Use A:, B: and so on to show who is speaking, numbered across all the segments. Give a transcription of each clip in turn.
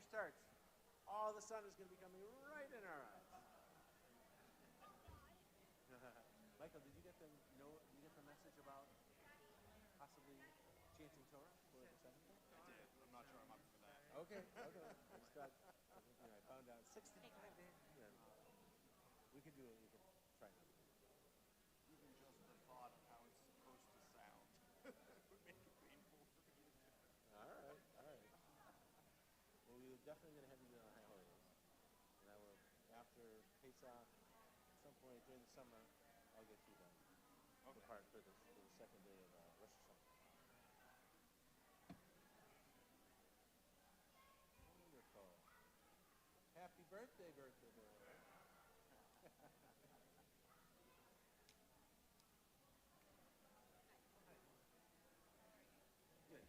A: starts, all the sun is going to be coming right in our eyes. Michael, did you get the message about possibly chanting Torah for the seventh day?
B: I did. I'm not sure I'm up for that.
A: Okay. I just thought, I found out 60. We could do it. We could try it.
B: Even just the thought of how it's supposed to sound would make it painful for me to do.
A: All right. Well, we're definitely going to have you do it on high holidays. And I will, after Pesach, at some point during the summer, I'll get you done.
B: Okay.
A: The part for the second day of Rosh Hashanah. Wonderful. Happy birthday boy. Good.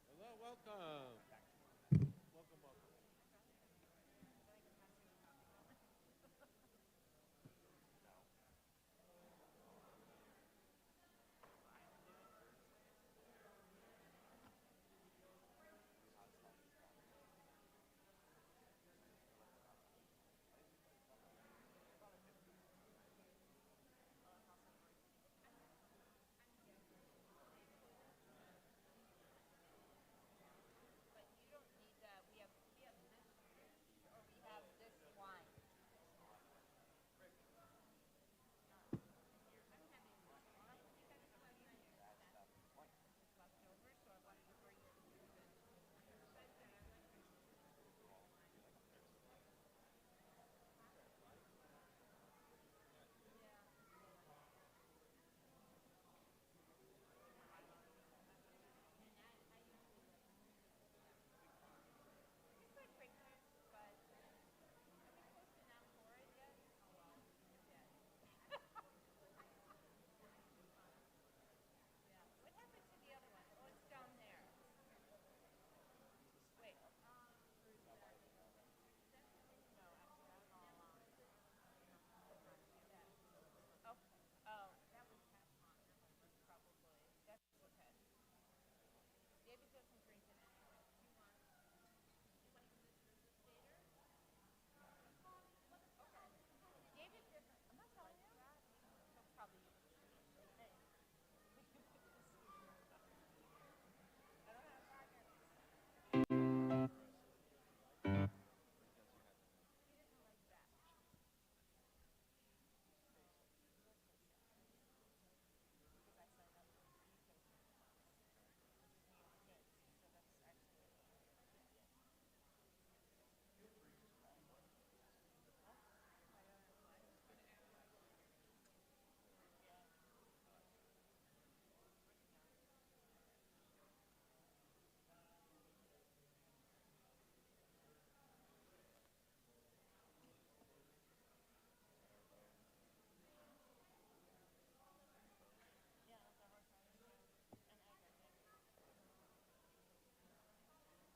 A: Hello, welcome.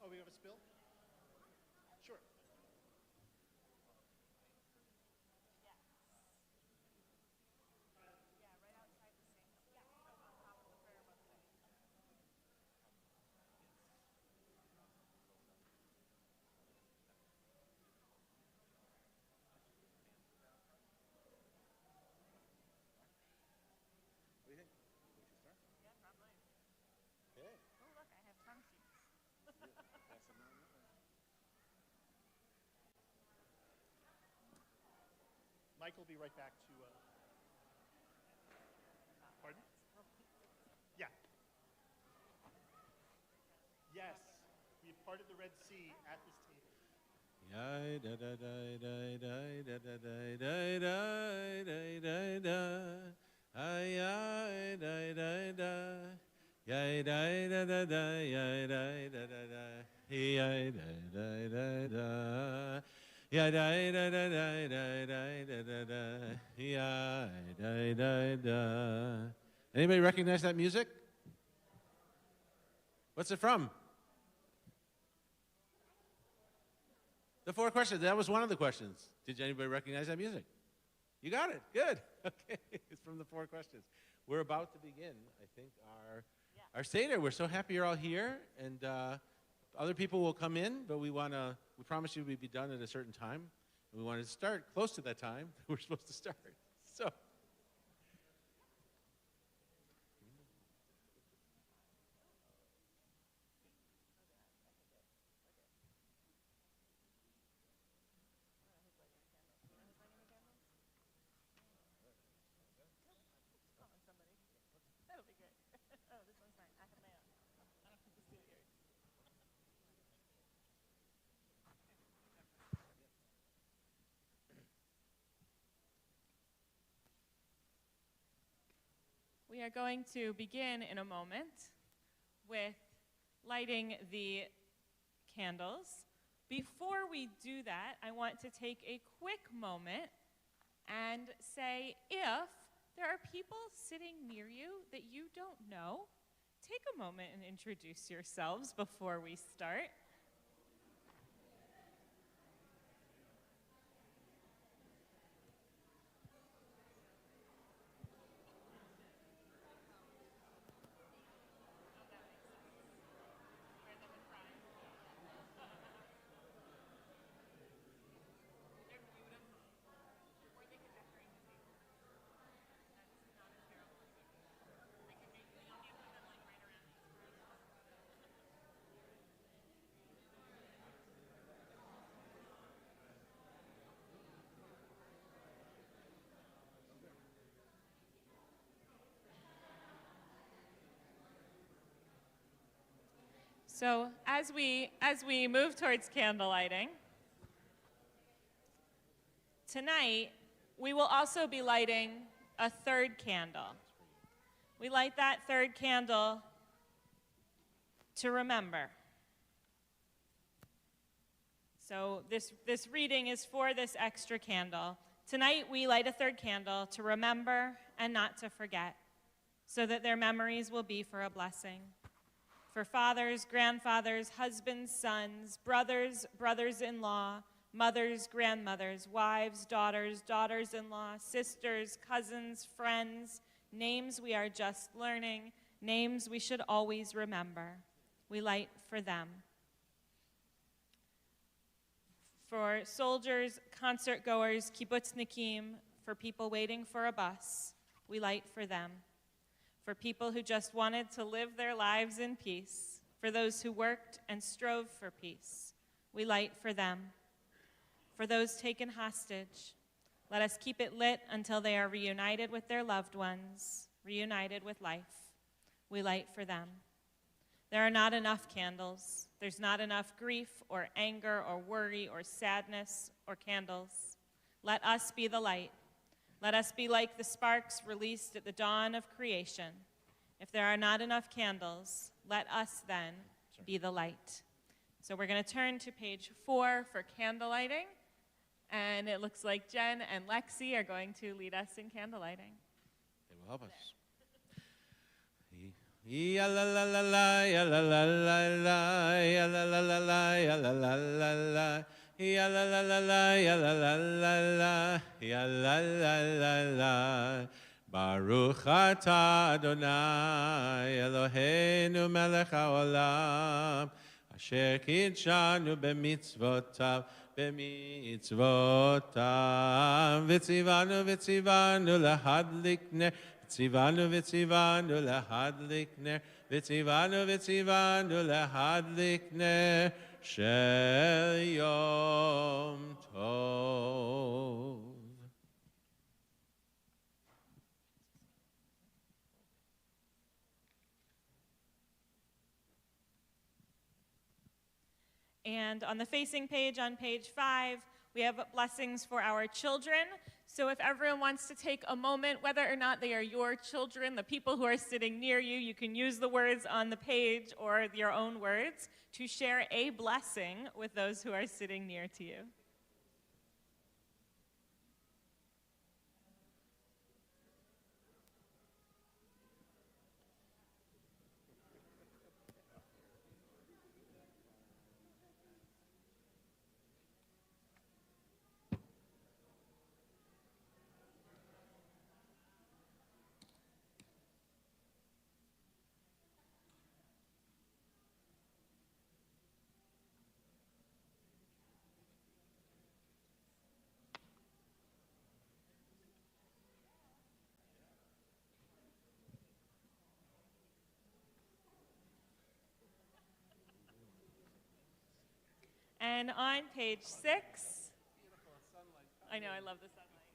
B: Oh, we have a spill? Sure.
A: What do you think?
B: Mike will be right back to. Pardon? Yeah. Yes, we have parted the Red Sea at this table.
A: Anybody recognize that music? What's it from? The four questions. That was one of the questions. Did anybody recognize that music? You got it. Good. Okay. It's from the four questions. We're about to begin, I think, our Seder. We're so happy you're all here, and other people will come in, but we promise you we'd be done at a certain time, and we want to start close to that time we're supposed to start. So.
C: We are going to begin in a moment with lighting the candles. Before we do that, I want to take a quick moment and say, if there are people sitting near you that you don't know, take a moment and introduce yourselves before we start. So as we move towards candle lighting, tonight we will also be lighting a third candle. We light that third candle to remember. So this reading is for this extra candle. Tonight we light a third candle to remember and not to forget, so that their memories will be for a blessing. For fathers, grandfathers, husbands, sons, brothers, brothers-in-law, mothers, grandmothers, wives, daughters, daughters-in-law, sisters, cousins, friends, names we are just learning, names we should always remember. We light for them. For soldiers, concert-goers, kibbutznikim, for people waiting for a bus, we light for them. For people who just wanted to live their lives in peace, for those who worked and strove for peace, we light for them. For those taken hostage, let us keep it lit until they are reunited with their loved ones, reunited with life. We light for them. There are not enough candles. There's not enough grief or anger or worry or sadness or candles. Let us be the light. Let us be like the sparks released at the dawn of creation. If there are not enough candles, let us then be the light. So we're going to turn to page 4 for candle lighting. And it looks like Jen and Lexi are going to lead us in candle lighting.
A: They will help us. Ya la la la la, ya la la la la, ya la la la la, ya la la la la. Ya la la la la, ya la la la la, ya la la la la. Baruch atah Adonai Eloheinu melech haolam, asher kidshanu b'mitzvotav, v'tzivanu lahadlik ner, v'tzivanu lahadlik ner, v'tzivanu lahadlik ner, shel yom tov.
C: And on the facing page, on page 5, we have blessings for our children. So if everyone wants to take a moment, whether or not they are your children, the people who are sitting near you, you can use the words on the page or your own words to share a blessing with those who are sitting near to you. And on page 6, I know, I love the sunlight.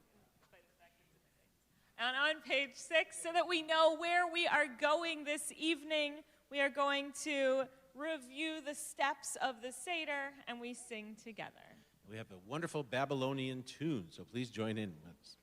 C: And on page 6, so that we know where we are going this evening, we are going to review the steps of the Seder, and we sing together.
A: We have a wonderful Babylonian tune, so please join in with us.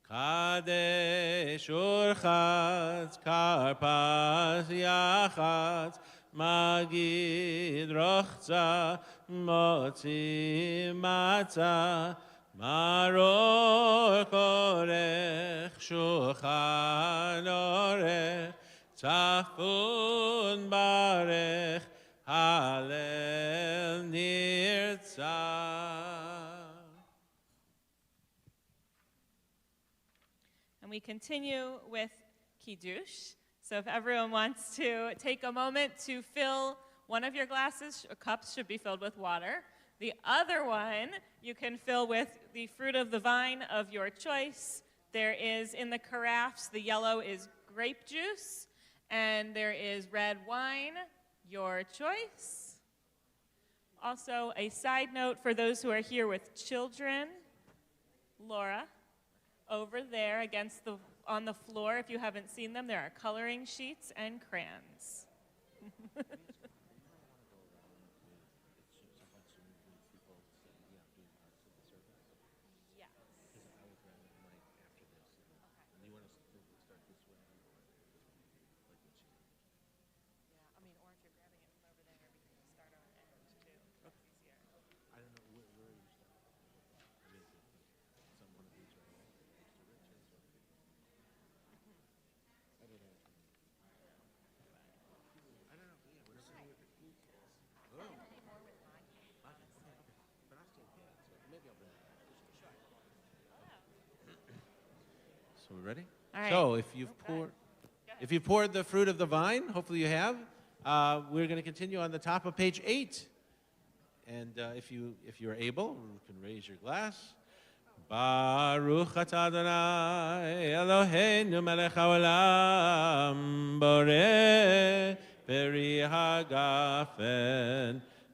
A: Kadesh urchatz karpas yachatz magid rochza motzi matzah maror korech shulchan orech tzafun barech halel nirtzah.
C: And we continue with Kiddush. So if everyone wants to take a moment to fill one of your glasses, or cups should be filled with water. The other one you can fill with the fruit of the vine of your choice. There is in the carafes, the yellow is grape juice, and there is red wine, your choice. Also, a side note for those who are here with children, Laura, over there against on the floor, if you haven't seen them, there are coloring sheets and crayons.
A: So we ready?
C: All right.
A: So if you've poured the fruit of the vine, hopefully you have, we're going to continue on the top of page 8. And if you're able, you can raise your glass. Baruch atah Adonai Eloheinu melech haolam borei peri hagafen.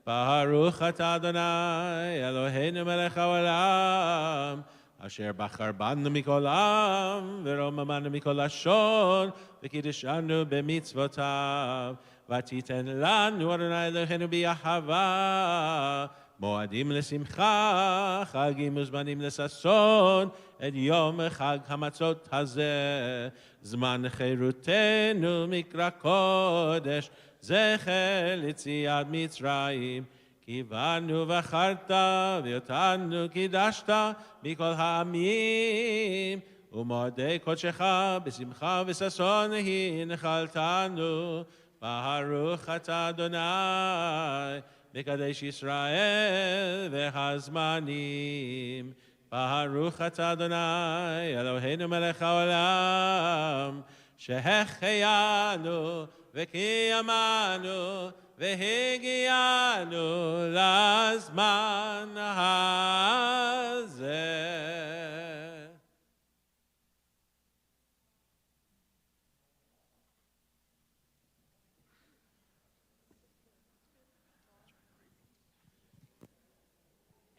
A: Baruch atah Adonai Eloheinu melech haolam asher bachar banu mikol am v'romamanu mikol lashon v'kiddeshanu b'mitzvotav v'titen lanu Adonai Eloheinu b'yahava moadim l'simcha chagim uzmanim l'sason et yom chag hamatzot hazeh zman cherutenu mikra kodesh zecher l'tziat mitzrayim Kivanu v'charta v'yotanu kiddashta mikol ha'amim u'modei kodshecha b'simcha v'sason hinchaltanu Baruch atah Adonai Mekadesh Yisrael v'hazmanim Baruch atah Adonai Eloheinu melech haolam shehecheyanu v'kiyamanu והגיענו לזמן הזה.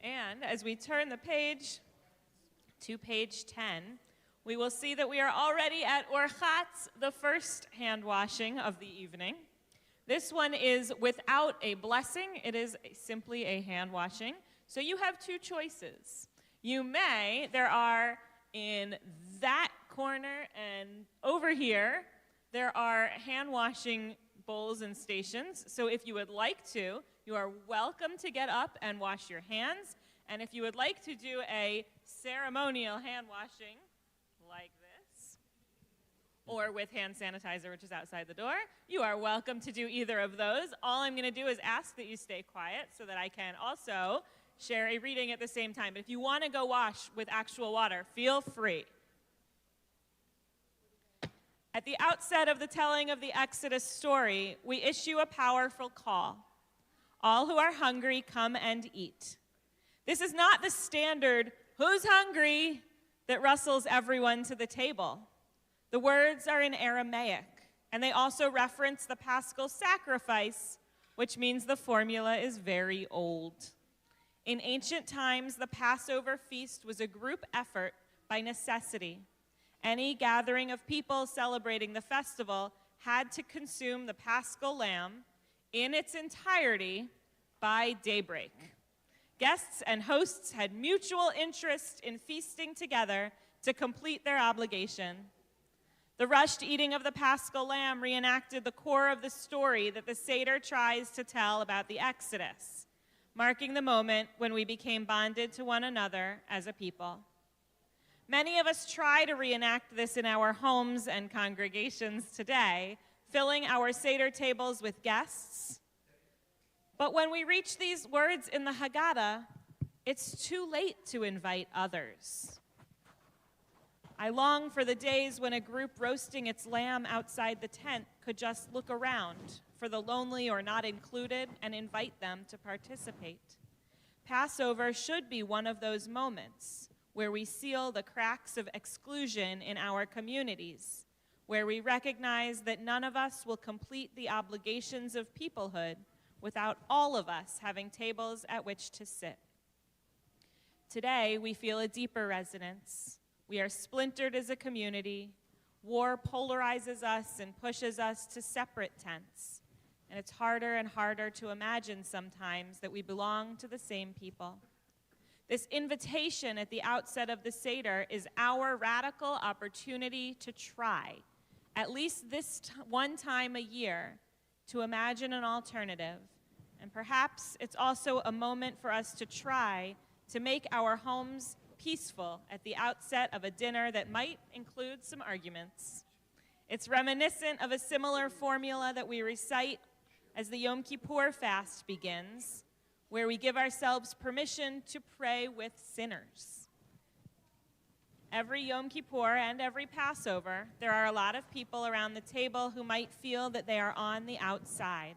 C: And as we turn the page to page 10, we will see that we are already at Orchatz, the first hand washing of the evening. This one is without a blessing. It is simply a hand washing. So you have two choices. There are in that corner and over here, there are hand washing bowls and stations. So if you would like to, you are welcome to get up and wash your hands. And if you would like to do a ceremonial hand washing like this, or with hand sanitizer, which is outside the door, you are welcome to do either of those. All I'm going to do is ask that you stay quiet so that I can also share a reading at the same time. But if you want to go wash with actual water, feel free. At the outset of the telling of the Exodus story, we issue a powerful call. All who are hungry, come and eat. This is not the standard, who's hungry, that rustles everyone to the table. The words are in Aramaic, and they also reference the Paschal sacrifice, which means the formula is very old. In ancient times, the Passover feast was a group effort by necessity. Any gathering of people celebrating the festival had to consume the Paschal lamb in its entirety by daybreak. Guests and hosts had mutual interest in feasting together to complete their obligation. The rushed eating of the Paschal lamb reenacted the core of the story that the Seder tries to tell about the Exodus, marking the moment when we became bonded to one another as a people. Many of us try to reenact this in our homes and congregations today, filling our Seder tables with guests. But when we reach these words in the Haggadah, it's too late to invite others. I long for the days when a group roasting its lamb outside the tent could just look around for the lonely or not included and invite them to participate. Passover should be one of those moments where we seal the cracks of exclusion in our communities, where we recognize that none of us will complete the obligations of peoplehood without all of us having tables at which to sit. Today, we feel a deeper resonance. We are splintered as a community. War polarizes us and pushes us to separate tents. And it's harder and harder to imagine sometimes that we belong to the same people. This invitation at the outset of the Seder is our radical opportunity to try, at least this one time a year, to imagine an alternative. And perhaps it's also a moment for us to try to make our homes peaceful at the outset of a dinner that might include some arguments. It's reminiscent of a similar formula that we recite as the Yom Kippur fast begins, where we give ourselves permission to pray with sinners. Every Yom Kippur and every Passover, there are a lot of people around the table who might feel that they are on the outside.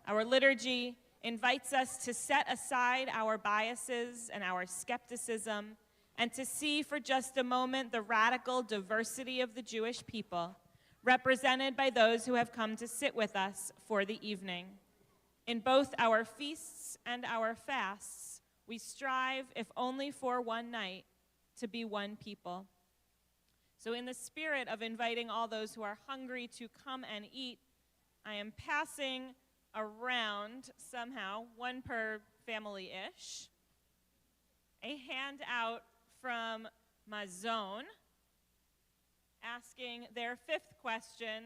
C: Our liturgy invites us to set aside our biases and our skepticism and to see for just a moment the radical diversity of the Jewish people, represented by those who have come to sit with us for the evening. In both our feasts and our fasts, we strive, if only for one night, to be one people. So in the spirit of inviting all those who are hungry to come and eat, I am passing around somehow, one per family-ish, a handout from Mazon, asking their fifth question: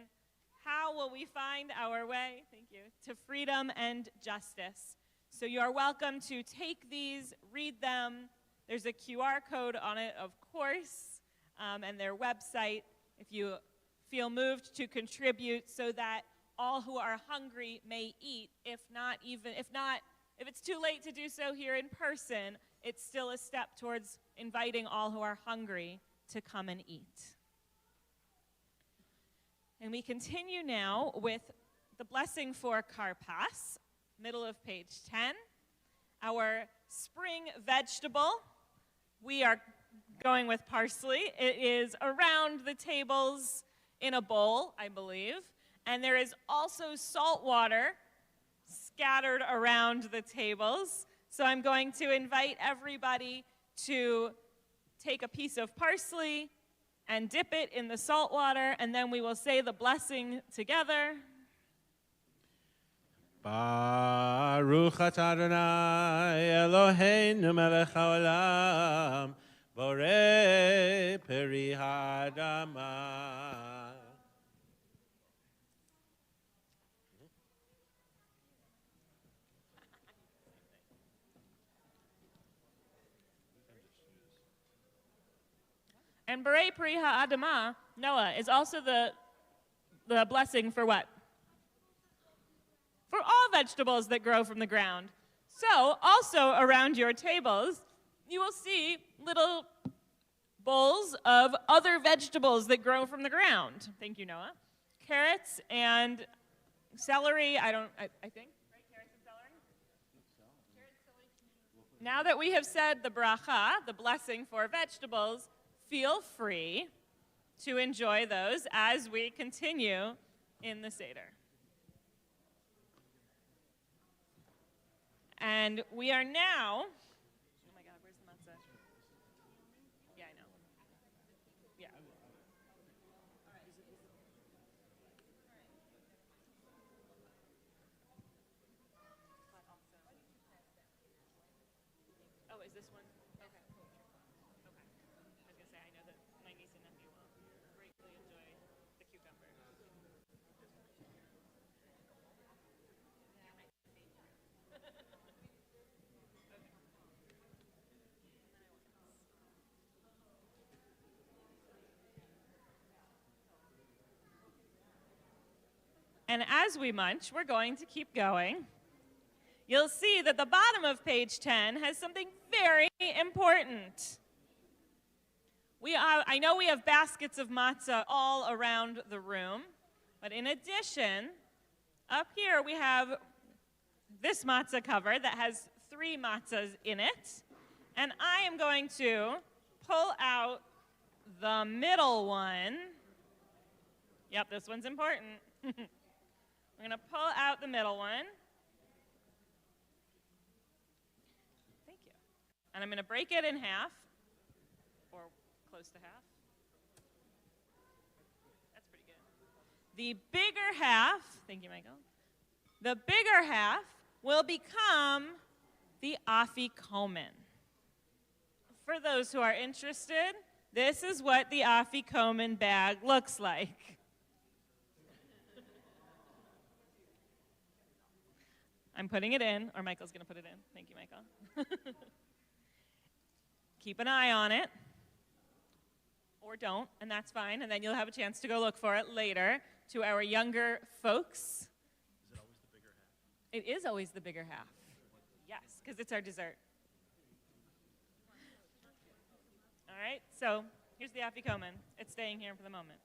C: how will we find our way, thank you, to freedom and justice? So you are welcome to take these, read them. There's a QR code on it, of course, and their website if you feel moved to contribute so that all who are hungry may eat. If it's too late to do so here in person, it's still a step towards inviting all who are hungry to come and eat. And we continue now with the blessing for Karpas, middle of page 10. Our spring vegetable, we are going with parsley. It is around the tables in a bowl, I believe. And there is also salt water scattered around the tables. So I'm going to invite everybody to take a piece of parsley and dip it in the salt water, and then we will say the blessing together.
A: Baruch atah Adonai Eloheinu melech haolam borei peri ha'adamah.
C: And Berei Pri Ha'adamah, Noah, is also the blessing for what? For all vegetables that grow from the ground. So, also around your tables, you will see little bowls of other vegetables that grow from the ground. Thank you, Noah. Carrots and celery, I think, right? Carrots and celery? Now that we have said the bracha, the blessing for vegetables, feel free to enjoy those as we continue in the Seder. And we are now, oh my God, where's the matzah? Yeah, I know. Yeah. Oh, is this one? Okay. Okay. I was going to say, I know that my niece and nephew will greatly enjoy the cucumber. And as we munch, we're going to keep going. You'll see that the bottom of page 10 has something very important. I know we have baskets of matzah all around the room, but in addition, up here we have this matzah cover that has 3 matzahs in it, and I am going to pull out the middle one. Yep, this one's important. We're going to pull out the middle one. Thank you. And I'm going to break it in half, or close to half. That's pretty good. The bigger half, thank you, Michael. The bigger half will become the afikomen. For those who are interested, this is what the afikomen bag looks like. I'm putting it in, or Michael's going to put it in. Thank you, Michael. Keep an eye on it, or don't, and that's fine, and then you'll have a chance to go look for it later. To our younger folks.
B: Is it always the bigger half?
C: It is always the bigger half. Yes, because it's our dessert. All right, so here's the afikomen. It's staying here for the moment.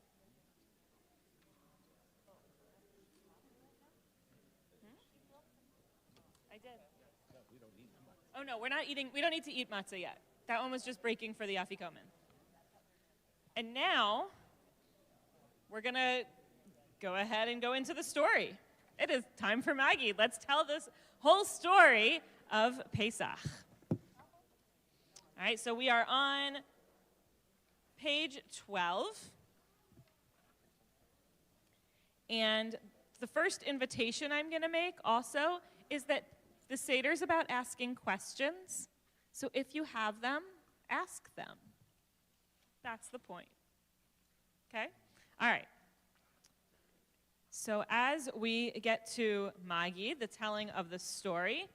C: I did. Oh no, we're not eating. We don't need to eat matzah yet. That one was just breaking for the afikomen. And now we're gonna go ahead and go into the story. It is time for Maggie. Let's tell this whole story of Pesach. All right, so we are on page 12. And the first invitation I'm going to make also is that the Seder is about asking questions. So if you have them, ask them. That's the point. Okay? All right. So as we get to Maggie, the telling of the story,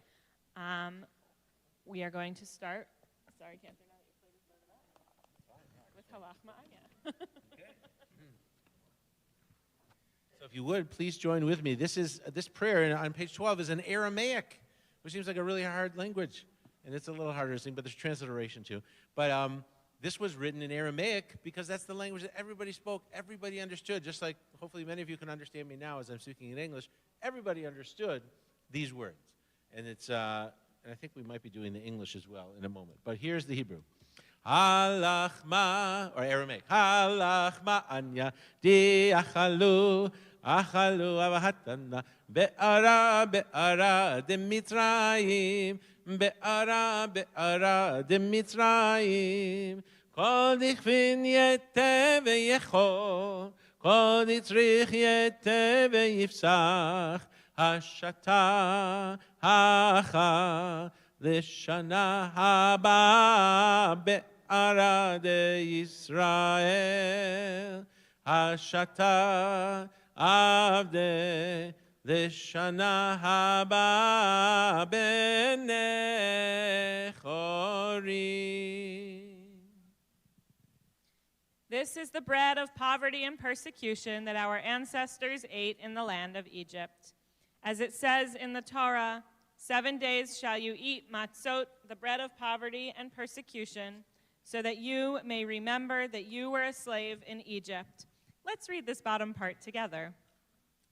C: we are going to start. Sorry, Cantor, now that your plate is loaded up. With halach ma'anya.
A: So if you would, please join with me. This prayer on page 12 is in Aramaic, which seems like a really hard language. And it's a little harder to sing, but there's transliteration too. But this was written in Aramaic because that's the language that everybody spoke, everybody understood, just like hopefully many of you can understand me now as I'm speaking in English. Everybody understood these words. And it's, and I think we might be doing the English as well in a moment. But here's the Hebrew. Halach ma, or Aramaic. Halach ma anya di achalu avahatana be'ara de Mitzrayim be'ara de Mitzrayim kol dichvin yete ve'yechor kol ditzrich yete ve'yifsach Hashata hacha Lishana haba be'ara de Yisrael. Hashata avde Lishana haba benechori.
C: This is the bread of poverty and persecution that our ancestors ate in the land of Egypt. As it says in the Torah, 7 days shall you eat matzot, the bread of poverty and persecution, so that you may remember that you were a slave in Egypt. Let's read this bottom part together.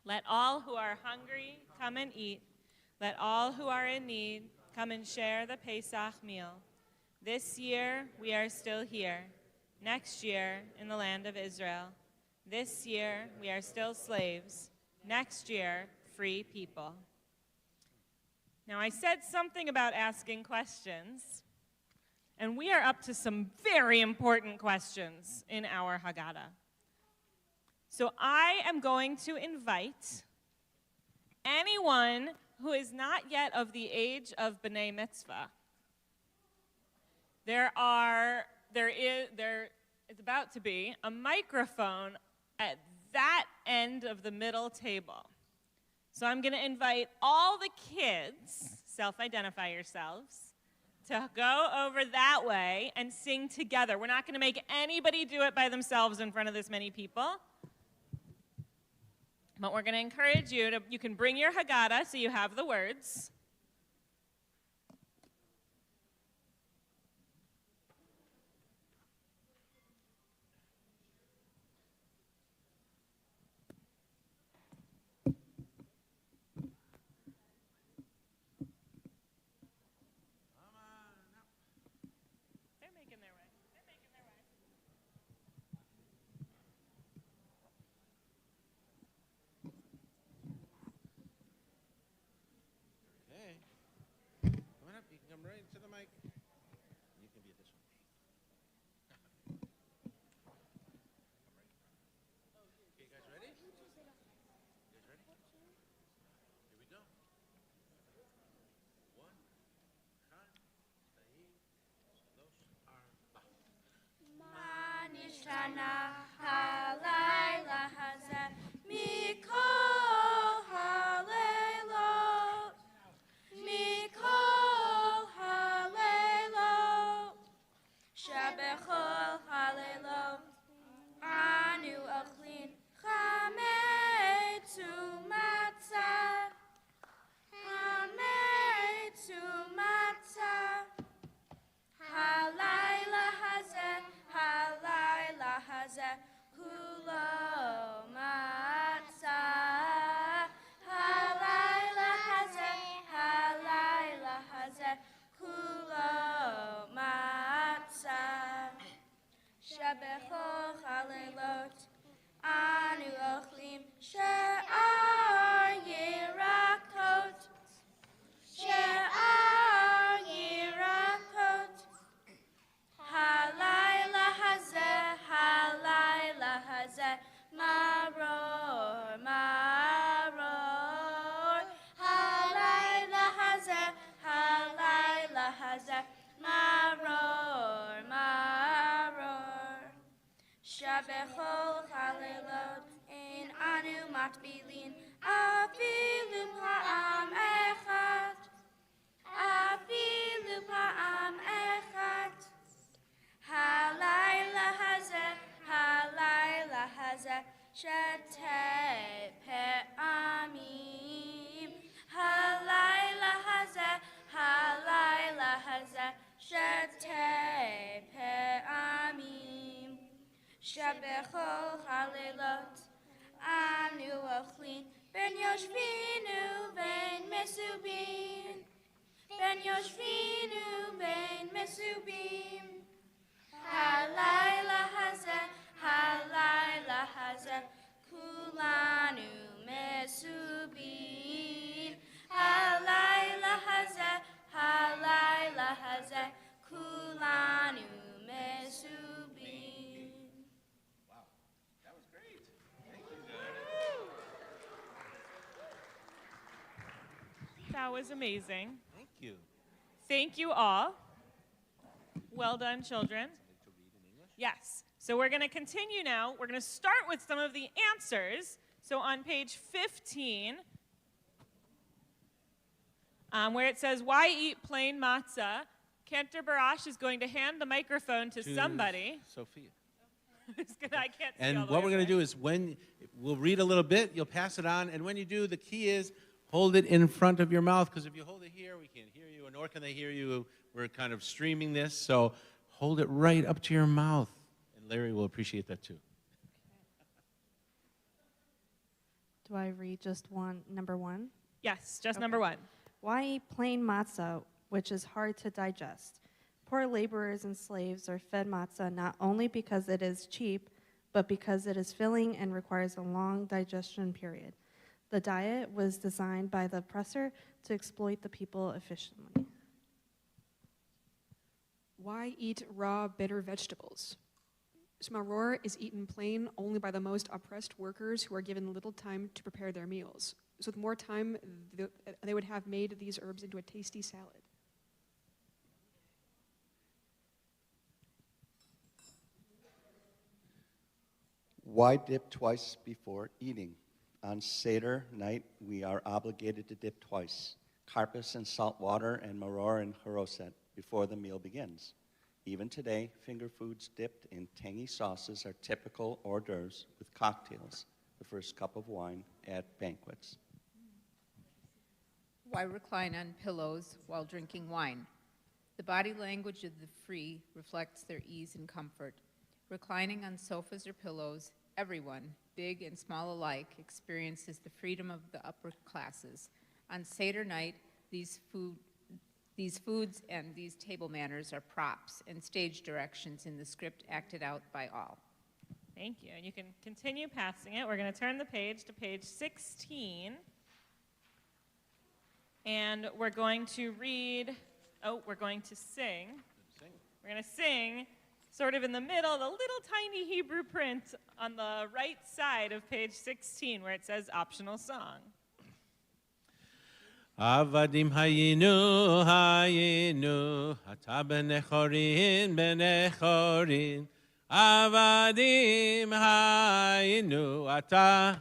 C: Let all who are hungry come and eat. Let all who are in need come and share the Pesach meal. This year we are still here. Next year in the land of Israel. This year we are still slaves. Next year, free people. Now, I said something about asking questions, and we are up to some very important questions in our Haggadah. So I am going to invite anyone who is not yet of the age of B'nai Mitzvah. There is about to be a microphone at that end of the middle table. So I'm going to invite all the kids, self-identify yourselves, to go over that way and sing together. We're not going to make anybody do it by themselves in front of this many people. But we're going to encourage you can bring your Haggadah so you have the words.
A: Come right to the mic. You can be at this one. Okay, guys ready? You guys ready? Here we go. One, Chag, Shtayim, Shalosh, Arba.
D: Ma nishtana halayla hazeh mikol halaylot, mikol halaylot, shebechol halaylot, anu achlin chametzu matzah, chametzu matzah. Halayla hazeh, kulo matzah. Halayla hazeh, kulo matzah. Shebechol halaylot, anu ochlim she'ar yirakot, she'ar yirakot. Halayla hazeh, maror, maror. Halayla hazeh, maror, maror. Shabechol halaylot, in anu matbilin, afilu pa'am echad, afilu pa'am echad. Halayla hazeh, shetei pe'amim. Halayla hazeh, shetei pe'amim. Shebechol halaylot, anu ochlin, ben yoshvinu ben mesubin, ben yoshvinu ben mesubin. Halayla hazeh, kulanu mesubin. Halayla hazeh, kulanu mesubin.
A: Wow, that was great. Thank you.
C: That was amazing.
A: Thank you.
C: Thank you all. Well done, children. Yes. So we're going to continue now. We're going to start with some of the answers. So on page 15, where it says, why eat plain matzah? Cantor Barash is going to hand the microphone to somebody.
A: Sophia.
C: I can't see all
A: And
C: the
A: what
C: way
A: we're going to
C: over
A: do is we'll read a little bit, you'll pass it on, and when you do, the key is hold it in front of your mouth, because if you hold it here, we can't hear you, nor can they hear you. We're kind of streaming this, so hold it right up to your mouth. And Larry will appreciate that too.
E: Do I read just number one?
C: Yes, just
E: Okay.
C: number one.
E: Why eat plain matzah, which is hard to digest? Poor laborers and slaves are fed matzah not only because it is cheap, but because it is filling and requires a long digestion period. The diet was designed by the oppressor to exploit the people efficiently.
F: Why eat raw, bitter vegetables? Maror is eaten plain only by the most oppressed workers who are given little time to prepare their meals. So with more time, they would have made these herbs into a tasty salad.
B: Why dip twice before eating? On Seder night, we are obligated to dip twice, karpas in salt water and maror in haroset, before the meal begins. Even today, finger foods dipped in tangy sauces are typical hors d'oeuvres with cocktails, the first cup of wine at banquets.
G: Why recline on pillows while drinking wine? The body language of the free reflects their ease and comfort. Reclining on sofas or pillows, everyone, big and small alike, experiences the freedom of the upper classes. On Seder night, these foods and these table manners are props and stage directions in the script acted out by all.
C: Thank you. And you can continue passing it. We're going to turn the page to page 16. And we're going to we're going to sing. We're going to sing sort of in the middle, the little tiny Hebrew print on the right side of page 16 where it says optional song.
A: Avadim hayinu, ata benechorin, Avadim hayinu, ata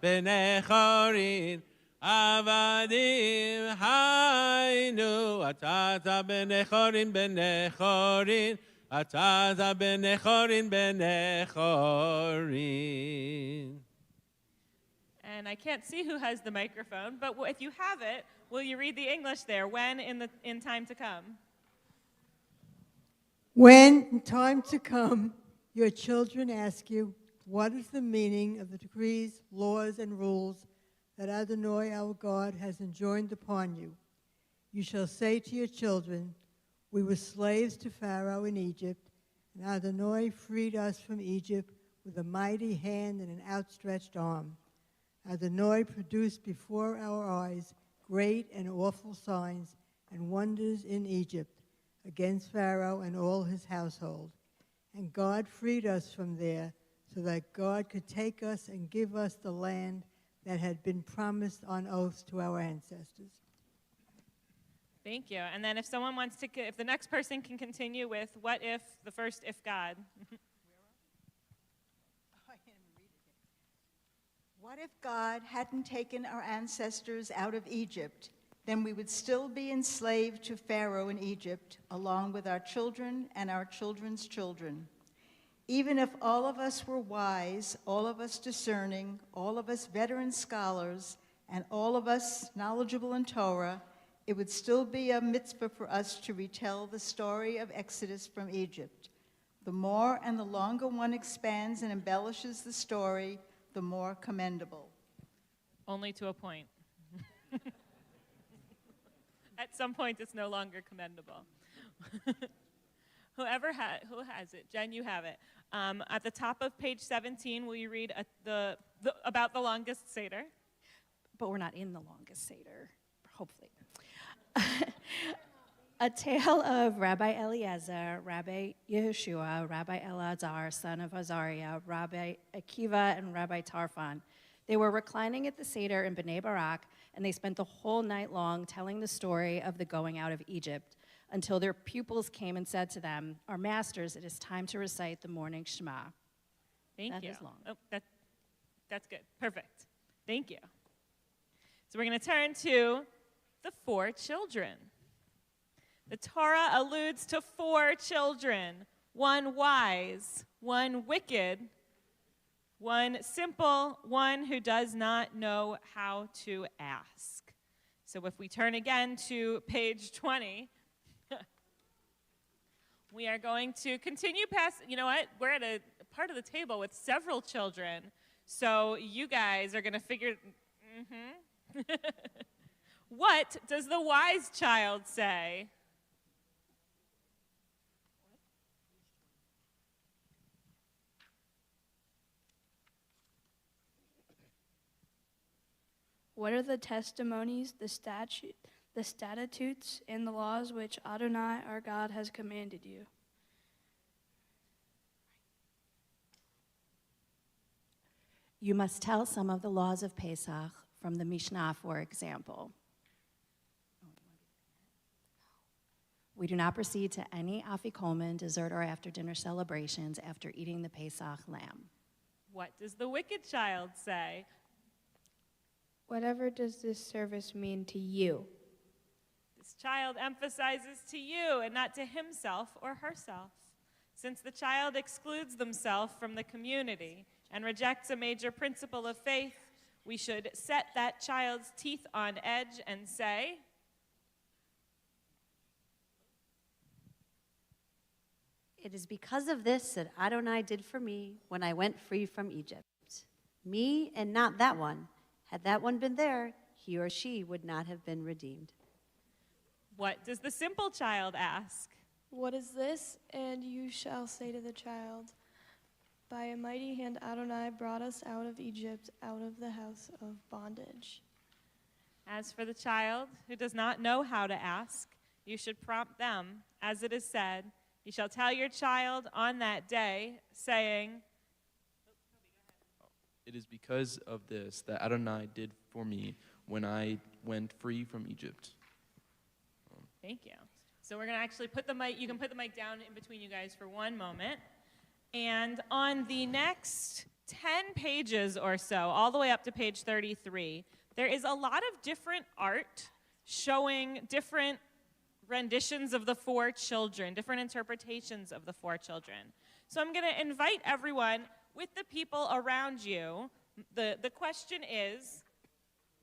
A: benechorin, Avadim hayinu, ata benechorin, ata benechorin.
C: And I can't see who has the microphone, but if you have it, will you read the English there? When in time to come?
H: When in time to come, your children ask you, what is the meaning of the decrees, laws, and rules that Adonai our God has enjoined upon you? You shall say to your children, we were slaves to Pharaoh in Egypt, and Adonai freed us from Egypt with a mighty hand and an outstretched arm. Adonai produced before our eyes great and awful signs and wonders in Egypt against Pharaoh and all his household. And God freed us from there so that God could take us and give us the land that had been promised on oath to our ancestors.
C: Thank you. And then if someone wants to, if the next person can continue with what if, the first if God.
I: What if God hadn't taken our ancestors out of Egypt? Then we would still be enslaved to Pharaoh in Egypt, along with our children and our children's children. Even if all of us were wise, all of us discerning, all of us veteran scholars, and all of us knowledgeable in Torah, it would still be a mitzvah for us to retell the story of Exodus from Egypt. The more and the longer one expands and embellishes the story, the more commendable.
C: Only to a point. At some point, it's no longer commendable. Who has it? Jen, you have it. At the top of page 17, will you read about the longest Seder?
J: But we're not in the longest Seder, hopefully. A tale of Rabbi Eliezer, Rabbi Yehoshua, Rabbi Elazar, son of Azariah, Rabbi Akiva, and Rabbi Tarfon. They were reclining at the Seder in Bnei Barak, and they spent the whole night long telling the story of the going out of Egypt until their pupils came and said to them, "Our masters, it is time to recite the morning Shema."
C: Thank
J: That
C: you.
J: is long.
C: Oh, that's good. Perfect. Thank you. So we're going to turn to the 4 children. The Torah alludes to 4 children, one wise, one wicked, one simple, one who does not know how to ask. So if we turn again to page 20, we are going to continue past, you know what, we're at a part of the table with several children, so you guys are going to figure, What does the wise child say?
K: What are the testimonies, the statutes, and the laws which Adonai our God has commanded you?
J: You must tell some of the laws of Pesach from the Mishnah, for example. We do not proceed to any afikomen, dessert, or after-dinner celebrations after eating the Pesach lamb.
C: What does the wicked child say?
K: Whatever does this service mean to you?
C: This child emphasizes to you and not to himself or herself. Since the child excludes themselves from the community and rejects a major principle of faith, we should set that child's teeth on edge and say,
L: "It is because of this that Adonai did for me when I went free from Egypt. Me and not that one. Had that one been there, he or she would not have been redeemed."
C: What does the simple child ask?
K: What is this? And you shall say to the child, by a mighty hand Adonai brought us out of Egypt, out of the house of bondage.
C: As for the child who does not know how to ask, you should prompt them, as it is said, "You shall tell your child on that day, saying,"
M: It is because of this that Adonai did for me when I went free from Egypt.
C: Thank you. So we're going to actually put the mic, you can put the mic down in between you guys for one moment. And on the next 10 pages or so, all the way up to page 33, there is a lot of different art showing different renditions of the 4 children, different interpretations of the 4 children. So I'm going to invite everyone with the people around you. The question is,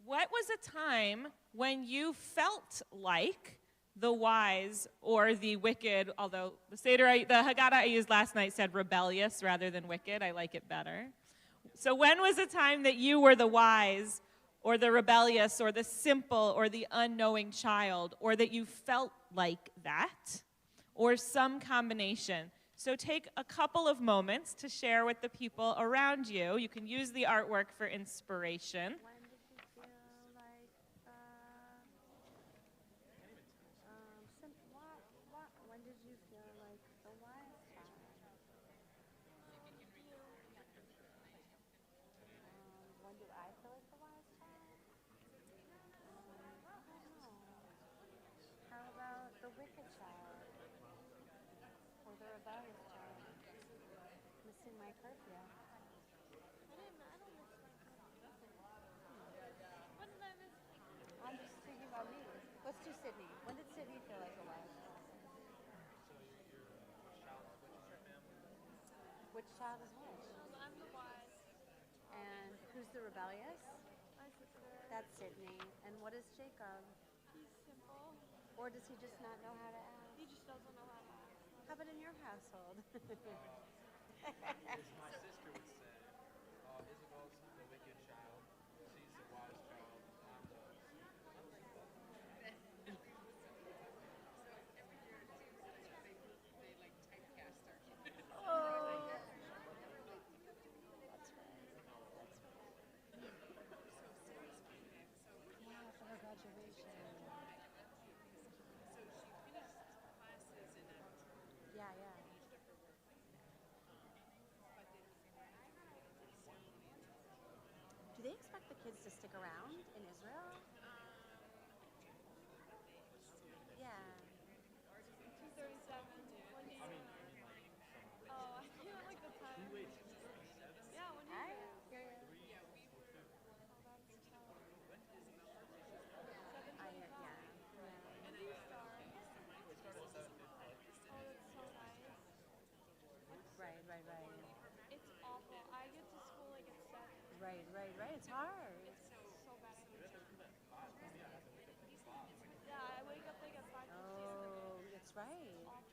C: what was a time when you felt like the wise or the wicked, although the Haggadah I used last night said rebellious rather than wicked. I like it better. So when was a time that you were the wise or the rebellious or the simple or the unknowing child, or that you felt like that, or some combination? So take a couple of moments to share with the people around you. You can use the artwork for inspiration.
L: Let's do Sydney. When did Sydney feel like a wise child? Which child is which?
K: I'm the wise.
L: And who's the rebellious?
K: My sister.
L: That's Sydney. And what is Jacob?
K: He's simple.
L: Or does he just not know how to ask?
K: He just doesn't know how to ask.
L: How about in your household?
M: As my sister would say, Isabel's the wicked child, she's the wise child, I'm the...
L: Yeah, yeah. kids to stick around in Israel? Yeah.
K: 2:37. When do you? Oh, I feel like the time. Yeah, when do you? When do you start? Oh, that's so nice.
L: Right.
K: It's awful. I get to school like at 7.
L: Right. It's hard.
K: It's so bad. Yeah, I wake up like at 5:50 in the
L: Oh,
K: morning.
L: that's right.
K: Awful.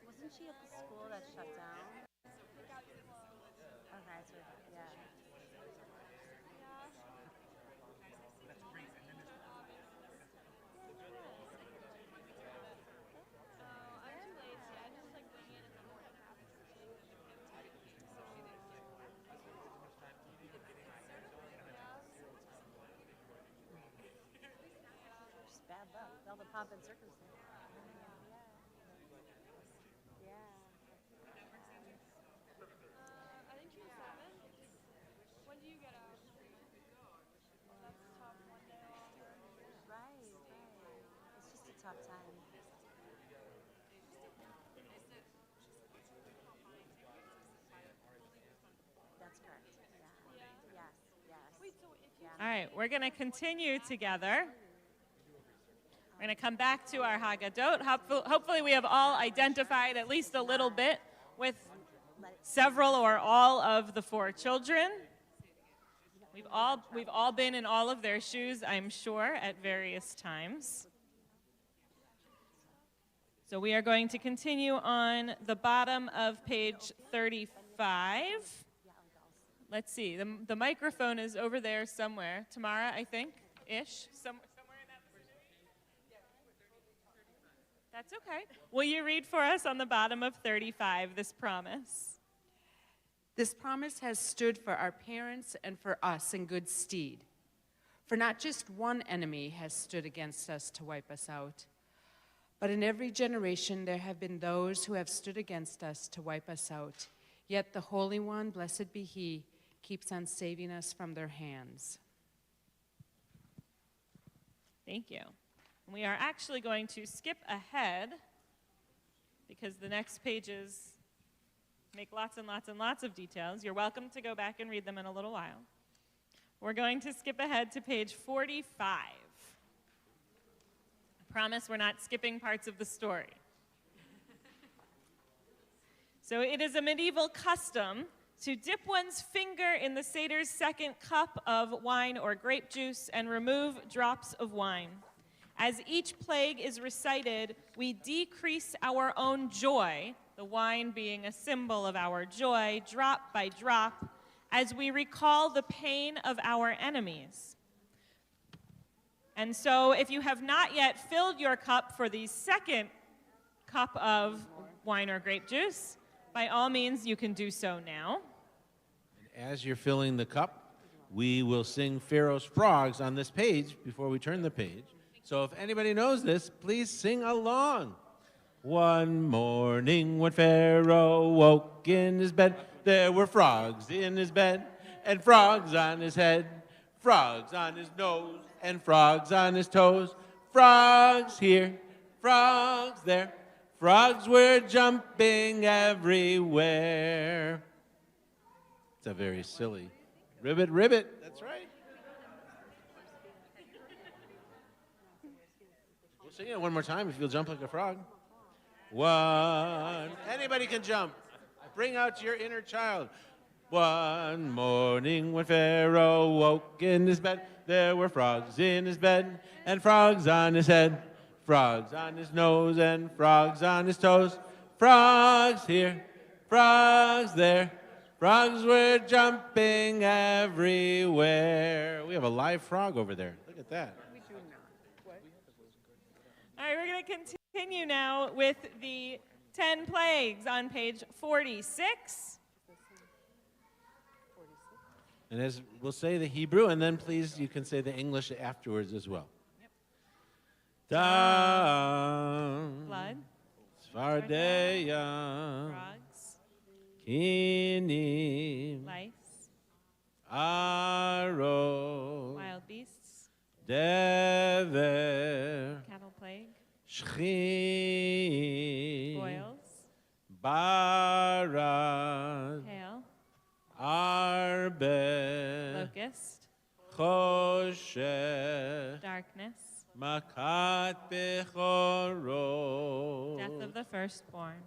L: Wasn't she at the school that shut down?
K: It got closed.
L: Okay, so yeah.
K: Yeah. I'm too lazy. I just like wing it in the morning after.
L: Just bad luck. All the pomp and circumstance. Yeah.
K: I think she's 7. When do you get out? That's tough. One day off.
L: Right. It's just a tough time. That's correct. Yeah. Yes.
K: Wait, so if you
C: All right, we're going to continue together. We're going to come back to our Haggadot. Hopefully we have all identified at least a little bit with several or all of the 4 children. We've all been in all of their shoes, I'm sure, at various times. So we are going to continue on the bottom of page 35. Let's see, the microphone is over there somewhere. Tamara, I think, ish, somewhere in that version. That's okay. Will you read for us on the bottom of 35 this promise?
N: This promise has stood for our parents and for us in good stead. For not just one enemy has stood against us to wipe us out, but in every generation there have been those who have stood against us to wipe us out. Yet the Holy One, blessed be He, keeps on saving us from their hands.
C: Thank you. We are actually going to skip ahead because the next pages make lots and lots of details. You're welcome to go back and read them in a little while. We're going to skip ahead to page 45. I promise we're not skipping parts of the story. So it is a medieval custom to dip one's finger in the Seder's second cup of wine or grape juice and remove drops of wine. As each plague is recited, we decrease our own joy, the wine being a symbol of our joy, drop by drop, as we recall the pain of our enemies. And so if you have not yet filled your cup for the second cup of wine or grape juice, by all means you can do so now.
A: And as you're filling the cup, we will sing Pharaoh's frogs on this page before we turn the page. So if anybody knows this, please sing along. One morning when Pharaoh woke in his bed, there were frogs in his bed, and frogs on his head, frogs on his nose, and frogs on his toes. Frogs here, frogs there, frogs were jumping everywhere. It's a very silly ribbit, ribbit. That's right. We'll sing it one more time if you'll jump like a frog. One. Anybody can jump. Bring out your inner child. One morning when Pharaoh woke in his bed, there were frogs in his bed and frogs on his head, frogs on his nose and frogs on his toes. Frogs here, frogs there, frogs were jumping everywhere. We have a live frog over there. Look at that.
C: All right, we're going to continue now with the 10 plagues on page 46.
A: And as we'll say the Hebrew, and then please you can say the English afterwards as well. Dam.
C: Blood.
A: Svardeya.
C: Frogs.
A: Kinim.
C: Lice.
A: Aro.
C: Wild beasts.
A: Dever.
C: Cattle plague.
A: Shchi.
C: Boils.
A: Barat.
C: Hail.
A: Arbe.
C: Locust.
A: Choshech.
C: Darkness.
A: Makat Bechorot.
C: Death of the firstborn.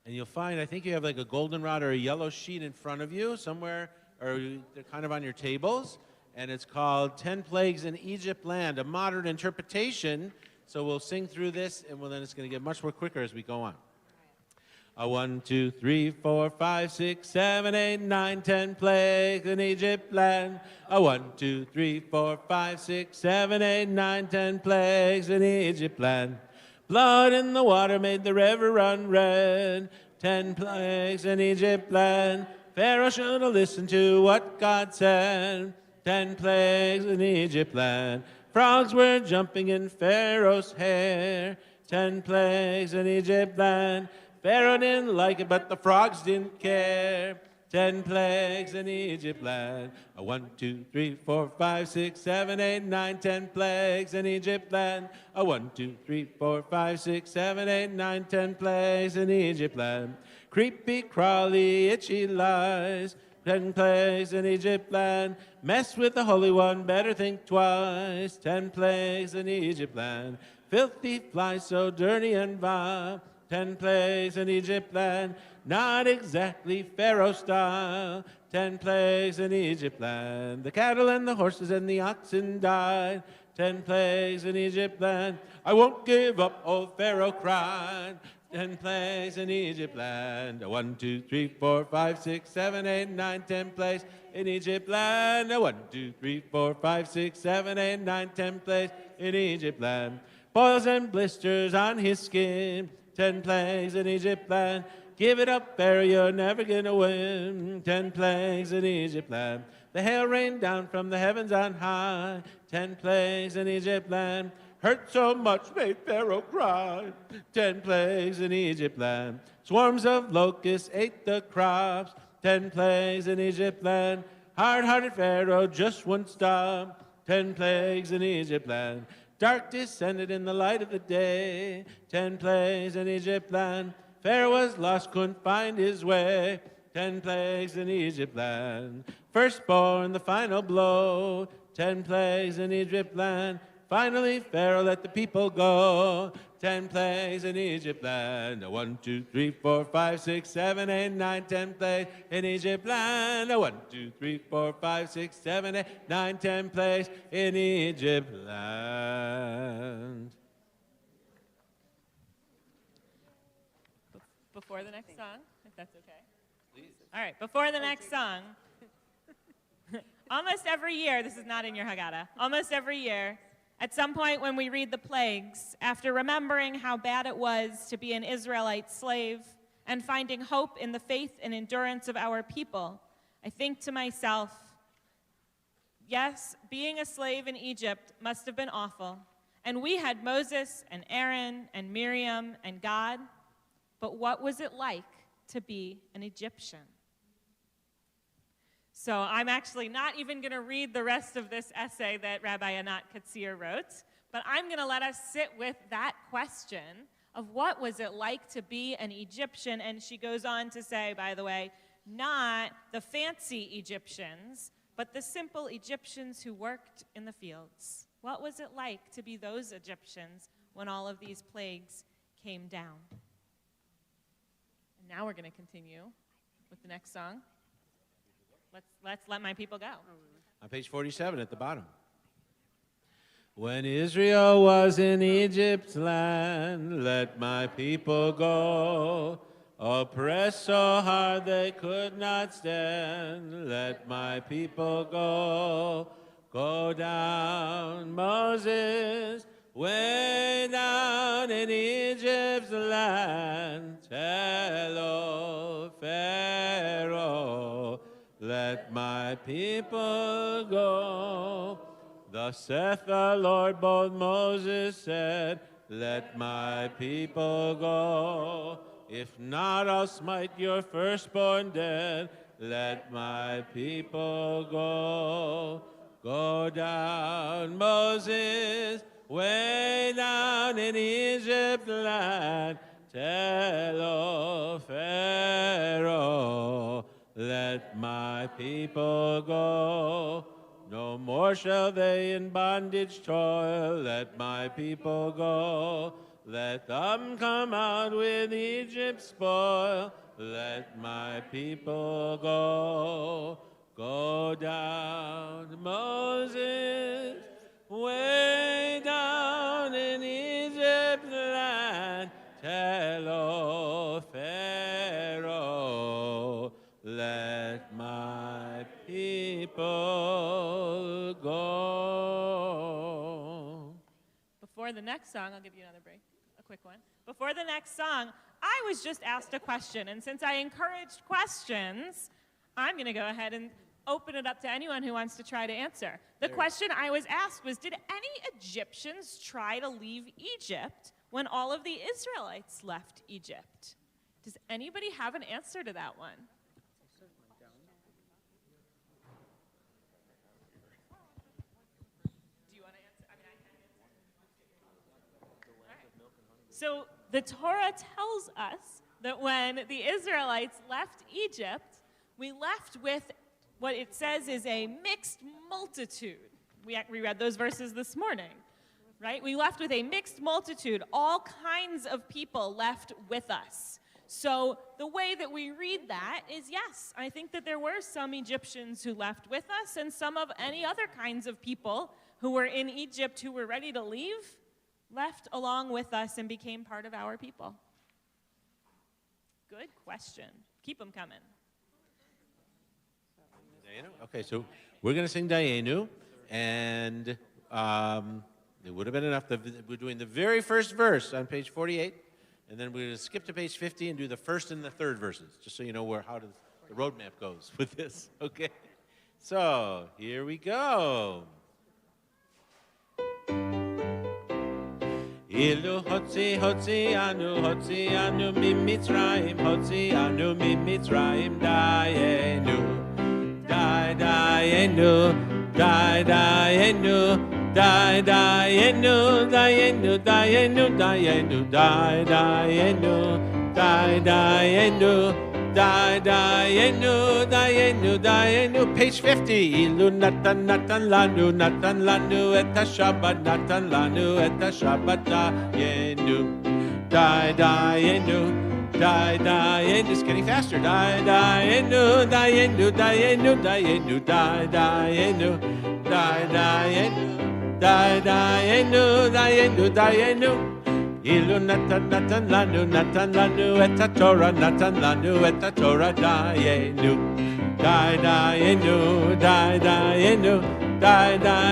A: And you'll find, I think you have like a goldenrod or a yellow sheet in front of you somewhere, or they're kind of on your tables. And it's called 10 Plagues in Egypt Land, a modern interpretation. So we'll sing through this, and then it's going to get much more quicker as we go on. 1, 2, 3, 4, 5, 6, 7, 8, 9, 10 plagues in Egypt land. 1, 2, 3, 4, 5, 6, 7, 8, 9, 10 plagues in Egypt land. Blood in the water made the river run red. 10 plagues in Egypt land. Pharaoh should have listened to what God said. 10 plagues in Egypt land. Frogs were jumping in Pharaoh's hair. 10 plagues in Egypt land. Pharaoh didn't like it, but the frogs didn't care. 10 plagues in Egypt land. 1, 2, 3, 4, 5, 6, 7, 8, 9, 10 plagues in Egypt land. 1, 2, 3, 4, 5, 6, 7, 8, 9, 10 plagues in Egypt land. Creepy, crawly, itchy lies. 10 plagues in Egypt land. Mess with the Holy One, better think twice. 10 plagues in Egypt land. Filthy flies, so dirty and vile. 10 plagues in Egypt land, not exactly Pharaoh style. 10 plagues in Egypt land. The cattle and the horses and the oxen died. 10 plagues in Egypt land. I won't give up, old Pharaoh cried. 10 plagues in Egypt land. 1, 2, 3, 4, 5, 6, 7, 8, 9, 10 plagues in Egypt land. 1, 2, 3, 4, 5, 6, 7, 8, 9, 10 plagues in Egypt land. Boils and blisters on his skin. 10 plagues in Egypt land. Give it up, Pharaoh, you're never gonna win. 10 plagues in Egypt land. The hail rained down from the heavens on high. 10 plagues in Egypt land. Hurt so much, made Pharaoh cry. 10 plagues in Egypt land. Swarms of locusts ate the crops. 10 plagues in Egypt land. Hard-hearted Pharaoh just wouldn't stop. 10 plagues in Egypt land. Dark descended in the light of the day. 10 plagues in Egypt land. Pharaoh was lost, couldn't find his way. 10 plagues in Egypt land. Firstborn, the final blow. 10 plagues in Egypt land. Finally, Pharaoh let the people go. 10 plagues in Egypt land. 1, 2, 3, 4, 5, 6, 7, 8, 9, 10 plagues in Egypt land. 1, 2, 3, 4, 5, 6, 7, 8, 9, 10 plagues in Egypt land.
C: Before the next song, if that's okay. Please. All right, before the next song, almost every year, this is not in your Haggadah, almost every year, at some point when we read the plagues, after remembering how bad it was to be an Israelite slave and finding hope in the faith and endurance of our people, I think to myself, yes, being a slave in Egypt must have been awful. And we had Moses and Aaron and Miriam and God, but what was it like to be an Egyptian? So I'm actually not even going to read the rest of this essay that Rabbi Anat Katsir wrote, but I'm going to let us sit with that question of what was it like to be an Egyptian. And she goes on to say, by the way, not the fancy Egyptians, but the simple Egyptians who worked in the fields. What was it like to be those Egyptians when all of these plagues came down? And now we're going to continue with the next song. Let's let my people go.
A: On page 47 at the bottom. When Israel was in Egypt's land, let my people go. Oppressed so hard they could not stand, let my people go. Go down, Moses, way down in Egypt's land. Tell, O Pharaoh, let my people go. The Thus saith the Lord, both Moses said, let my people go. If not, I'll smite your firstborn dead. Let my people go. Go down, Moses, way down in Egypt land. Tell, O Pharaoh, let my people go. No more shall they in bondage toil. Let my people go. Let them come out with Egypt's spoil. Let my people go. Go down, Moses, way down in Egypt land. Tell, O Pharaoh, let my people go.
C: Before the next song, I'll give you another break, a quick one. Before the next song, I was just asked a question, and since I encouraged questions, I'm going to go ahead and open it up to anyone who wants to try to answer. The question I was asked was, did any Egyptians try to leave Egypt when all of the Israelites left Egypt? Does anybody have an answer to that one? Do you want to answer? I mean, I can answer. All right. So the Torah tells us that when the Israelites left Egypt, we left with what it says is a mixed multitude. We read those verses this morning, right? We left with a mixed multitude, all kinds of people left with us. So the way that we read that is, yes, I think that there were some Egyptians who left with us and some of any other kinds of people who were in Egypt who were ready to leave, left along with us and became part of our people. Good question. Keep them coming.
A: Okay, so we're going to sing Dayenu, and it would have been enough. We're doing the very first verse on page 48, and then we're going to skip to page 50 and do the first and the third verses, just so you know how the roadmap goes with this. Okay, so here we go. Ilu hotzi anu mi Mitzrayim, hotzi anu mi Mitzrayim, Dayenu. Dayenu, Dayenu, Dayenu, Dayenu, Dayenu, Dayenu, Dayenu, Dayenu, Dayenu, Dayenu, Dayenu. Page 50. Ilu natan lanu et Shabbat, natan lanu et Shabbat, Dayenu, Dayenu. Dayenu, it's getting faster. Dayenu, Dayenu, Dayenu, Dayenu, Dayenu, Dayenu, Dayenu, Dayenu, Dayenu. Ilu natan lanu et Torah, natan lanu et Torah, Dayenu, Dayenu, Dayenu, Dayenu,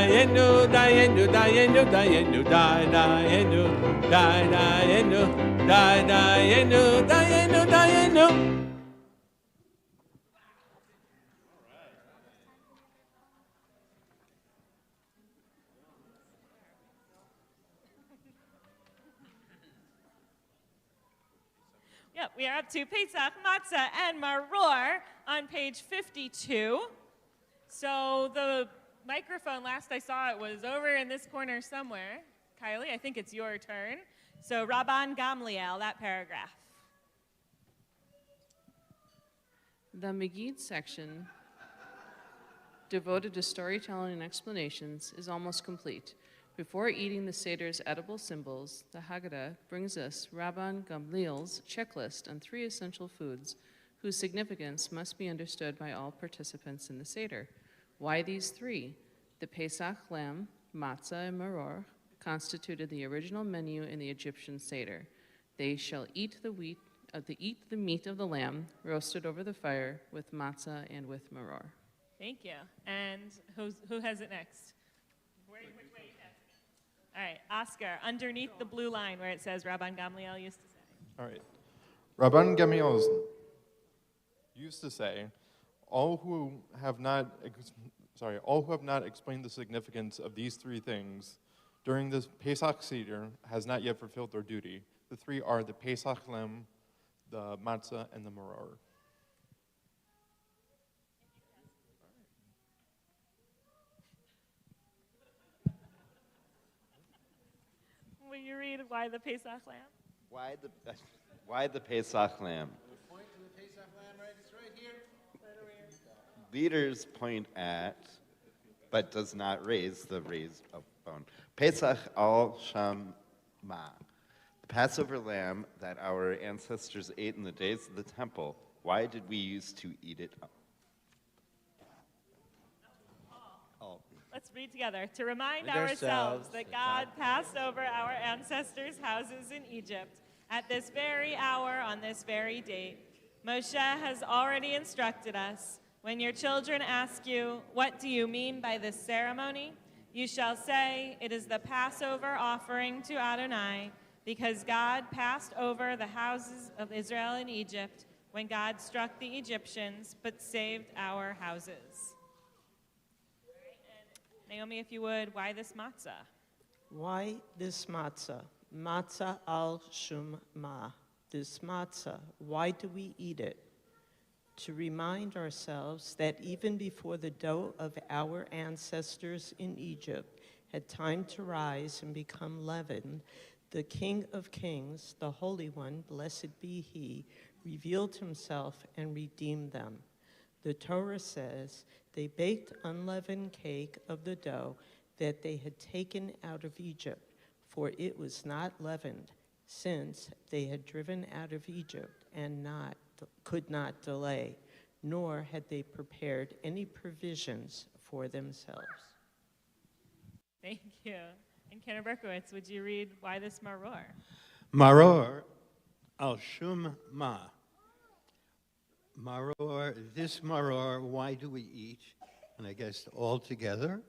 A: Dayenu, Dayenu, Dayenu, Dayenu, Dayenu, Dayenu, Dayenu, Dayenu.
C: Yep, we are up to Pesach, Matzah, and Maror on page 52. So the microphone, last I saw it, was over in this corner somewhere. Kylie, I think it's your turn. So Rabban Gamliel, that paragraph.
O: The Megid section, devoted to storytelling and explanations, is almost complete. Before eating the Seder's edible symbols, the Haggadah brings us Rabban Gamliel's checklist on 3 essential foods whose significance must be understood by all participants in the Seder. Why these 3? The Pesach lamb, matzah, and maror constituted the original menu in the Egyptian Seder. They shall eat the meat of the lamb, roasted over the fire, with matzah and with maror.
C: Thank you. And who has it next? Which way are you passing it? All right, Oscar, underneath the blue line where it says Rabban Gamliel used to say.
P: All right. Rabban Gamliel used to say, all who have not all who have not explained the significance of these three things during the Pesach Seder has not yet fulfilled their duty. The three are the Pesach lamb, the matzah, and the maror.
C: Will you read why the Pesach lamb?
Q: Why the Pesach lamb?
A: Point to the Pesach lamb, right? It's right here.
Q: Leaders point at, but does not raise the raised bone. Pesach al Shama, the Passover lamb that our ancestors ate in the days of the temple. Why did we used to eat it?
C: Let's read together. To remind
A: And
C: ourselves
A: ourselves
C: that God passed over our ancestors' houses in Egypt at this very hour on this very date. Moshe has already instructed us, when your children ask you, what do you mean by this ceremony? You shall say, it is the Passover offering to Adonai, because God passed over the houses of Israel in Egypt when God struck the Egyptians, but saved our houses. Naomi, if you would, why this matzah?
R: Why this matzah? Matzah al shum ma. This matzah, why do we eat it? To remind ourselves that even before the dough of our ancestors in Egypt had time to rise and become leavened, the King of Kings, the Holy One, blessed be He, revealed Himself and redeemed them. The Torah says, they baked unleavened cake of the dough that they had taken out of Egypt, for it was not leavened, since they had driven out of Egypt and could not delay, nor had they prepared any provisions for themselves.
C: Thank you. And Kenner Berkowitz, would you read why this maror?
S: Maror al shum ma. Maror, this maror, why do we eat? And I guess all together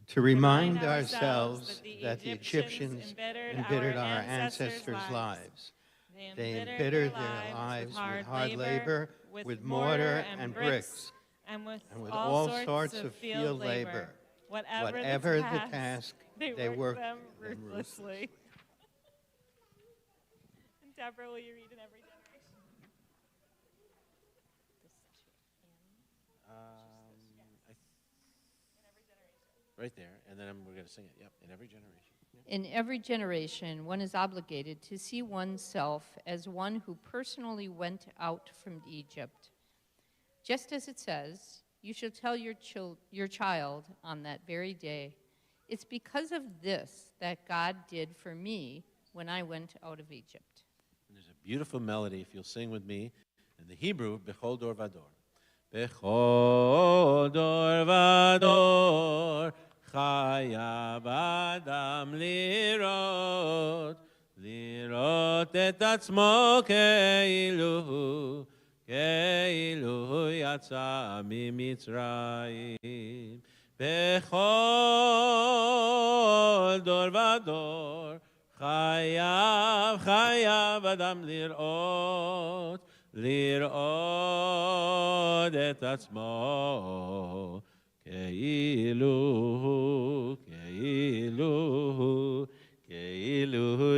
S: to remind ourselves that the Egyptians embittered our ancestors' lives. They embittered their lives with hard labor, with mortar and bricks, and with all sorts of field labor. Whatever the task, they worked them ruthlessly.
C: And Deborah, will you read in every generation?
A: Right there, and then we're going to sing it. Yep, in every generation. Yep.
G: In every generation, one is obligated to see oneself as one who personally went out from Egypt. Just as it says, you shall tell your child on that very day, it's because of this that God did for me when I went out of Egypt.
A: And there's a beautiful melody, if you'll sing with me, in the Hebrew, Bechol Dor Vador. Bechol Dor Vador, Chayav Adam lirot et atzmo keilu yatsa mimitzrayim. Bechol Dor Vador, Chayav Adam lirot et atzmo כאילו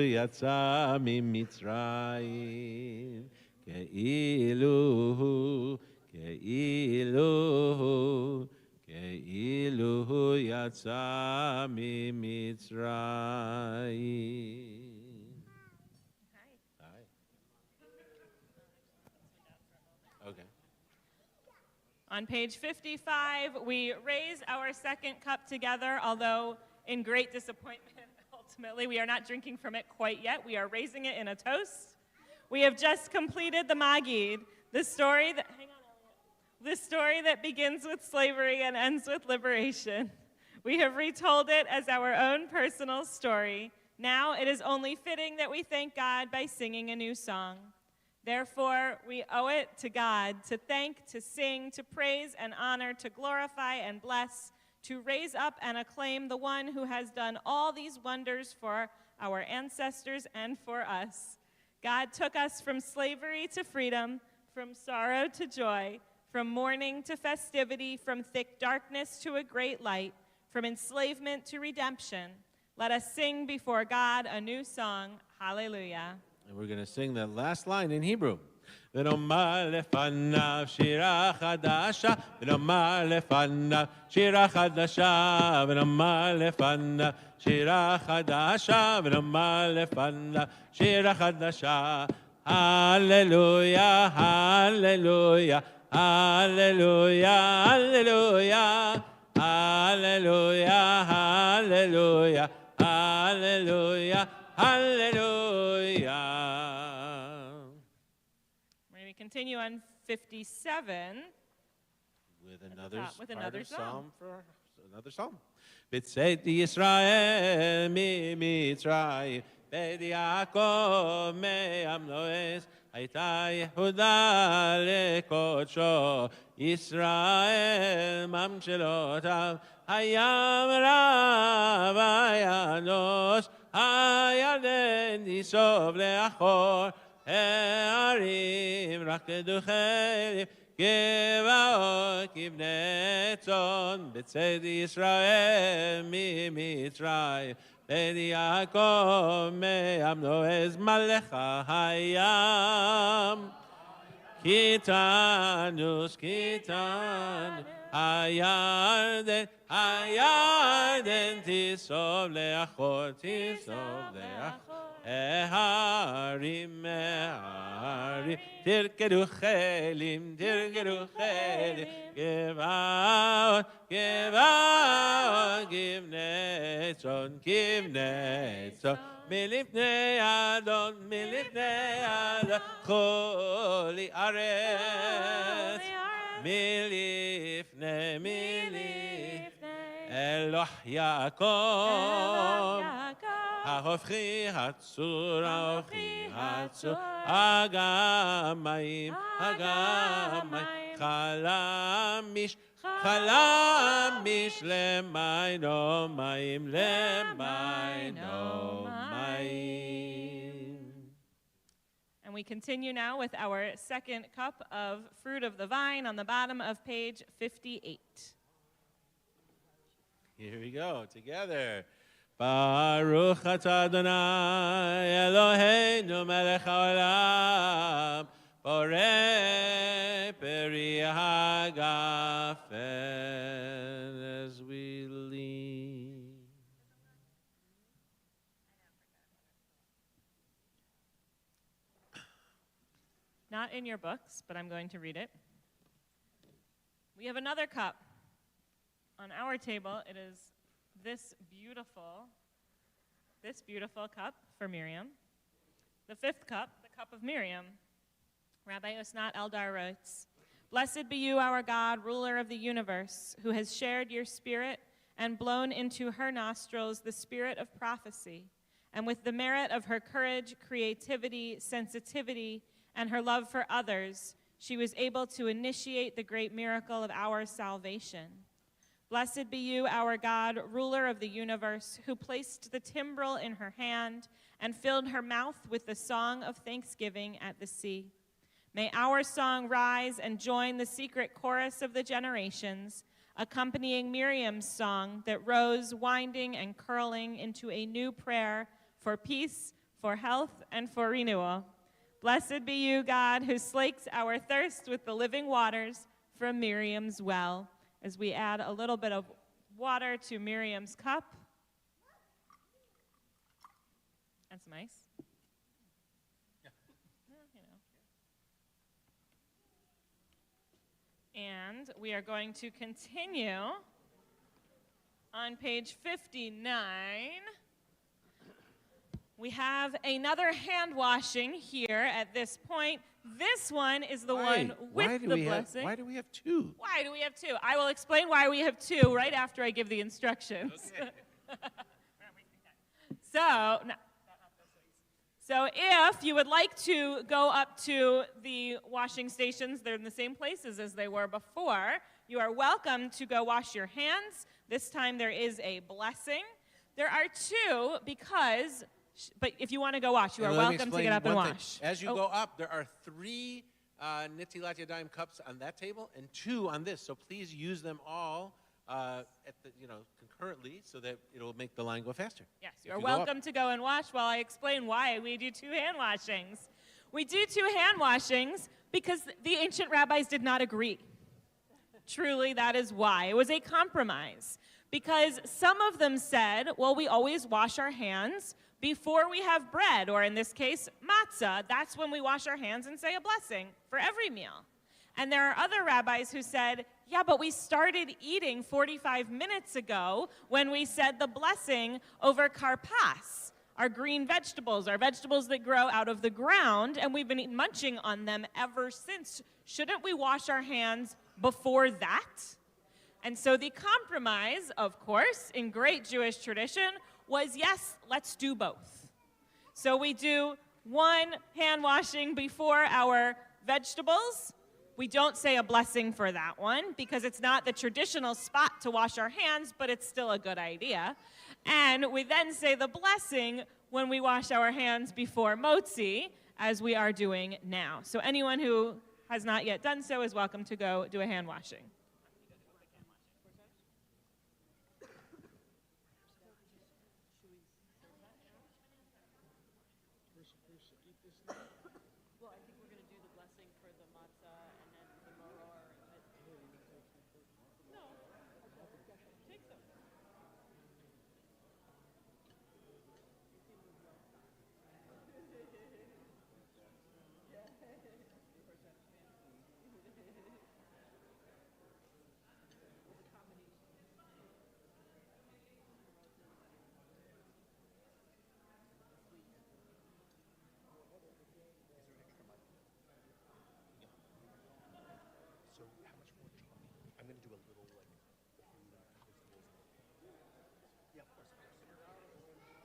A: יצא ממצרים, כאילו יצא ממצרים. Okay.
C: On page 55, we raise our second cup together, although in great disappointment, ultimately, we are not drinking from it quite yet. We are raising it in a toast. We have just completed the Magid, the story that, the story that begins with slavery and ends with liberation. We have retold it as our own personal story. Now it is only fitting that we thank God by singing a new song. Therefore, we owe it to God to thank, to sing, to praise and honor, to glorify and bless, to raise up and acclaim the one who has done all these wonders for our ancestors and for us. God took us from slavery to freedom, from sorrow to joy, From mourning to festivity, from thick darkness to a great light, from enslavement to redemption, let us sing before God a new song. Hallelujah.
A: And we're going to sing that last line in Hebrew. ונאמר לפניו שירה חדשה, ונאמר לפניו שירה חדשה, ונאמר לפניו שירה חדשה, ונאמר לפניו שירה חדשה. הללויה, הללויה, הללויה, הללויה, הללויה, הללויה, הללויה, hallelujah.
C: We're going to continue on 57
A: with
C: another psalm.
A: for another psalm. בצאתי ישראל ממצרים, בית יעקב מעמלואס, הייתה יהודה לקודשו, ישראל ממשלותיו, הים רב הינוס, הירדן ניסוב לאחור, הערים רקדו חרב, גבעות כבני צאן, בצאתי ישראל ממצרים, בית יעקב מעמלואס, מלך הים. קיטנוס, קיטנוס, הירדן, הירדן תיסוב לאחור, תיסוב לאחור. ההרים, ההרים, תרקדו חיילים, תרקדו חיילים, גבעות, גבעות, כבני צאן, כבני צאן. מלפני אדון, מלפני אדון, חולי ארץ. מלפני, מלפני, אלוה יעקב. ההופכי הצור, ההופכי הצור, הגמיים, הגמיים, חלמיש, חלמיש, למיינו מים, למיינו מים.
C: And we continue now with our second cup of fruit of the vine on the bottom of page 58.
A: Here we go, together. Baruch atah Adonai Eloheinu melech haolam, borei peri hagafen. As we lean.
C: Not in your books, but I'm going to read it. We have another cup. On our table, it is this beautiful cup for Miriam. The fifth cup, the cup of Miriam. Rabbi Osnat Eldar writes, "Blessed be you, our God, ruler of the universe, who has shared your spirit and blown into her nostrils the spirit of prophecy, and with the merit of her courage, creativity, sensitivity, and her love for others, she was able to initiate the great miracle of our salvation. Blessed be you, our God, ruler of the universe, who placed the timbrel in her hand and filled her mouth with the song of thanksgiving at the sea. May our song rise and join the secret chorus of the generations, accompanying Miriam's song that rose, winding and curling into a new prayer for peace, for health, and for renewal. Blessed be you, God, who slakes our thirst with the living waters from Miriam's well." As we add a little bit of water to Miriam's cup. That's nice. Yeah. And we are going to continue on page 59. We have another hand washing here at this point. This one is the one with the blessing.
A: Why do we have two?
C: Why do we have two? I will explain why we have two right after I give the instructions.
A: Okay.
C: So if you would like to go up to the washing stations, they're in the same places as they were before. You are welcome to go wash your hands. This time there is a blessing. There are two but if you want to go wash, you are welcome to get up and wash.
A: As you go up, there are three Nitilat Yadayim cups on that table and 2 on this. So please use them all concurrently so that it'll make the line go faster.
C: Yes,
A: If
C: you're
A: you go up.
C: welcome to go and wash while I explain why we do 2 hand washings. We do 2 hand washings because the ancient rabbis did not agree. Truly, that is why. It was a compromise. Because some of them said, well, we always wash our hands before we have bread, or in this case, matzah. That's when we wash our hands and say a blessing for every meal. And there are other rabbis who said, yeah, but we started eating 45 minutes ago when we said the blessing over karpas, our green vegetables, our vegetables that grow out of the ground, and we've been munching on them ever since. Shouldn't we wash our hands before that? And so the compromise, of course, in great Jewish tradition, was yes, let's do both. So we do 1 hand washing before our vegetables. We don't say a blessing for that one because it's not the traditional spot to wash our hands, but it's still a good idea. And we then say the blessing when we wash our hands before motzi, as we are doing now. So anyone who has not yet done so is welcome to go do a hand washing.
O: Well, I think we're going to do the blessing for the matzah and then the maror. No. Take some.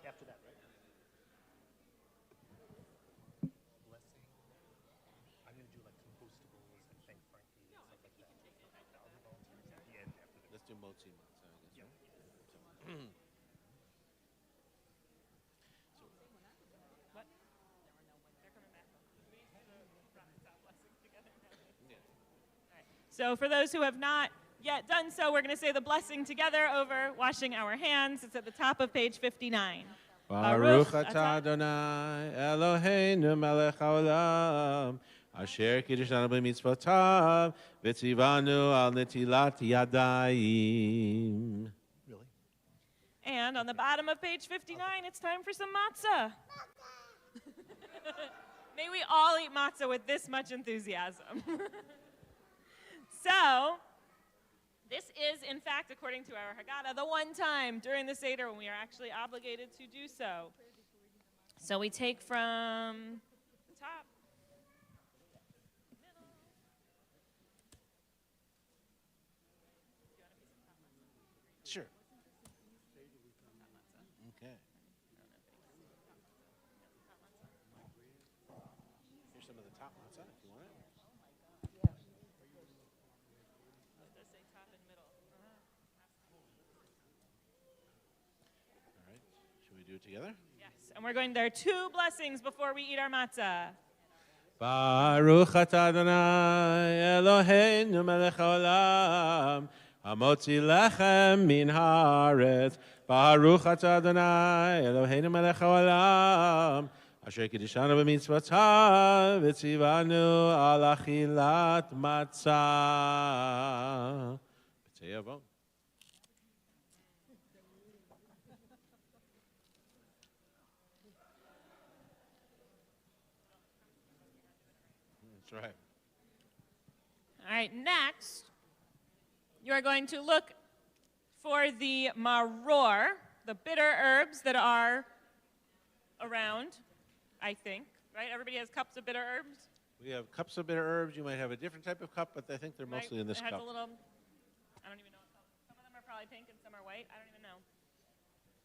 T: After that, right? Blessing. I'm going to do like compostables and thank Frankie and stuff like that. I'll do volunteers at the end after that.
A: Let's do motzi matzah, I guess, right?
C: What? They're coming back. All right. So for those who have not yet done so, we're going to say the blessing together over washing our hands. It's at the top of page 59.
A: Baruch atah Adonai Eloheinu melech haolam asher kiddishanu b'mitzvotav v'tzivanu al netilat yadayim.
T: Really?
C: And on the bottom of page 59, it's time for some matzah. May we all eat matzah with this much enthusiasm. So, this is, in fact, according to our Haggadah, the one time during the Seder when we are actually obligated to do so. So we take from the top.
A: Sure. Okay. Here's some of the top matzah if you want it.
C: Does say top and middle.
A: All right. Should we do it together?
C: Yes, and we're going there 2 blessings before we eat our matzah.
A: Baruch atah Adonai Eloheinu melech haolam hamotzi lechem min haaretz. Baruch atah Adonai Eloheinu melech haolam asher kiddishanu b'mitzvotav v'tzivanu al achilat matzah. B'tzei avon. That's right.
C: All right, next, you are going to look for the maror, the bitter herbs that are around, I think, right? Everybody has cups of bitter herbs?
A: We have cups of bitter herbs. You might have a different type of cup, but I think they're mostly in this
C: it has
A: cup.
C: a little, I don't even know what color. Some of them are probably pink and some are white. I don't even know.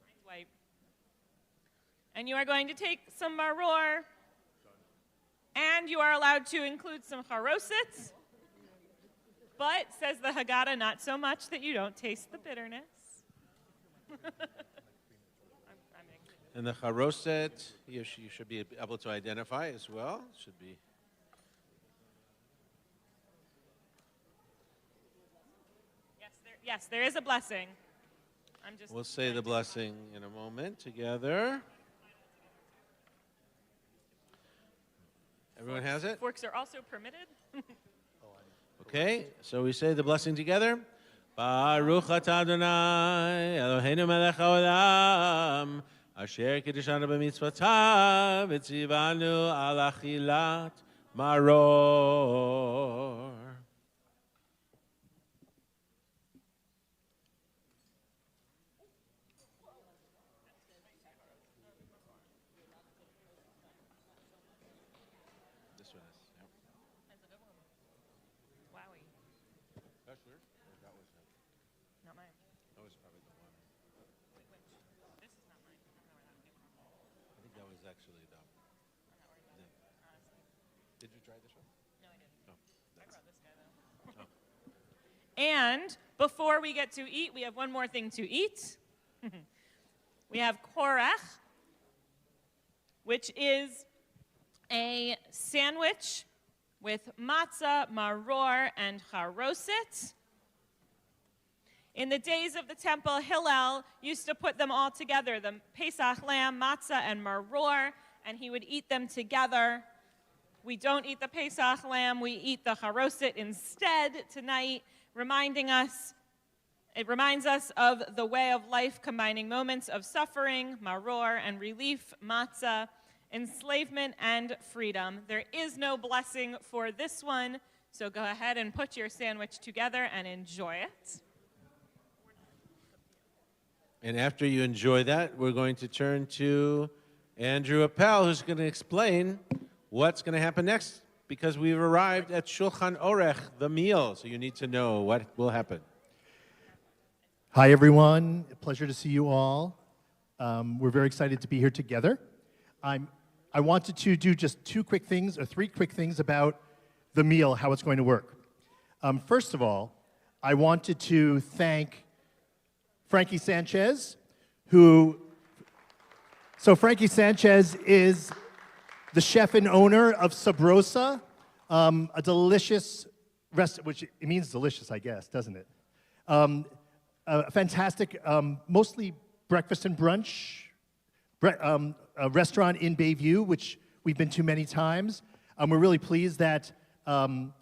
C: Mine's white. And you are going to take some maror, and you are allowed to include some charosets. But, says the Haggadah, not so much that you don't taste the bitterness.
A: And the charoset, you should be able to identify as well. Should be
C: Yes, there is a blessing.
A: We'll say the blessing in a moment together. Everyone has it?
C: Forks are also permitted.
A: Okay, so we say the blessing together. Baruch atah Adonai Eloheinu melech haolam asher kiddushanu b'mitzvotav v'tzivanu al achilat maror. This one is, yep.
C: Wowie.
A: That's yours? Or that was it?
C: Not mine.
A: That was probably the one.
C: This is not mine. I don't know where that came from.
A: I think that was actually the. Did you try this one?
C: No, I didn't.
A: No.
C: I brought this guy, though. And before we get to eat, we have one more thing to eat. We have korech, which is a sandwich with matzah, maror, and charoset. In the days of the temple, Hillel used to put them all together, the Pesach lamb, matzah, and maror, and he would eat them together. We don't eat the Pesach lamb, we eat the charoset instead tonight, it reminds us of the way of life combining moments of suffering, maror, and relief, matzah, enslavement, and freedom. There is no blessing for this one, so go ahead and put your sandwich together and enjoy it.
A: And after you enjoy that, we're going to turn to Andrew Appel, who's going to explain what's going to happen next, because we've arrived at Shulchan Orech, the meal, so you need to know what will happen.
T: Hi, everyone. A pleasure to see you all. We're very excited to be here together. I wanted to do just three quick things about the meal, how it's going to work. First of all, I wanted to thank Frankie Sanchez, so Frankie Sanchez is the chef and owner of Sabrosa, a delicious restaurant, which it means delicious, I guess, doesn't it? A fantastic, mostly breakfast and brunch a restaurant in Bayview, which we've been to many times. We're really pleased that Ruben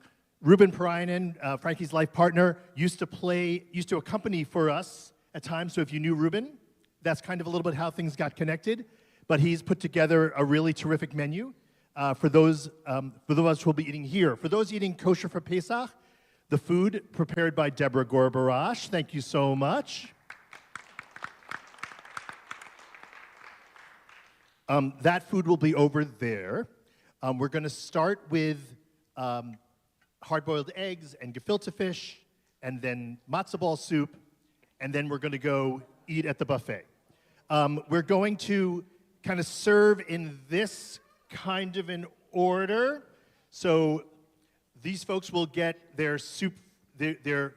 T: Perinen, Frankie's life partner, used to accompany for us at times. So if you knew Ruben, that's kind of a little bit how things got connected. But he's put together a really terrific menu for those of us who will be eating here. For those eating kosher for Pesach, the food prepared by Deborah Gorbarash. Thank you so much. That food will be over there. We're going to start with hard-boiled eggs and gefilte fish, and then matzo ball soup, and then we're going to go eat at the buffet. We're going to kind of serve in this kind of an order. So these folks will get their soup, their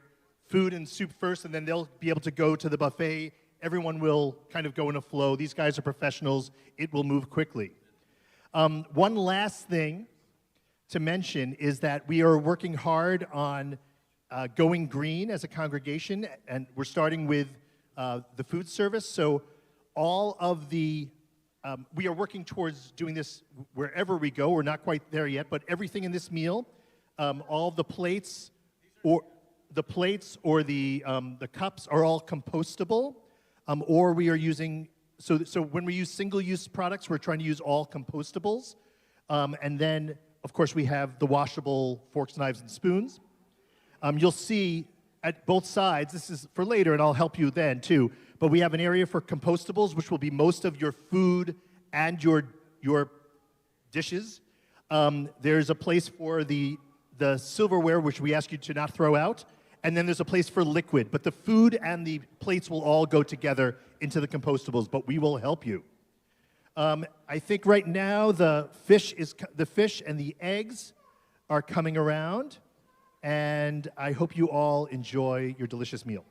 T: food and soup first, and then they'll be able to go to the buffet. Everyone will kind of go in a flow. These guys are professionals. It will move quickly. One last thing to mention is that we are working hard on going green as a congregation, and we're starting with the food service. So all of the, we are working towards doing this wherever we go. We're not quite there yet, but everything in this meal, all the plates or the cups are all compostable, or we are using, so when we use single-use products, we're trying to use all compostables. And then, of course, we have the washable forks, knives, and spoons. You'll see at both sides, this is for later, and I'll help you then too, but we have an area for compostables, which will be most of your food and your dishes. There's a place for the silverware, which we ask you to not throw out, and then there's a place for liquid. But the food and the plates will all go together into the compostables, but we will help you. I think right now the fish and the eggs are coming around, and I hope you all enjoy your delicious meal.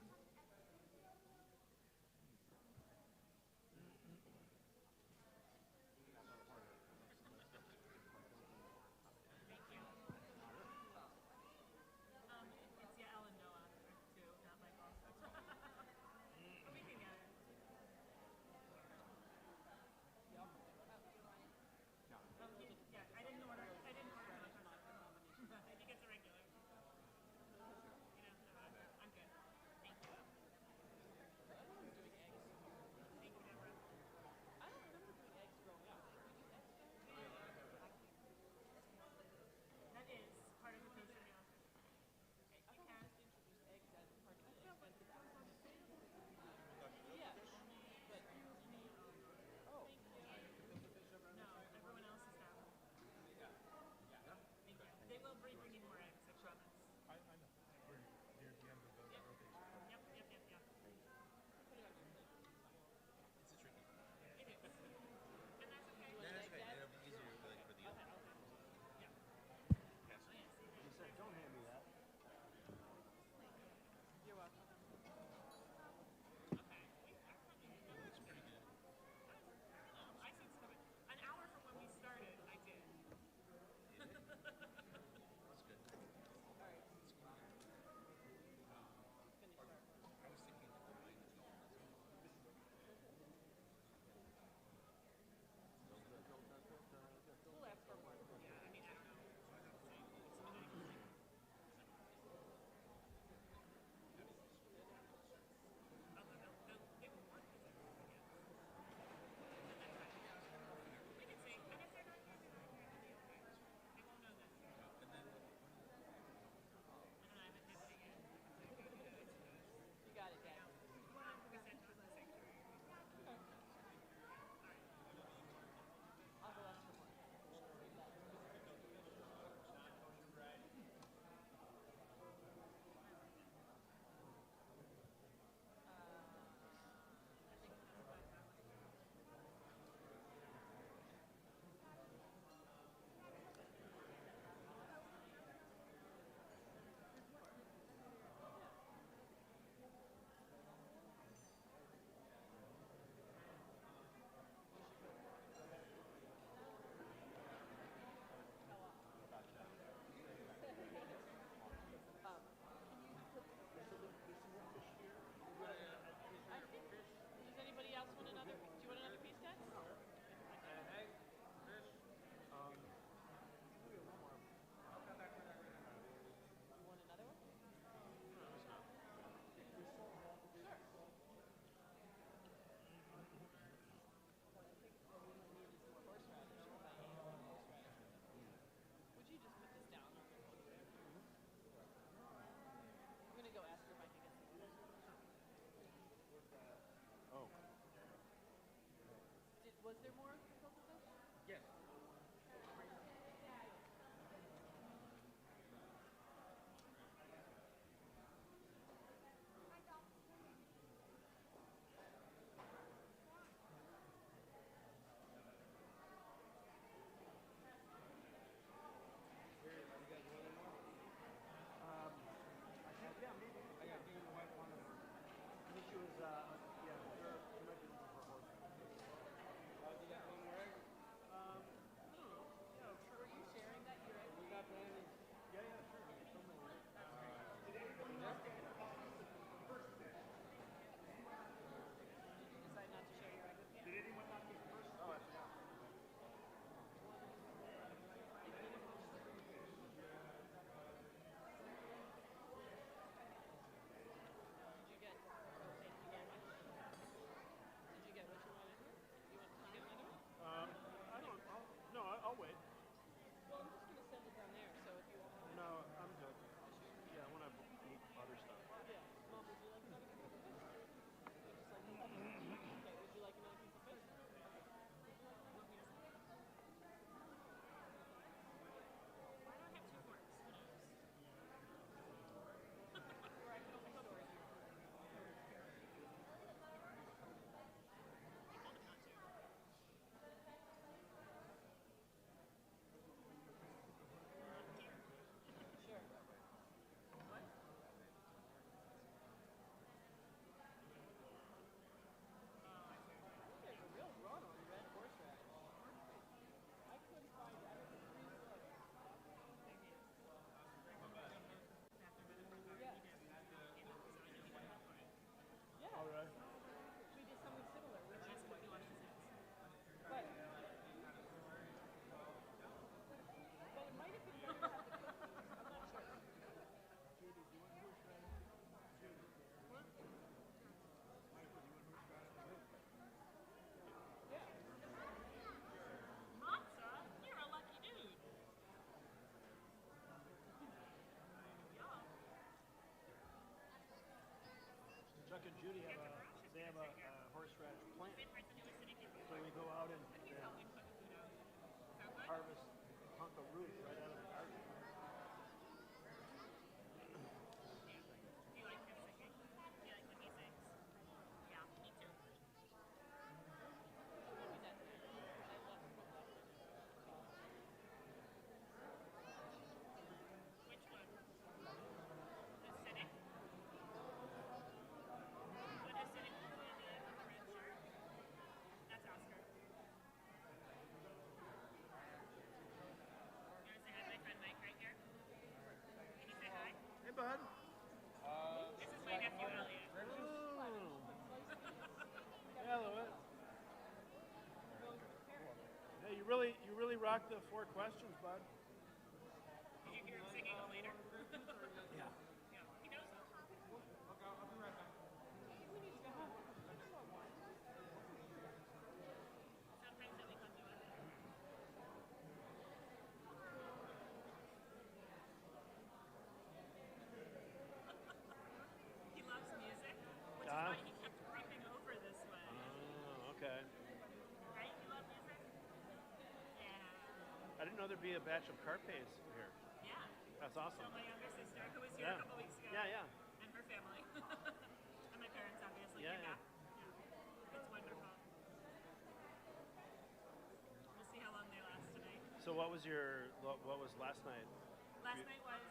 U: beauty have a horseradish plant. So we go out and harvest a hunk of root right out of the garden. Hey, bud.
C: This is my nephew, Elliot.
U: Yeah, Louis. Hey, you really rocked the 4 questions, bud.
C: Did you hear him singing it later?
U: Yeah.
C: Yeah, he knows them.
M: I'll be right back.
C: Sometimes he'll become new at it. He loves music, which is why he kept creeping over this way.
U: Oh, okay.
C: Right? You love music? Yeah.
U: I didn't know there'd be a batch of Carpes here.
C: Yeah.
U: That's awesome.
C: So my younger sister, who was here a couple weeks ago.
U: Yeah, yeah.
C: And her family. And my parents, obviously,
U: Yeah,
C: came
U: yeah.
C: back. Yeah. It's wonderful. We'll see how long they last tonight.
U: So what was last night?
C: Last night was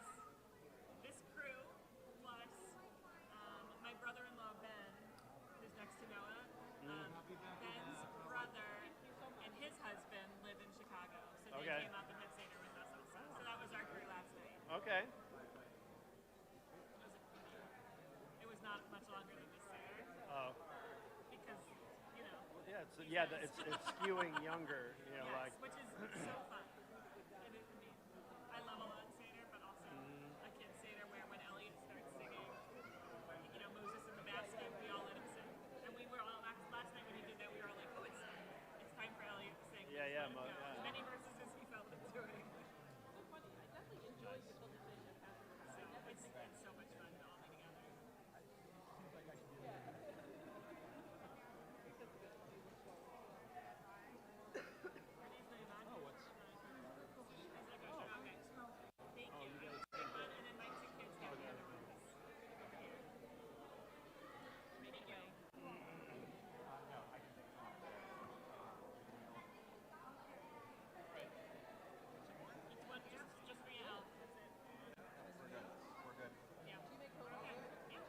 C: this crew plus my brother-in-law Ben, who's next to Noah. Ben's brother and his husband live in Chicago, so they
U: Okay.
C: came up and had Seder with us also. So that was our crew last night.
U: Okay.
C: It was not much longer than this Seder.
U: Oh.
C: Because, you know.
U: Yeah, it's skewing younger,
C: Yes,
U: like.
C: which is so fun. And it, I mean, I love a lot Seder, but also a kid Seder where when Elliot starts singing, you know, Moses in the basket, we all let him sing. And we were all, last night when he did that, we were all like, oh, it's time for Elliot to sing.
U: Yeah, yeah,
C: Let him go.
U: yeah.
C: As many verses as he felt like doing. So it's so much fun to all be together. Just for you, Al.
M: We're good.
C: Yeah. Okay. Yeah.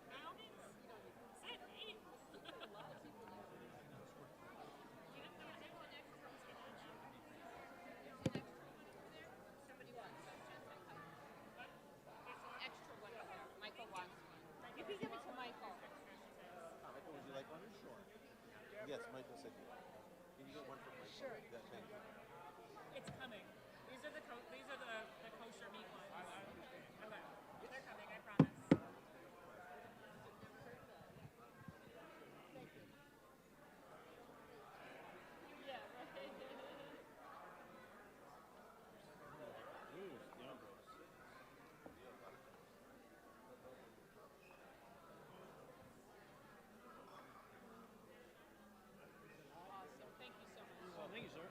C: By all means. Sit, eat.
G: Extra one. Michael wants one. You can give it to Michael.
A: Michael, would you like one? Sure. Yes, Michael said you. Can you get one for Michael?
C: Sure.
A: Thank you.
C: It's coming. These are the kosher meat ones. Okay. They're coming, I promise. Yeah, right.
U: Well, thank you, sir.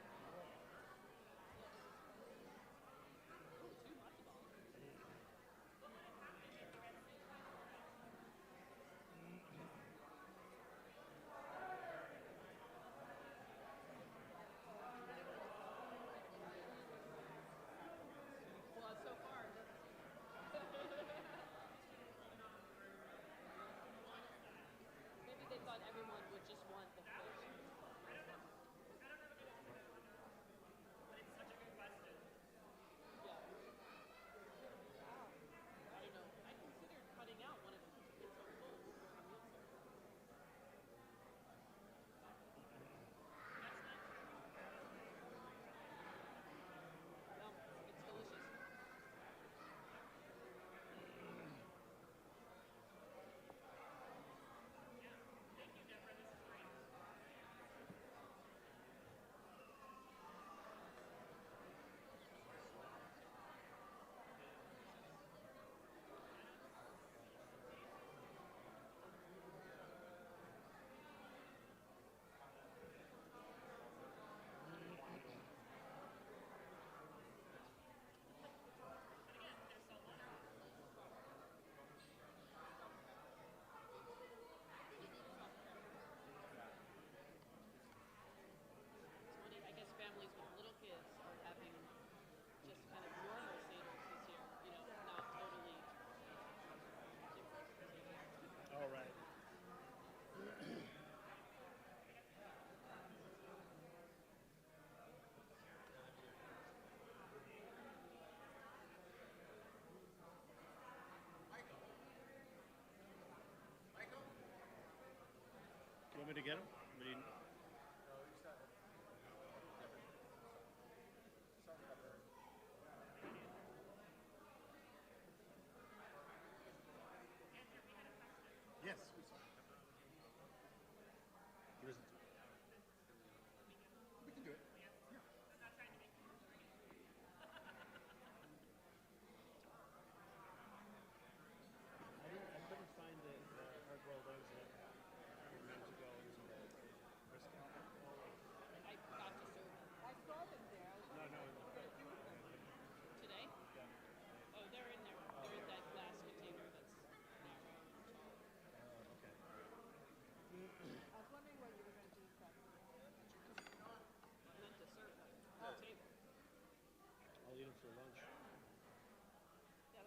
U: for lunch.
D: Yeah,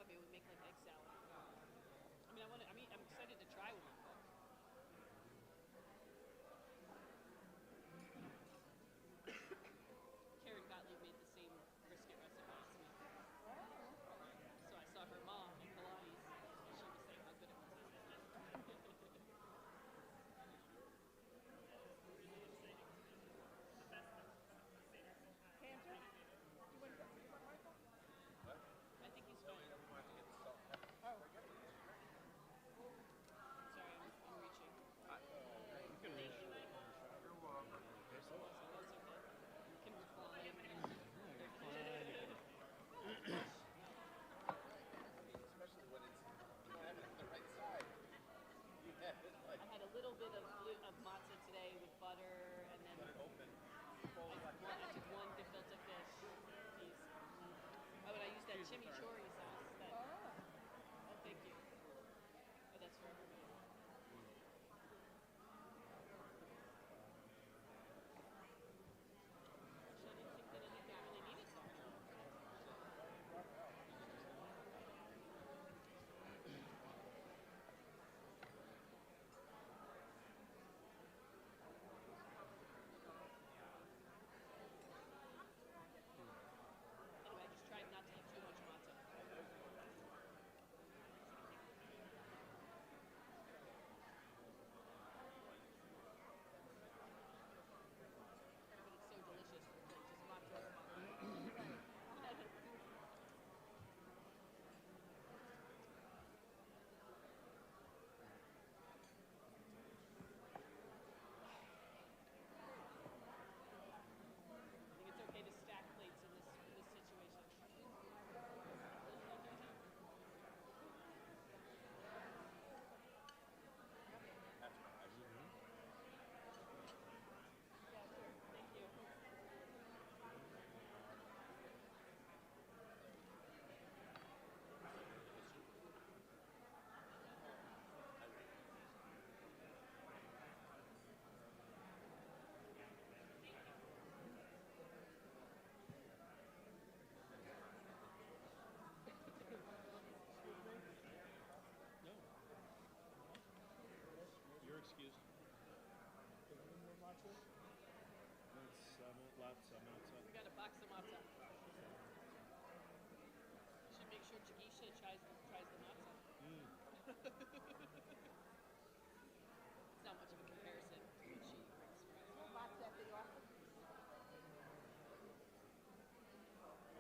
D: maybe we make like egg salad. I'm excited to try one. Karen Gottlieb made the same brisket recipe as me. So I saw her mom in Pilates, and she was saying how good it was. I think he's fine. Sorry, I'm reaching.
U: You can reach. You're welcome.
D: That's okay. You can recline.
M: Especially when it's, you don't have it on the right side. You have it like.
D: I had a little bit of matzah today with butter, and then
M: Cut it open.
D: I took one gefilte fish piece. Oh, and I used that chimichurri sauce. Oh, thank you. Oh, that's for everybody. Actually, I didn't think that anything really needed salt. Anyway, I just tried not to eat too much matzah. But it's so delicious, like just matzah. I think it's okay to stack plates in this situation. Yeah, sure. Thank you.
U: No. You're excused. Lots of matzah.
D: We got a box of matzah. You should make sure Jagisha tries the matzah. It's not much of a comparison to what she brings for us. Matzah at the office?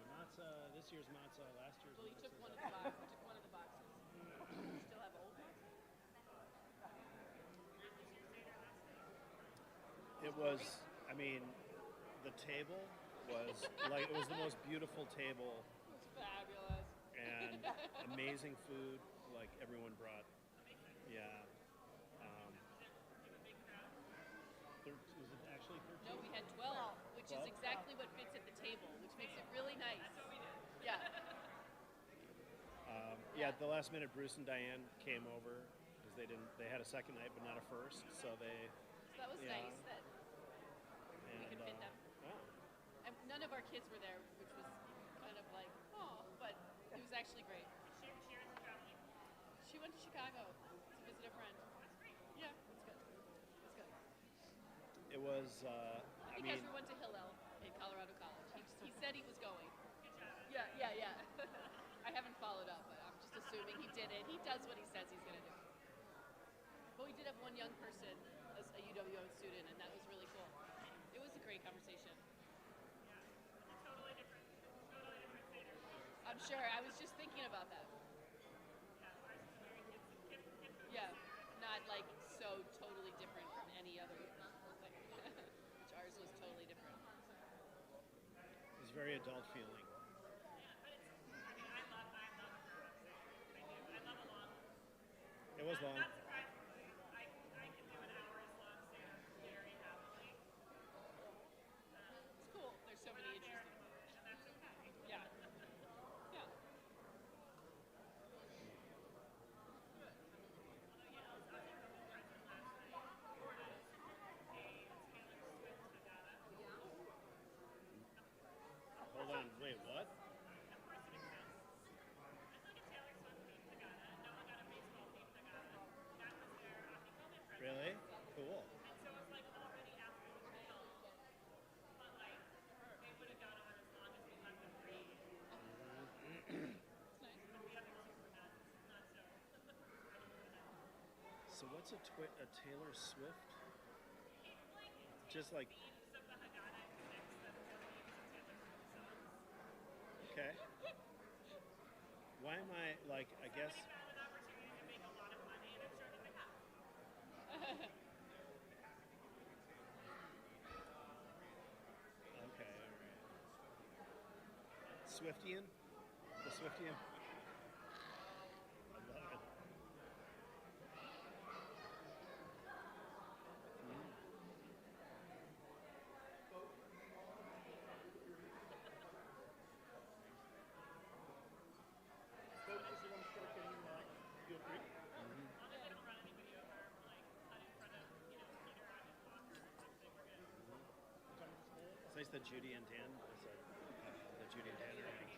U: Matzah, this year's matzah, last year's
D: Well, you
U: matzah.
D: took one of the boxes. You took one of the boxes. You still have old matzah?
U: It was, I mean, the table was like, it was the most beautiful table
D: It's fabulous.
U: and amazing food, like everyone brought. Yeah. Was it actually 13?
D: No, we had 12, which is
U: 12?
D: exactly what fits at the table, which makes it really nice. That's what we did. Yeah.
U: Yeah, at the last minute, Bruce and Diane came over because they had a second night but not a first, so they.
D: So that was nice that we could fit them.
U: Yeah.
D: And none of our kids were there, which was kind of like, oh, but it was actually great. She went to Chicago to visit a friend. That's great. Yeah, it's good. It's good.
U: It was.
D: I think Ezra went to Hillel in Colorado College. He said he was going. Yeah. I haven't followed up, but I'm just assuming he did it. He does what he says he's going to do. But we did have one young person as a UWO student, and that was really cool. It was a great conversation. I'm sure. I was just thinking about that. Yeah, not like so totally different from any other thing. Which ours was totally different.
U: It was very adult feeling. It was long.
D: It's cool. There's so many interesting. Yeah. Yeah.
U: Hold on, wait, what? What's a Taylor Swift? Just like. Okay. Why am I like? I guess. Okay. All right. Swiftian. The Swiftian. I love it. It's nice that Judy and Dan, that Judy and Dan are like.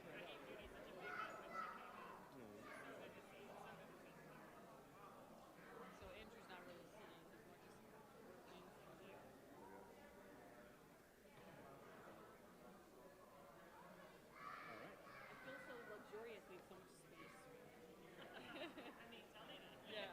D: So Andrew's not really singing, he's more just playing some music. It feels so luxurious, we have so much space. I mean, tell me that. Yeah.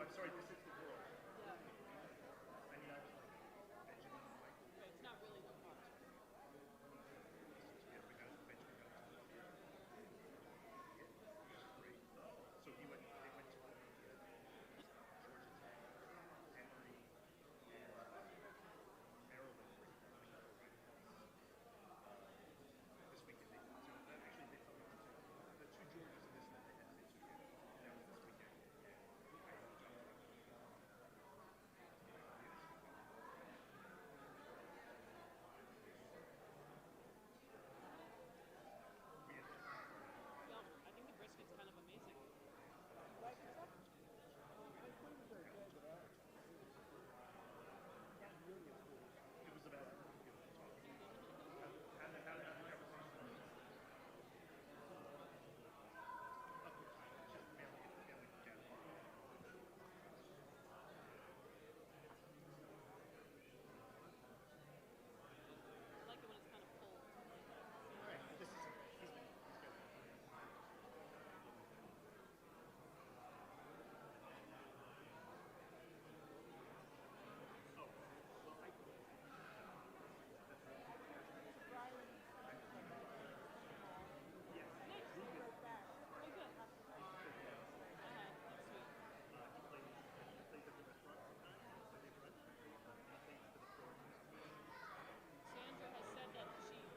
U: I'm sorry, this is the world.
D: Yeah.
U: I mean, I was like Benjamin and Michael.
D: No, it's not really the part.
U: Yeah, we got Benjamin got to love you. Yeah, great. So they went to Georgia Tech, Emory, and Maryland were coming up right this weekend. They actually the two Georgias and this one they had this weekend. That was this weekend. And I
D: Yum. I think the brisket's kind of amazing.
U: It was about
D: I like it when it's kind of cold. Sandra has said that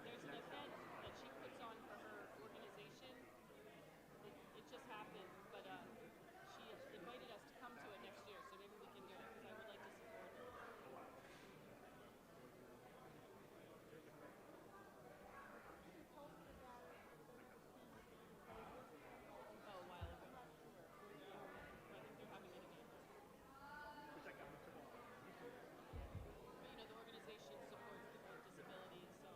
D: there's an event that she puts on for her organization. It just happened, but she invited us to come to it next year, so maybe we can do it because I would like to support her. Oh, a while ago. I think they're having it again. But the organization supports people with disabilities, so.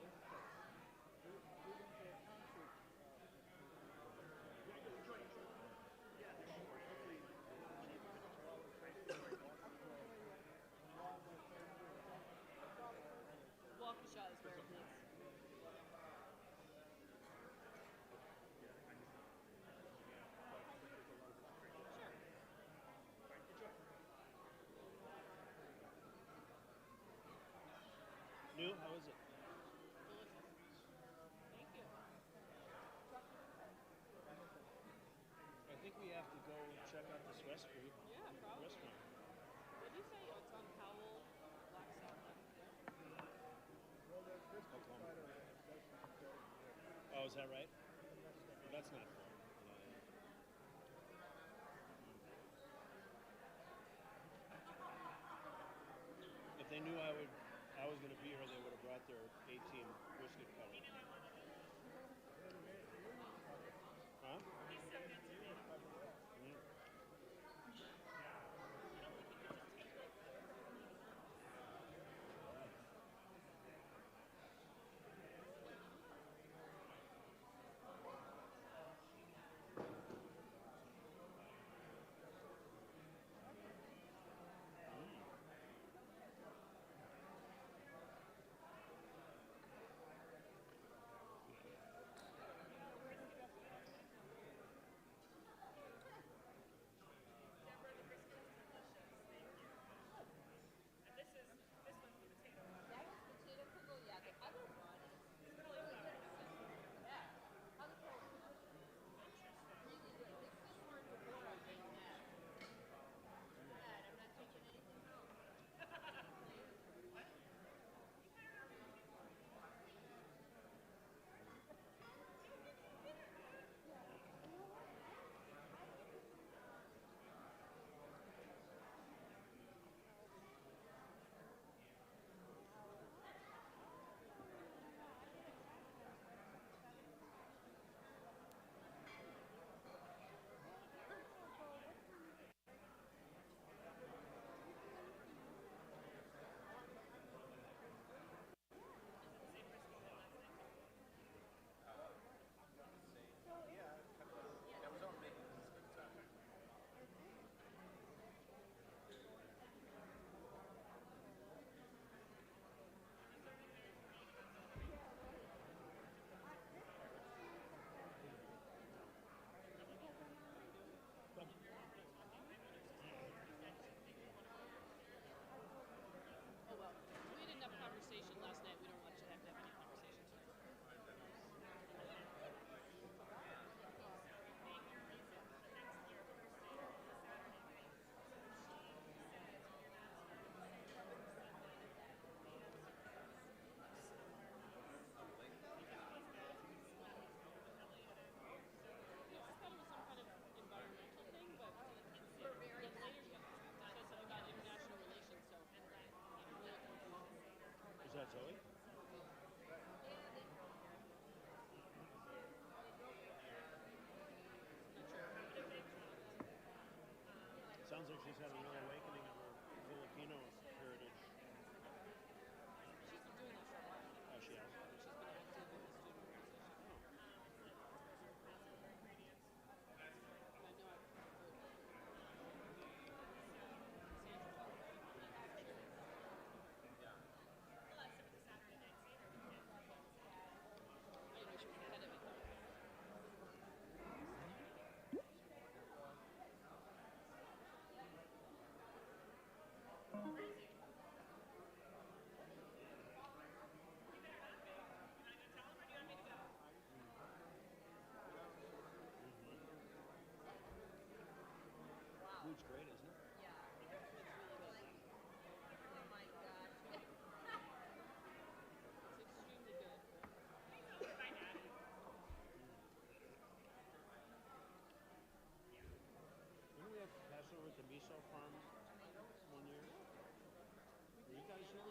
D: Waukesha is where it is.
U: New? How is it?
D: Delicious. Thank you.
U: I think we have to go check out this restaurant.
D: Yeah, probably.
U: Restaurant.
D: What did you say? Oh, it's on Powell, Black Sabbath.
U: Oh, is that right? Well, that's not far. If they knew I was going to be here, they would have brought their A-team brisket cutter. Huh?
D: He's so good to me.
U: sounds like she's had a real awakening of her Filipino heritage.
D: She's been doing that for a while.
U: Oh, she has.
D: She's been active in the student organization. I know I've heard. I know she was the head of it though.
U: Food's great, isn't it? Didn't we have Passover at the miso farm one year? Were you guys there?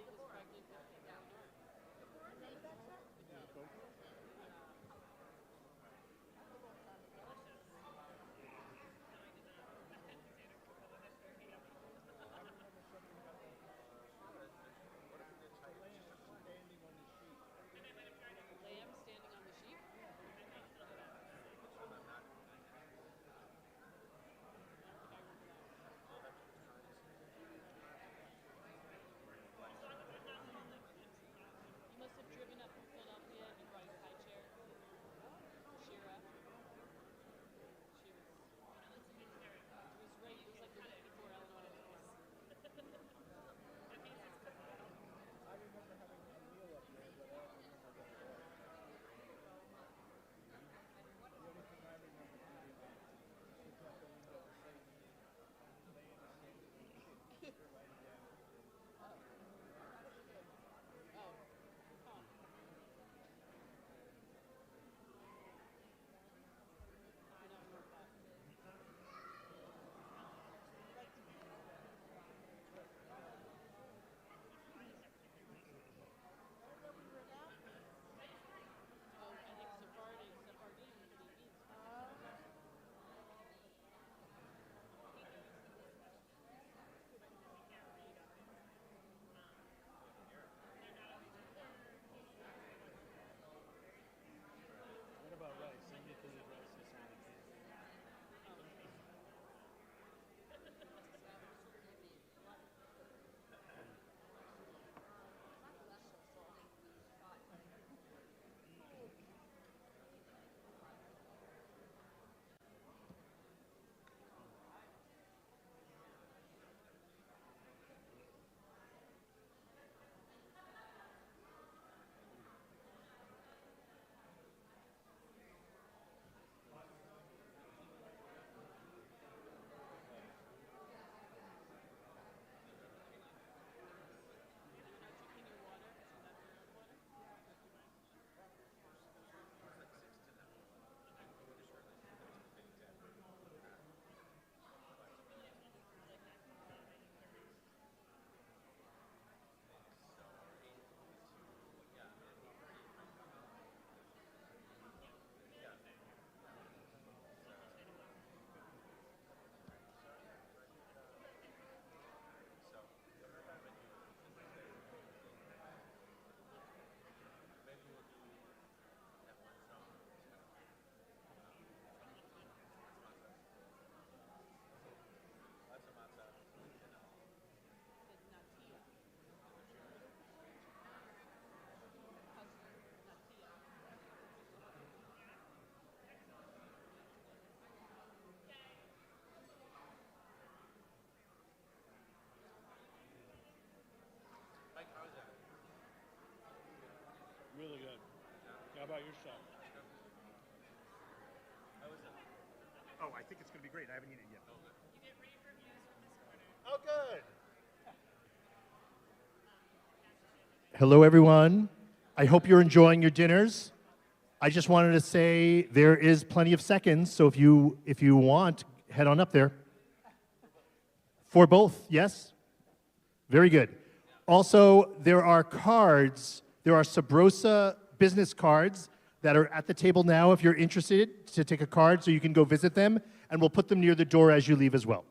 U: Yeah, Coke?
D: Lamb standing on the sheep. You must have driven up from Philadelphia and you brought your high chair. Shira. She was. It was right. It was like the week before Illinois.
U: I remember having a meal up there, but I don't remember what it was. The only thing I remember from the event is look out the window and say, laying on the sheep. Right again.
D: Oh. Huh. I don't know that. Oh, I think Sephardim he eats.
U: What about rice? Somebody can eat rice and somebody can't. Really good. How about yourself?
T: Oh, I think it's going to be great. I haven't eaten it yet. You get rave reviews from this corner. Oh, good. Hello, everyone. I hope you're enjoying your dinners. I just wanted to say there is plenty of seconds, so if you want, head on up there. For both, yes? Very good. Also, there are cards. There are Sabrosa business cards that are at the table now if you're interested to take a card so you can go visit them, and we'll put them near the door as you leave as well.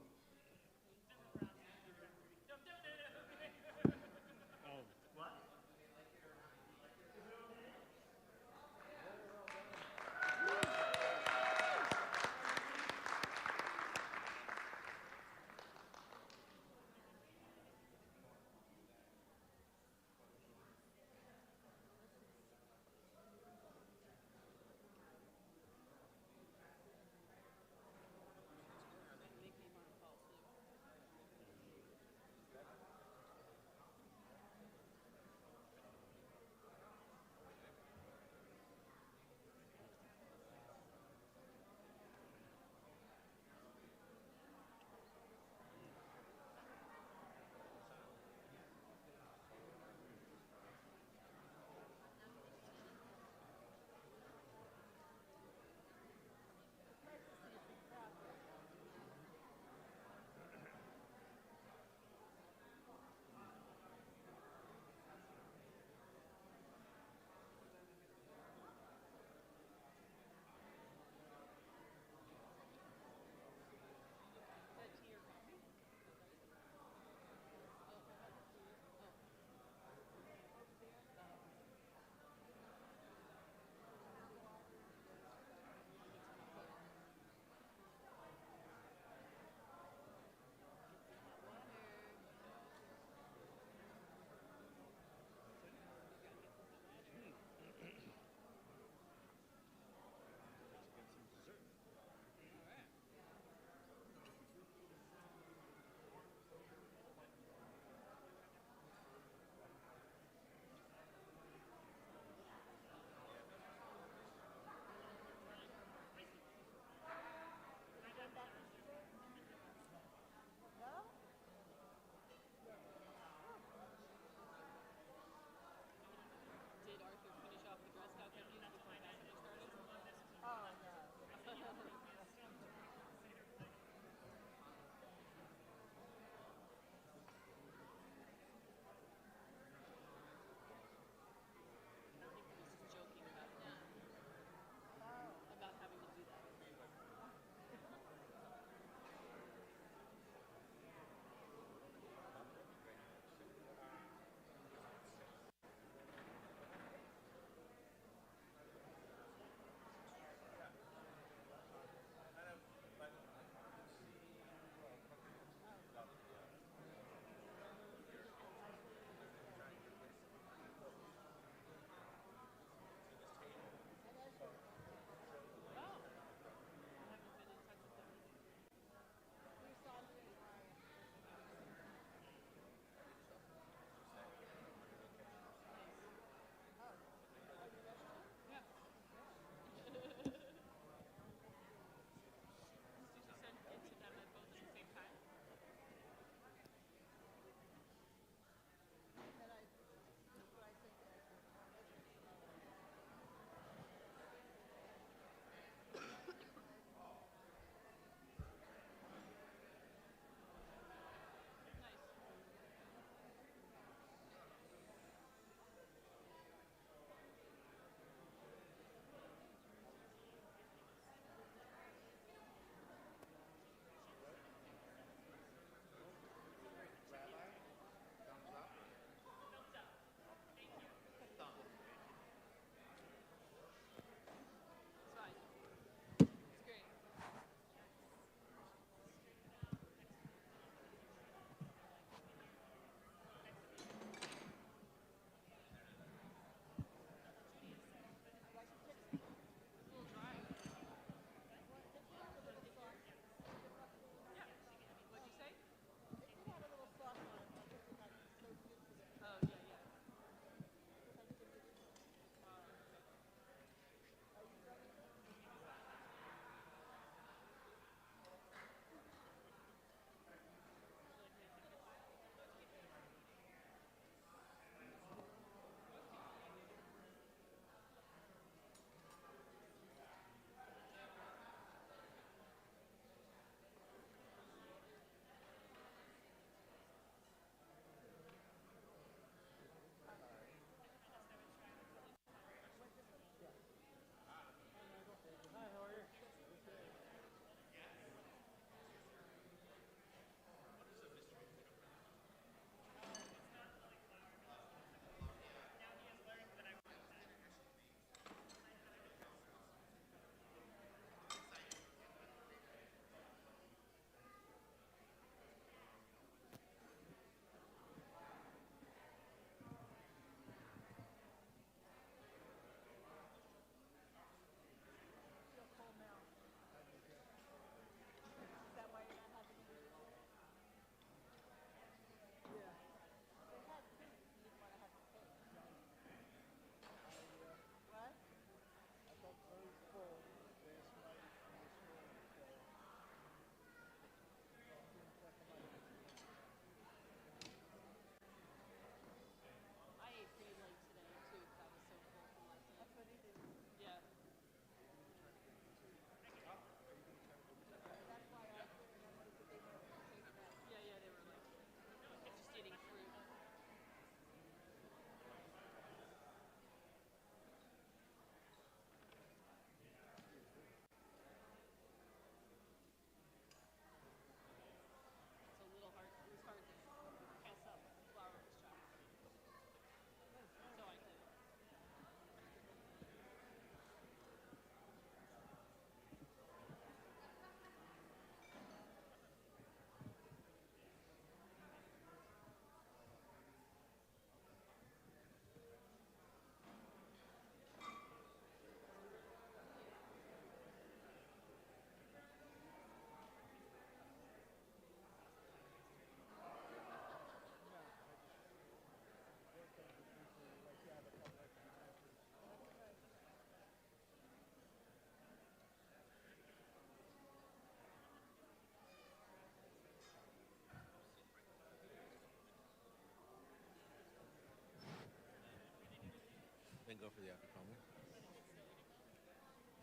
A: go for the afikomen.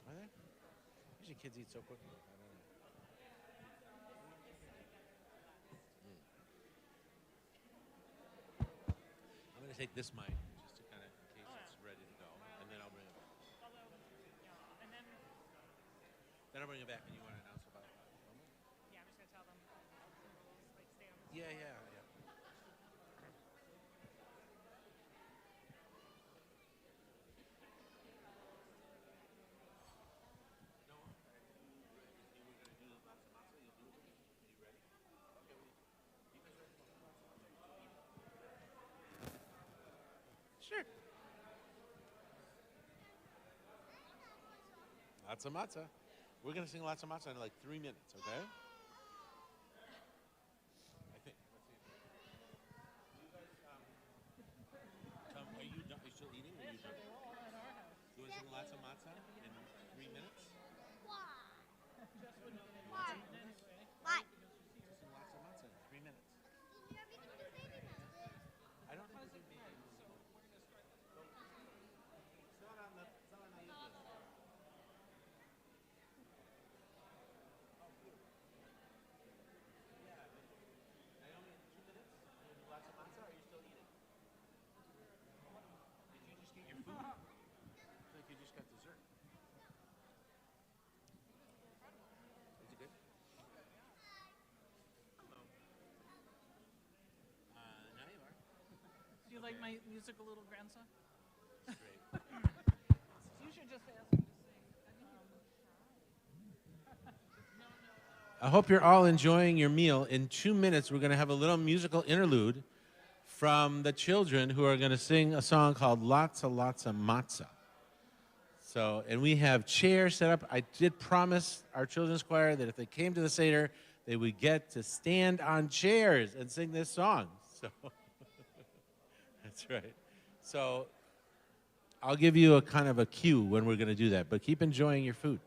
A: Are there? Usually kids eat so quickly. I don't know. I'm going to take this mic just to kind of, in case it's ready to go, and then I'll bring it back. Then I'll bring it back, and you want to announce about it?
C: Yeah, I'm just gonna tell them some rules, like stay on the
A: Yeah, yeah, yeah. Sure. Lots of matzah. We're going to sing lots of matzah in like 3 minutes, okay? I think. Let's see. You guys, Tom, are you still eating? Or are you done? You want to sing lots of matzah in 3 minutes?
E: Why?
A: Why?
E: Why?
A: Sing lots of matzah in 3 minutes. I don't think we can be. It's not on the list. Naomi, 2 minutes? Lots of matzah? Or are you still eating? Did you just get your food? I feel like you just got dessert. Is it good? Hello. Now you are.
V: Do you like my musical little grandson?
A: Great.
V: You should just ask him to sing.
A: I hope you're all enjoying your meal. In 2 minutes, we're going to have a little musical interlude from the children who are going to sing a song called Lots of Matzah. So, and we have chairs set up. I did promise our children's choir that if they came to the Seder, they would get to stand on chairs and sing this song. So, that's right. So, I'll give you a kind of a cue when we're going to do that, but keep enjoying your food.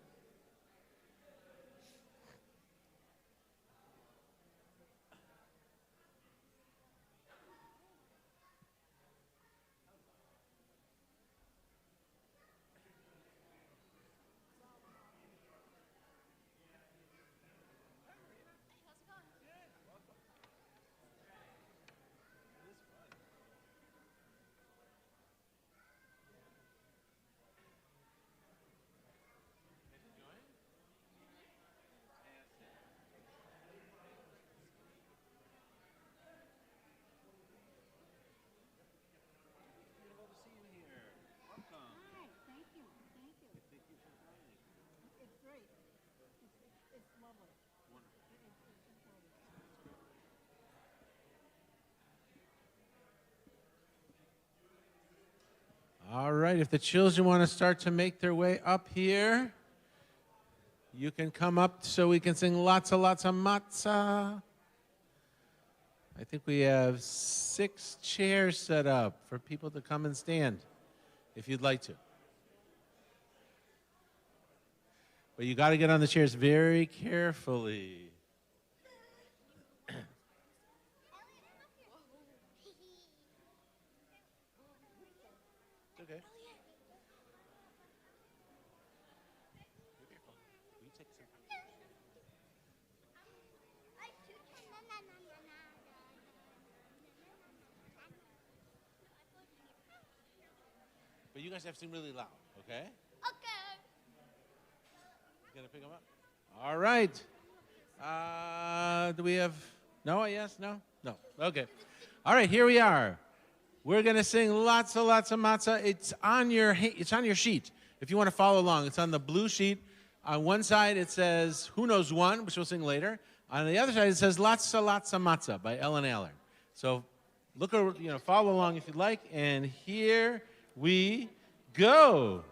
A: All right, if the children want to start to make their way up here, you can come up so we can sing lots of matzah. I think we have 6 chairs set up for people to come and stand, if you'd like to. But you got to get on the chairs very carefully. Okay. But you guys have to sing really loud, okay?
E: Okay.
A: You gonna pick them up? All right. Do we have no? Yes? No? No. Okay. All right. Here we are. We're gonna sing lots of matzah. It's on your sheet. If you want to follow along, it's on the blue sheet. On one side it says "Who Knows One," which we'll sing later. On the other side it says "Lots of Matzah" by Ellen Allard. So follow along if you'd like. And here we go.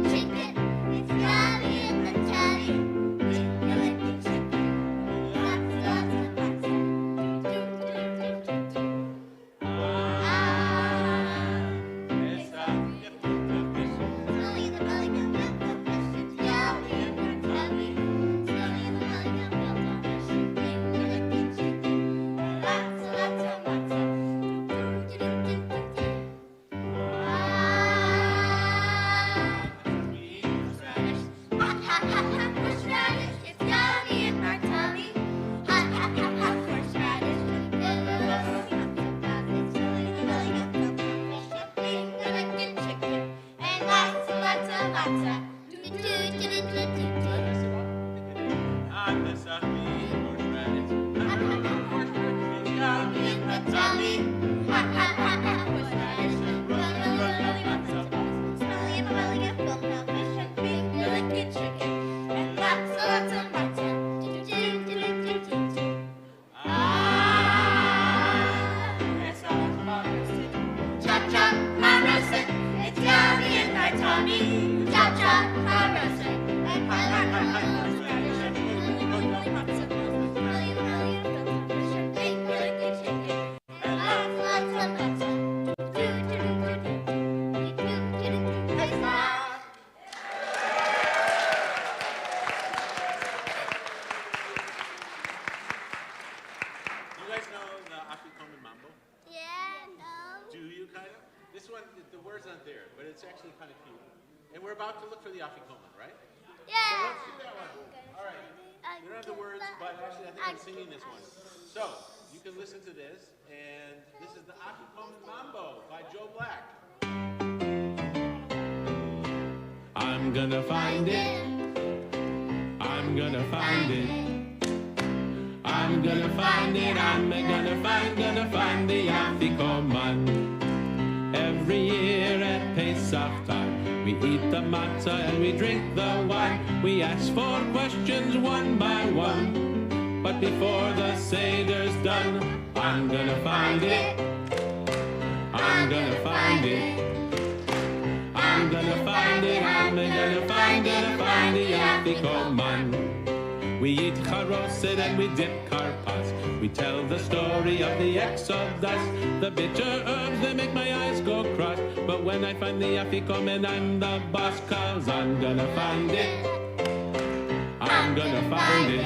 E: Chicken, it's
A: one, the words aren't there, but it's actually kind of cute. And we're about to look for the afikoman, right?
E: Yeah.
A: So let's do that one. All right. We don't have the words, but actually I think I'm singing this one. So you can listen to this, and this is the Afikoman Mambo by Joe Black. I'm gonna find it. I'm gonna find it. I'm gonna find it. I'm gonna find the afikoman. Every year at Pesach time, we eat the matzah and we drink the wine. We ask 4 questions one by one. But before the Seder's done, I'm gonna find it. I'm gonna find it. I'm gonna find it. I'm gonna find the afikoman. We eat charoset and we dip karpas. We tell the story of the Exodus. The bitter herbs, they make my eyes go cross. But when I find the afikoman, I'm the boss, 'cause I'm gonna find it. I'm gonna find it.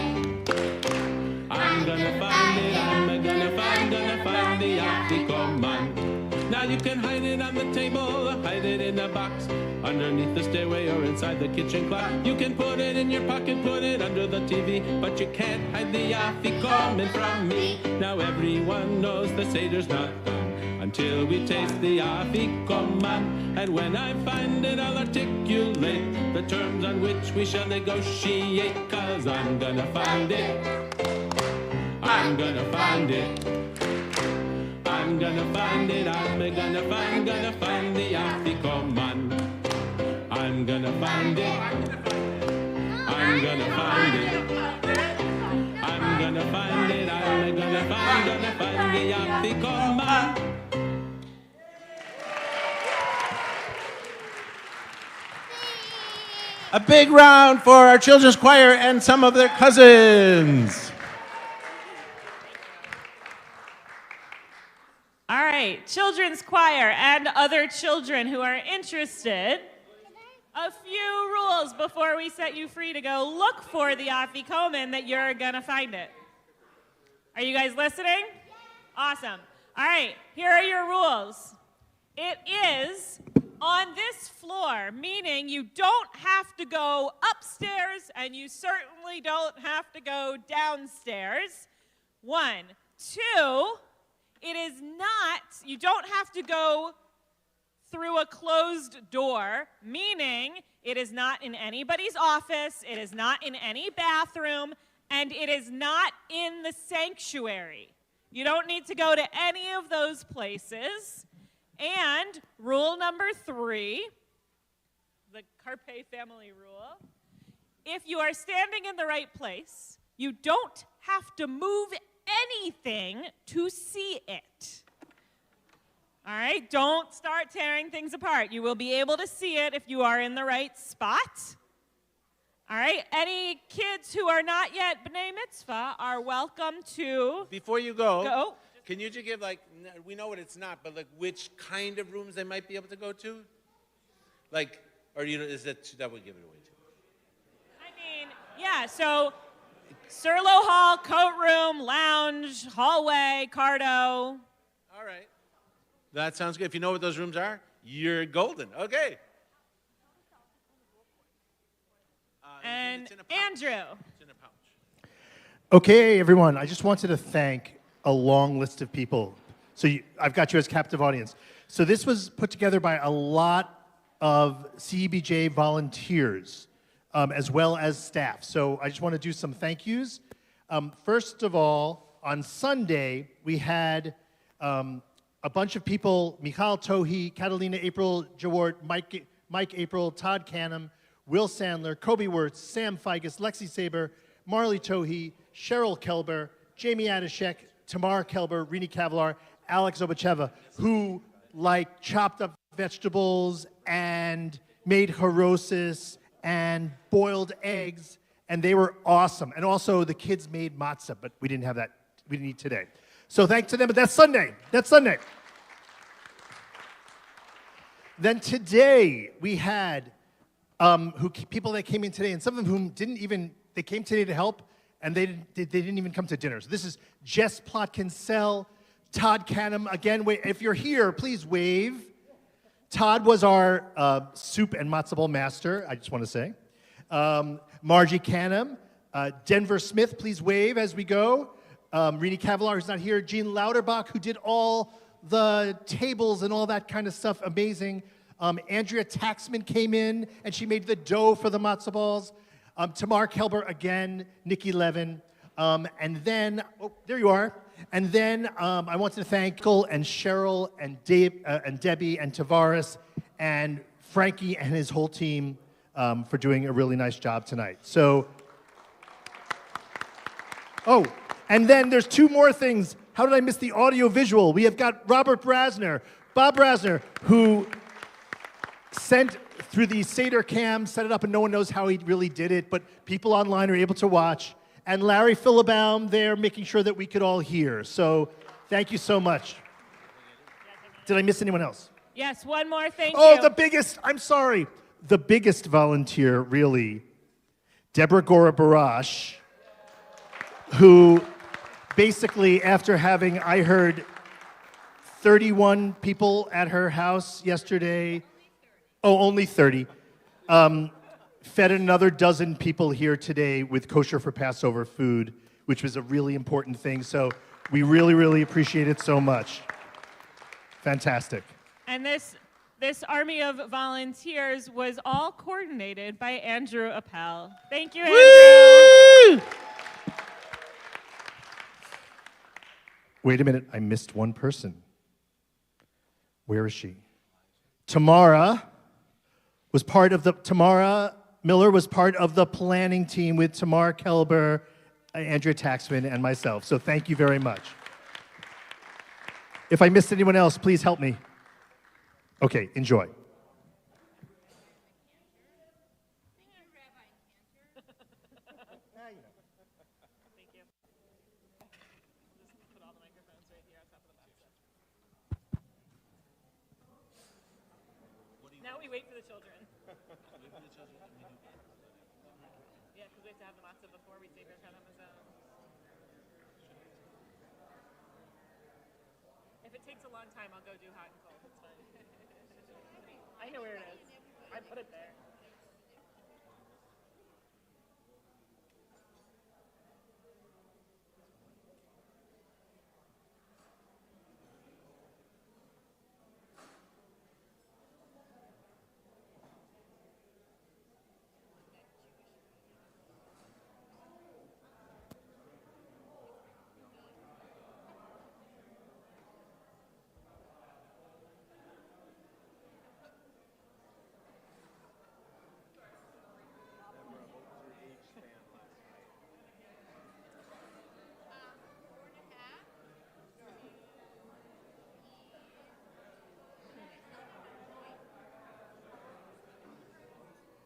A: I'm gonna find it. I'm gonna find the afikoman. Now you can hide it on the table, hide it in a box, underneath the stairway or inside the kitchen clock. You can put it in your pocket, put it under the TV, but you can't hide the afikoman from me. Now everyone knows the Seder's not done until we taste the afikoman. And when I find it, I'll articulate the terms on which we shall negotiate, 'cause I'm gonna find it. I'm gonna find it. I'm gonna find it. I'm gonna find the afikoman. I'm gonna find it. I'm gonna find it. I'm gonna find it. I'm gonna find the afikoman. A big round for our children's choir and some of their cousins.
C: All right, children's choir and other children who are interested, a few rules before we set you free to go look for the afikoman that you're gonna find it. Are you guys listening? Awesome. All right, here are your rules. It is on this floor, meaning you don't have to go upstairs and you certainly don't have to go downstairs. 1. 2, it is not, you don't have to go through a closed door, meaning it is not in anybody's office, it is not in any bathroom, and it is not in the sanctuary. You don't need to go to any of those places. And rule number 3, the Carpe family rule, if you are standing in the right place, you don't have to move anything to see it. All right, don't start tearing things apart. You will be able to see it if you are in the right spot. All right, any kids who are not yet B'nai Mitzvah are welcome to...
A: Before you go, can you just give, like, we know what it's not, but, like, which kind of rooms they might be able to go to? Like, or is that would give it away too?
C: I mean, yeah, so Surlo Hall, coat room, lounge, hallway, cardo.
A: All right. That sounds good. If you know what those rooms are, you're golden. Okay.
C: And Andrew.
A: It's in a pouch.
T: Okay, everyone, I just wanted to thank a long list of people. So I've got you as captive audience. So this was put together by a lot of CEBJ volunteers, as well as staff. So I just want to do some thank yous. First of all, on Sunday, we had a bunch of people, Michal Tohi, Catalina April Jawart, Mike April, Todd Canham, Will Sandler, Kobe Wirtz, Sam Figus, Lexi Saber, Marley Tohi, Cheryl Kelber, Jamie Adashek, Tamar Kelber, Rini Kavalar, Alex Obacheva, who chopped up vegetables and made harosis and boiled eggs, and they were awesome. And also the kids made matzah, but we didn't have that. We didn't eat today. So thanks to them, but that's Sunday. That's Sunday. Then today we had people that came in today, and some of whom they came today to help, and they didn't even come to dinner. So this is Jess Plotkin-Sell, Todd Canham. Again, if you're here, please wave. Todd was our soup and matzo ball master, I just want to say. Margie Canham, Denver Smith, please wave as we go. Rini Cavalier, who's not here. Jean Lauterbach, who did all the tables and all that kind of stuff, amazing. Andrea Taxman came in, and she made the dough for the matzo balls. Tamar Kelber again, Nikki Levin. And then, oh, there you are. And then I want to thank Cole and Cheryl and Dave and Debbie and Tavares and Frankie and his whole team for doing a really nice job tonight. So, oh, and then there's two more things. How did I miss the audio visual? We have got Robert Brasner, Bob Brasner, who sent through the Seder cam, set it up, and no one knows how he really did it, but people online are able to watch. And Larry Philabaum there making sure that we could all hear. So thank you so much. Did I miss anyone else?
C: Yes, one more thing.
T: Oh, the biggest, I'm sorry. The biggest volunteer, really, Deborah Gora Barash, who basically, after having, I heard, 31 people at her house yesterday. Oh, only 30. Fed another dozen people here today with kosher for Passover food, which was a really important thing. So we really, really appreciate it so much. Fantastic.
C: And this army of volunteers was all coordinated by Andrew Appel. Thank you, Andrew.
T: Wait a minute, I missed one person. Where is she? Tamara Miller was part of the planning team with Tamar Kelber, Andrea Taxman, and myself. So thank you very much. If I missed anyone else, please help me. Okay, enjoy.
C: Now we wait for the children. Yeah, because we have to have the matzah before we say Birkat Hamazon. If it takes a long time, I'll go do hot and cold. It's fine. I know where it is. I put it there.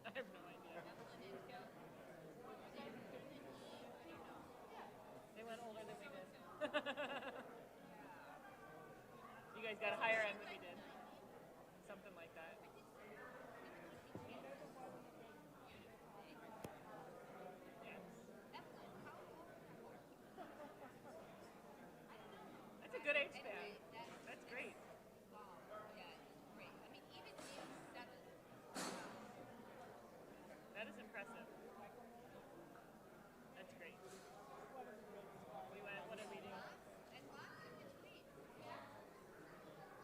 C: I have no idea. They went older than we did. You guys got a higher end than we did. Something like that. That's a good age span. That's great. That is impressive. That's great. We went, what did we do?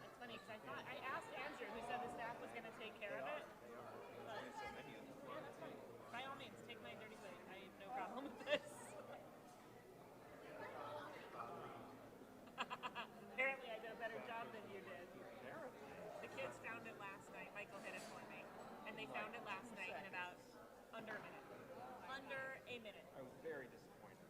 C: That's funny because I asked Andrew, who said the staff was going to take care of it. By all means, take my dirty plate. I have no problem with this. Apparently I did a better job than you did. The kids found it last night. Michael hid it for me. And they found it last night in about under a minute. Under a minute.
M: I was very disappointed.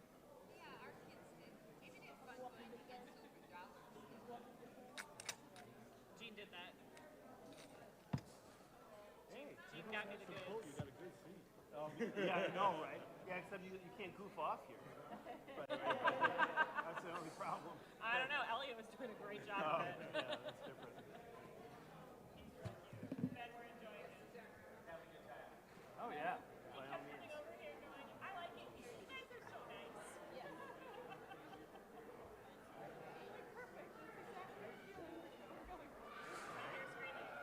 C: Gene did that.
B: Hey,
C: Gene got me the
B: so
C: goods.
B: cool. You got a good seat. Oh, yeah, I know, right? Yeah, except you can't goof off here. Right. That's the only problem.
C: I don't know. Elliot was doing a great job
B: Oh,
C: of it.
B: yeah, that's different.
C: Ben, we're enjoying it.
B: Oh, yeah, by all means.
C: Coming over here going, I like it here. You guys are so nice. Yeah. Perfect. That's exactly what we're going for. My hair's screaming.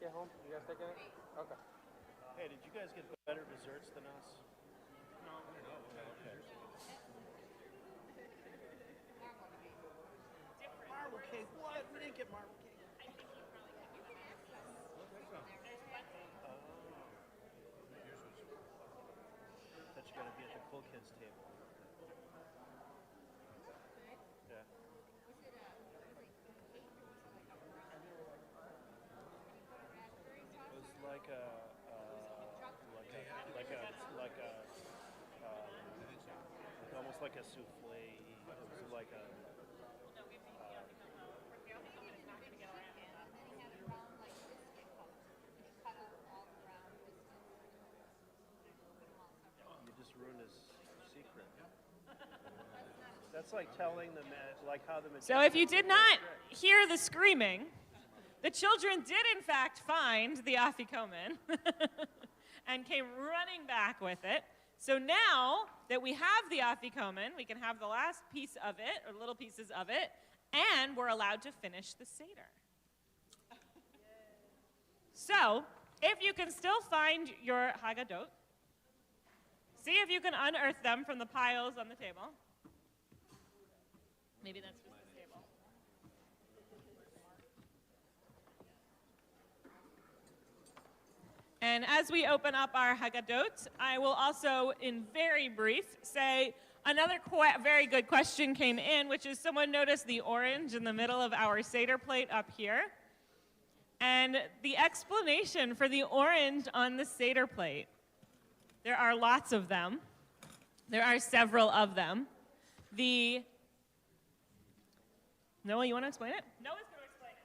B: take it home? You guys taking it? Okay. Hey, did you guys get better desserts than us? No. Okay. Marble cake. What? We didn't get marble cake. That you gotta be at the cool kids table. Yeah. It was like almost like a souffle. It was like a. You just ruined his secret. That's like telling them like how the.
C: So if you did not hear the screaming, the children did in fact find the afikomen and came running back with it. So now that we have the afikomen, we can have the last piece of it, or little pieces of it, and we're allowed to finish the Seder. So, if you can still find your Haggadot, see if you can unearth them from the piles on the table. Maybe that's just the table. And as we open up our Haggadot, I will also, in very brief, say another very good question came in, which is someone noticed the orange in the middle of our Seder plate up here. And the explanation for the orange on the Seder plate, there are lots of them. There are several of them. Noah, you want to explain it? Noah's going to explain it.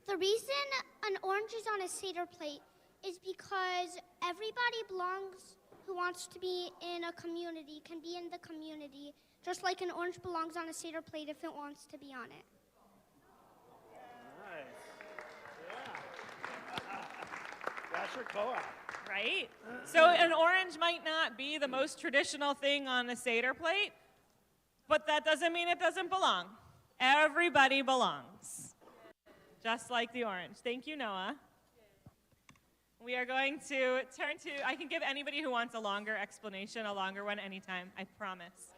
E: The reason an orange is on a Seder plate is because everybody belongs who wants to be in a community can be in the community, just like an orange belongs on a Seder plate if it wants to be on it.
B: That's your co-op.
C: Right? So an orange might not be the most traditional thing on a Seder plate, but that doesn't mean it doesn't belong. Everybody belongs, just like the orange. Thank you, Noah. We are going to turn to, I can give anybody who wants a longer explanation, a longer one anytime, I promise.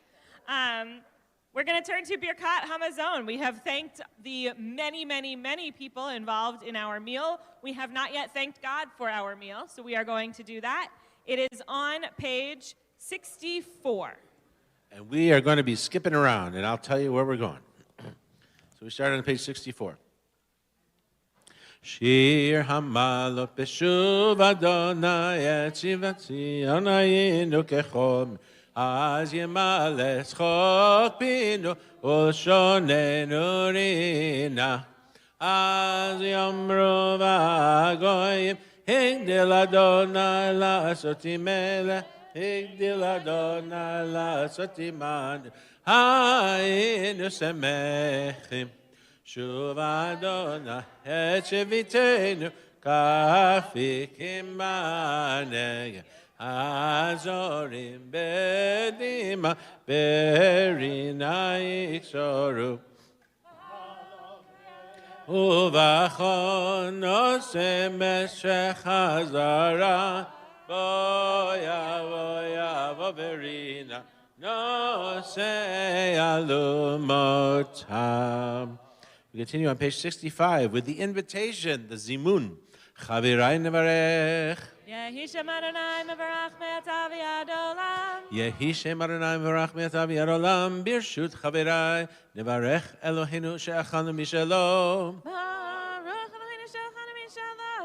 C: We're going to turn to Birkat Hamazon. We have thanked the many, many, many people involved in our meal. We have not yet thanked God for our meal, so we are going to do that. It is on page 64.
A: And we are going to be skipping around, and I'll tell you where we're going. So we start on page 64. Shir hamalot beshuv Adonai et shivati anayinu kechom az yemales chok pinu ulshonenu rina az yomru v'agoyim higdil Adonai la'asoti melech higdil Adonai la'asoti manu hayinu semechim Shuv Adonai et shevitenu kafikim b'negel azorim bedima berina yiksoru uvachon nosem meshech hazara boya berina nosei alumotam. We continue on page 65 with the invitation, the Zimun. Chavirai nevarech.
C: Yehi Shem Adonai mevarach me'atav yad olam.
A: Yehi Shem Adonai mevarach me'atav yad olam. Birshut chavirai nevarech Eloheinu she'achanu mishalom.
C: Baruch Eloheinu she'achanu mishalom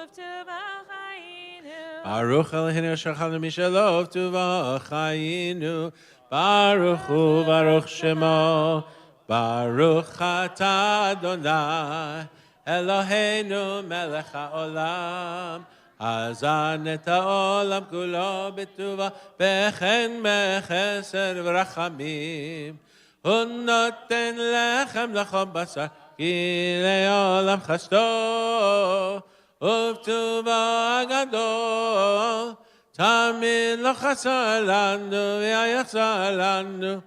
C: uv'tuvachayinu.
A: Baruch Eloheinu she'achanu mishalom uv'tuvachayinu. Baruch hu baruch shemo. Baruch atah Adonai, Eloheinu melech haolam, hazan et haolam kulo betuva, bechen bechesed v'rachamim, unoten lechem lachom basar, ki leolam chasto, uvtuva gadol, tamid lo chasar lanu, v'yachzar lanu,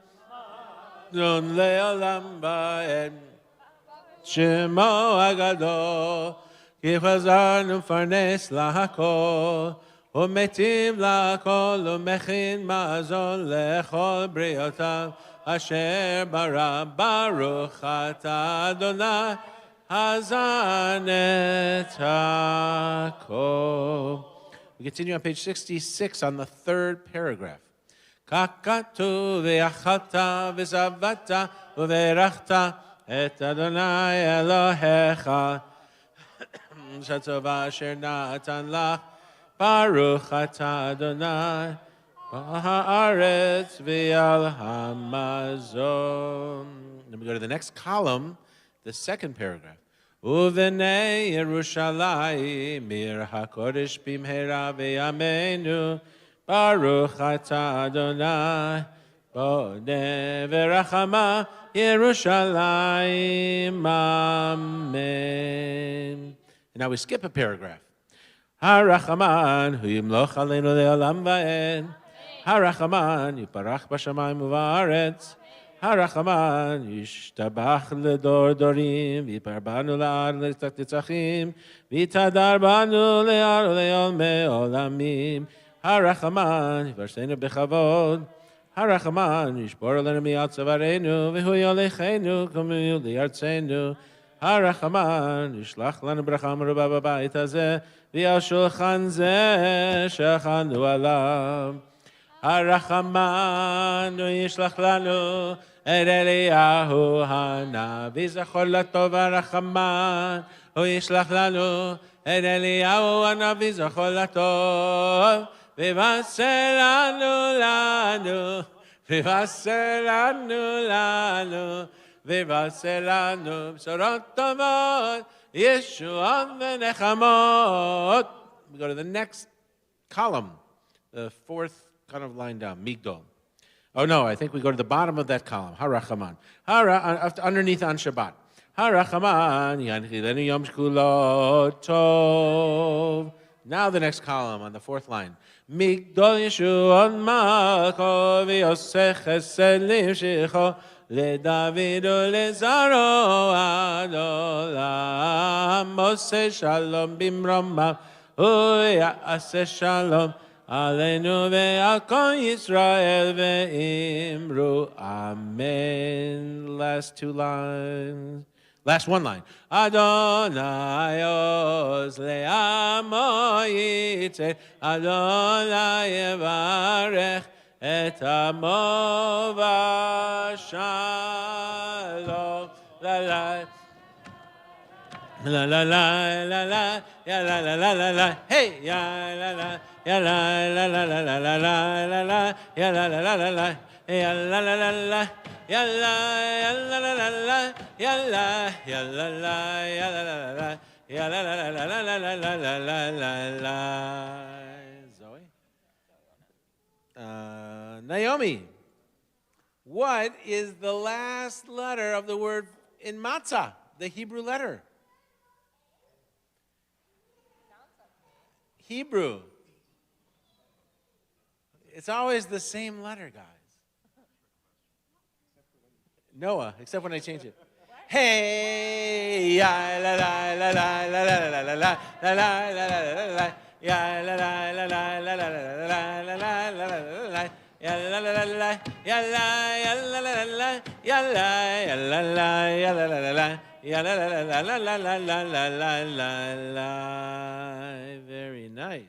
A: Don leolam ba'en. Shemo Agadol, Ki Chazarnu Farnes Lahakol, Umetiv Lahakol, Umechin Mazon Lechol Briotav, Asher Bara Baruch Ata Adonai, Hazanet HaKol. We continue on page 66 on the third paragraph. Kakatu ve'achalta v'zavata uve'rachta et Adonai Elohecha Shatova asher natan lach Baruch ata Adonai ba'haaretz v'al hamazon. Then we go to the next column, the second paragraph. Uvenei Yerushalayim mir hakodesh bimhera ve'yameinu Baruch ata Adonai Bodeh v'rachama Yerushalayim Amen. And now we skip a paragraph. Harachaman hu yimloch aleinu le'olam va'ed. Harachaman yiparach b'shamayim u'va'aretz. Harachaman yishtabach ledor dorim v'yipar banu la'ad le'tzachim v'yitadar banu le'ar le'olmei olamim. Harachaman yivarsenu b'chavod. Harachaman yishbor alenu mi'atzavarenu v'hu yolecheinu kumu li'artzenu. Harachaman yishlach lanu bracha meruba b'bayit hazeh v'al shulchan zeh shechanu alav. Harachaman yishlach lanu et Eliyahu hanavi zachor latov. Harachaman yishlach lanu et Eliyahu hanavi zachor latov. V'vaser lanu v'vaser lanu v'vaser lanu b'sorot tovot Yeshuah v'nechamot. We go to the next column, the fourth kind of line down, Migdol. Oh no, I think we go to the bottom of that column, Harachaman. Underneath on Shabbat. Harachaman yanchilenu yom shkulot tov. Now the next column on the fourth line. Migdol Yeshua Malko v'yosech chesed l'imshicho leDavid u'lezaro ad olam. Moshe shalom bimromav u'ya'aseh shalom aleinu ve'al kol Yisrael ve'imru amen. Last two lines. Last one line. Adonai oz le'amo yitzeh, Adonai yevarech et amo v'shalom. La la la la la la la ya la la la la la hey ya la la ya la la la la la la la la ya la la la la la ya la la la la. Yalla, yalla, la, la, la, yalla, yalla, la, yalla, la, la, la, yalla, la, la, la, la, la, la, la, la, la. Zoe? Naomi, what is the last letter of the word in matzah, the Hebrew letter? Hebrew. It's always the same letter, guys. Noah, except when I change it. Hey, ya la la la la la la la la la la la la la ya la la la la la la la la la la la ya la la la la ya la ya la la la ya la ya la la ya la la la ya la la la la la la la la la. Very nice.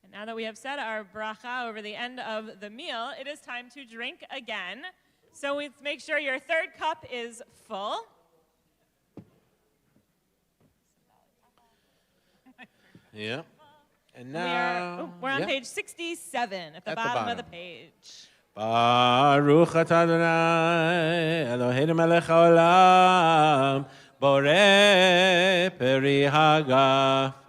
C: And now that we have said our bracha over the end of the meal, it is time to drink again. So let's make sure your third cup is full.
A: Yeah. And now
C: we're on page 67 at the bottom of the page.
A: Baruch atah Adonai Eloheinu melech haolam borei peri hagafen.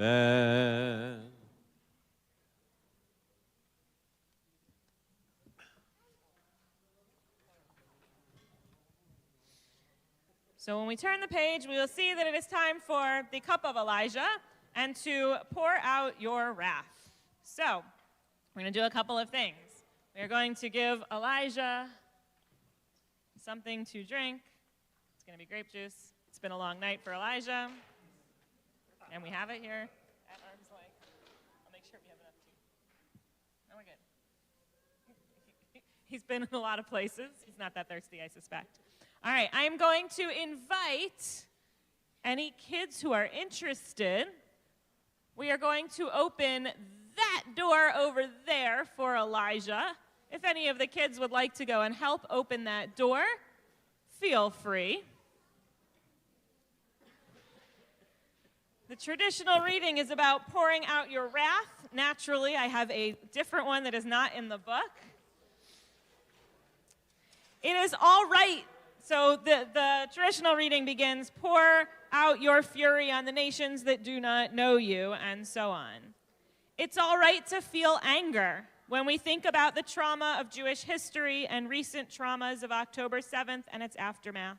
C: So when we turn the page, we will see that it is time for the cup of Elijah and to pour out your wrath. So we're going to do a couple of things. We are going to give Elijah something to drink. It's going to be grape juice. It's been a long night for Elijah. And we have it here at arm's length. I'll make sure we have enough tea. No, we're good. He's been in a lot of places. He's not that thirsty, I suspect. All right, I'm going to invite any kids who are interested. We are going to open that door over there for Elijah. If any of the kids would like to go and help open that door, feel free. The traditional reading is about pouring out your wrath. Naturally, I have a different one that is not in the book. It is all right. So the traditional reading begins, pour out your fury on the nations that do not know you, and so on. It's all right to feel anger. When we think about the trauma of Jewish history and recent traumas of October 7th and its aftermath,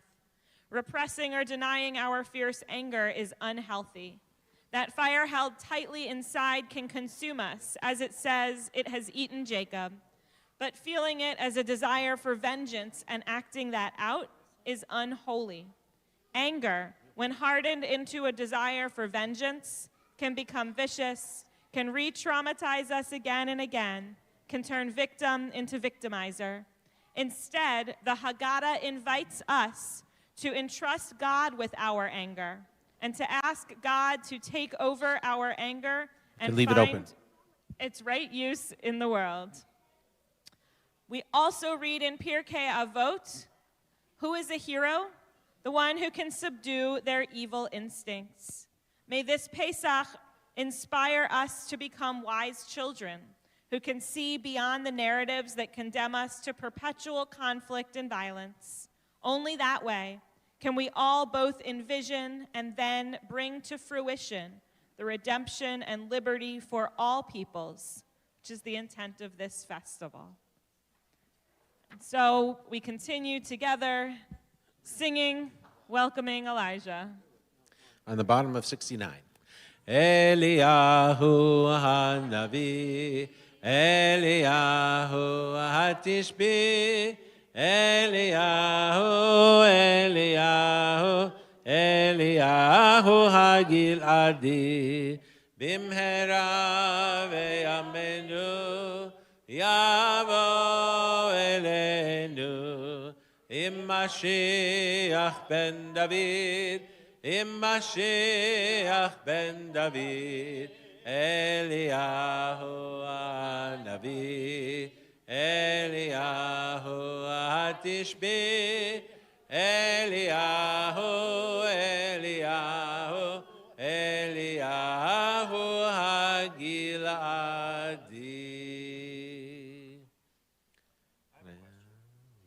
C: repressing or denying our fierce anger is unhealthy. That fire held tightly inside can consume us, as it says it has eaten Jacob. But feeling it as a desire for vengeance and acting that out is unholy. Anger, when hardened into a desire for vengeance, can become vicious, can re-traumatize us again and again, can turn victim into victimizer. Instead, the Haggadah invites us to entrust God with our anger and to ask God to take over our anger and
A: leave it open.
C: Its right use in the world. We also read in Pirkei Avot, who is a hero? The one who can subdue their evil instincts. May this Pesach inspire us to become wise children who can see beyond the narratives that condemn us to perpetual conflict and violence. Only that way can we all both envision and then bring to fruition the redemption and liberty for all peoples, which is the intent of this festival. So we continue together singing, welcoming Elijah.
A: On the bottom of 69. Eliyahu hanavi, Eliyahu hatishbi, Eliyahu, Eliyahu, Eliyahu hagiladi, bimhera veyamenu, Yavo elenu, Mashiach ben David, Mashiach ben David, Eliyahu hanavi, Eliyahu hatishbi, Eliyahu, Eliyahu, Eliyahu hagiladi.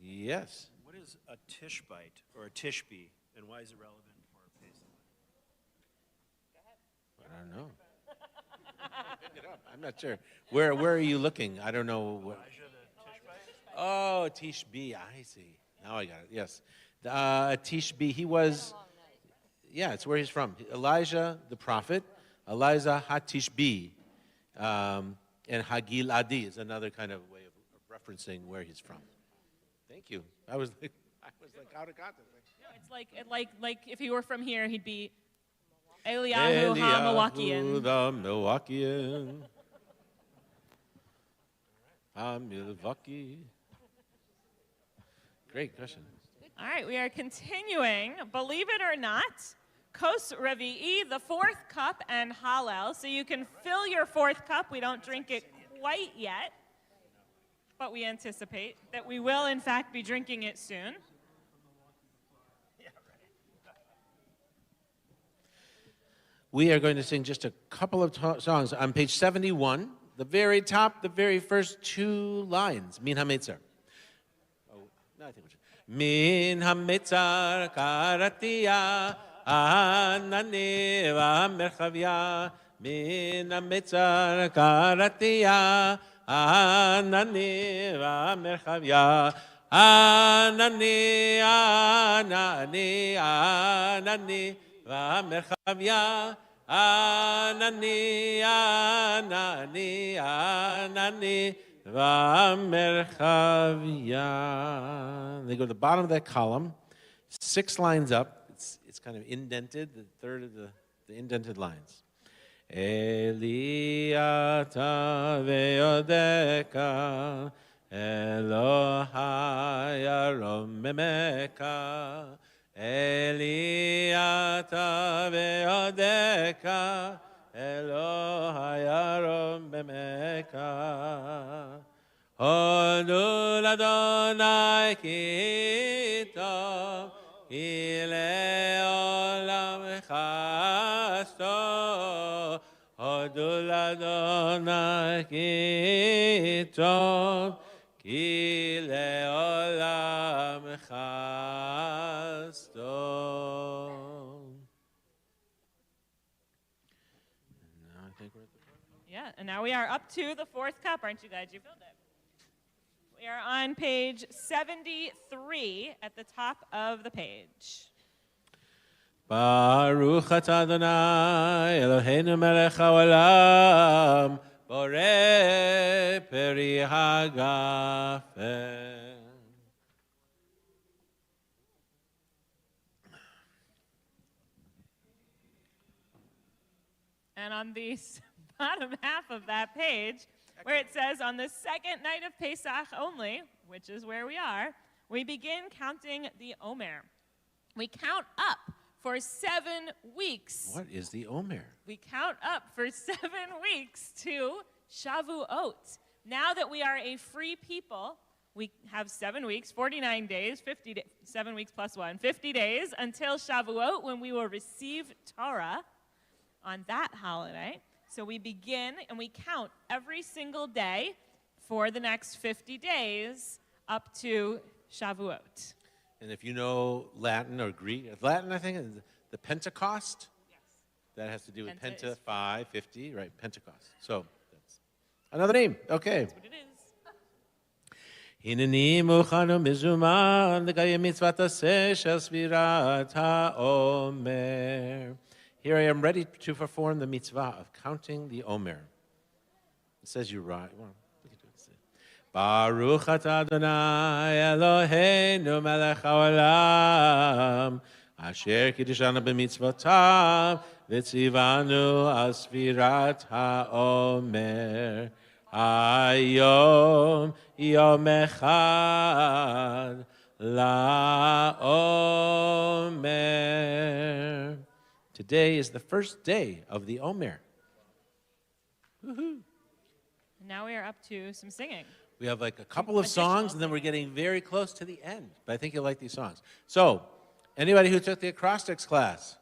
A: Yes.
B: What is a tishbite or a tishbi, and why is it relevant for Pesach?
A: I don't know. Pick it up. I'm not sure. Where are you looking? I don't know. Oh, Tishbi. I see. Now I got it. Yes. Tishbi, he was, yeah, it's where he's from. Elijah, the prophet. Elijah HaTishbi. And Hagil Adi is another kind of way of referencing where he's from. Thank you. I was like out of context.
C: No, it's like if he were from here, he'd be Eliyahu HaMilwaukeean.
A: The Milwaukeean. Milwaukee. Great question.
C: All right, we are continuing. Believe it or not, Kos Revi'i, the fourth cup, and Hallel. So you can fill your fourth cup. We don't drink it quite yet, but we anticipate that we will, in fact, be drinking it soon.
A: We are going to sing just a couple of songs. On page 71, the very top, the very first two lines, Min HaMetzar. Oh, no, I think we're Min HaMetzar Karatia Anani V'Merchavia Min HaMetzar Karatia Anani V'Merchavia Anani Anani Anani V'Merchavia Anani Anani Anani V'Merchavia. They go to the bottom of that column, 6 lines up. It's It's kind of indented, the third of the indented lines. Eli ata ve'odeka Elohai aromemeka Eli ata ve'odeka Elohai aromemeka Hodu l'Adonai ki tov ki le'olam chasto Hodu l'Adonai ki tov ki le'olam chasto. Now I think we're at the
C: Yeah, and now we are up to the fourth cup. Aren't you glad you filled it? We are on page 73 at the top of the page.
A: Baruch atah Adonai Eloheinu melech haolam borei peri hagafen.
C: And on the bottom half of that page, where it says, on the second night of Pesach only, which is where we are, we begin counting the Omer. We count up for 7 weeks.
A: What is the Omer?
C: We count up for 7 weeks to Shavuot. Now that we are a free people, we have 7 weeks, 49 days, 7 weeks plus 1, 50 days until Shavuot, when we will receive Torah on that holiday. So we begin and we count every single day for the next 50 days up to Shavuot.
A: And if you know Latin or Greek, Latin I think is the Pentecost. Yes. That has to do with Penta 5, 50, right? Pentecost. So that's another name. Okay.
C: That's what it is.
A: Hineni muchanu mizuman l'kayem mitzvat aseh shel svirat ha'omer. Here I am ready to perform the mitzvah of counting the Omer. It says you right. Well, we can do it. Baruch atah Adonai Eloheinu melech haolam asher kiddishanu b'mitzvotav v'tzivanu al svirat ha'omer hayom yom echad la'omer. Today is the first day of the Omer. Woohoo.
C: Now we are up to some singing.
A: We have like a couple of songs, and then we're getting very close to the end. But I think you'll like these songs. So, anybody who took the acrostics class?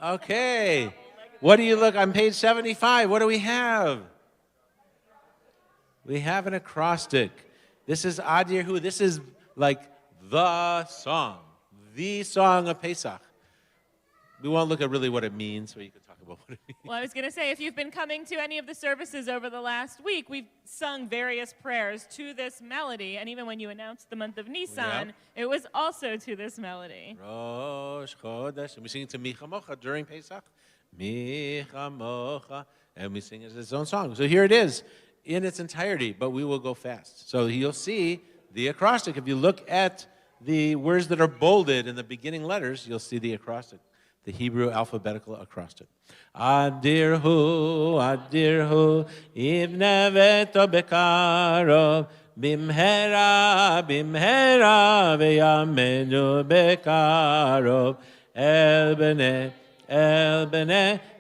A: Okay. What do you look on page 75? What do we have? We have an acrostic. This is Adir Hu. This is like the song of Pesach. We won't look at really what it means, so you can talk about what it means.
C: Well, I was going to say, if you've been coming to any of the services over the last week, we've sung various prayers to this melody, and even when you announced the month of Nisan, it was also to this melody.
A: Rosh Chodesh, and we sing it to Micha Mocha during Pesach. Micha Mocha, and we sing it as its own song. So here it is in its entirety, but we will go fast. So you'll see the acrostic. If you look at the words that are bolded in the beginning letters, you'll see the acrostic. The Hebrew alphabetical acrostic. Adirhu, Adirhu, Ibne veto bekarov, Bimhera, Bimhera, Veyamenu bekarov, El Bene,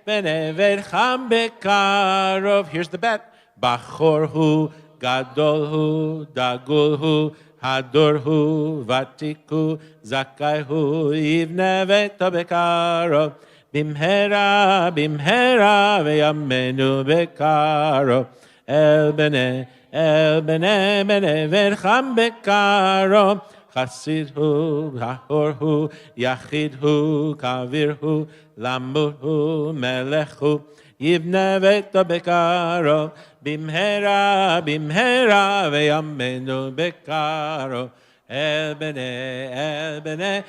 A: Bene Vedcham bekarov. Here's the bet. Bachorhu, Gadolhu, Dagulhu, Hadorhu, Vatiku, Zakaihu, Ivne veto bekarov, Bimhera, Bimhera, Veyamenu bekarov, El Bene, Bene Vedcham bekarov, Chasidhu, Hahorhu, Yachidhu, Kavirhu, Lamurhu, Melechu, Yivne veto bekarov, Bimhera, Bimhera, Veyamenu bekarov, El Bene, Bene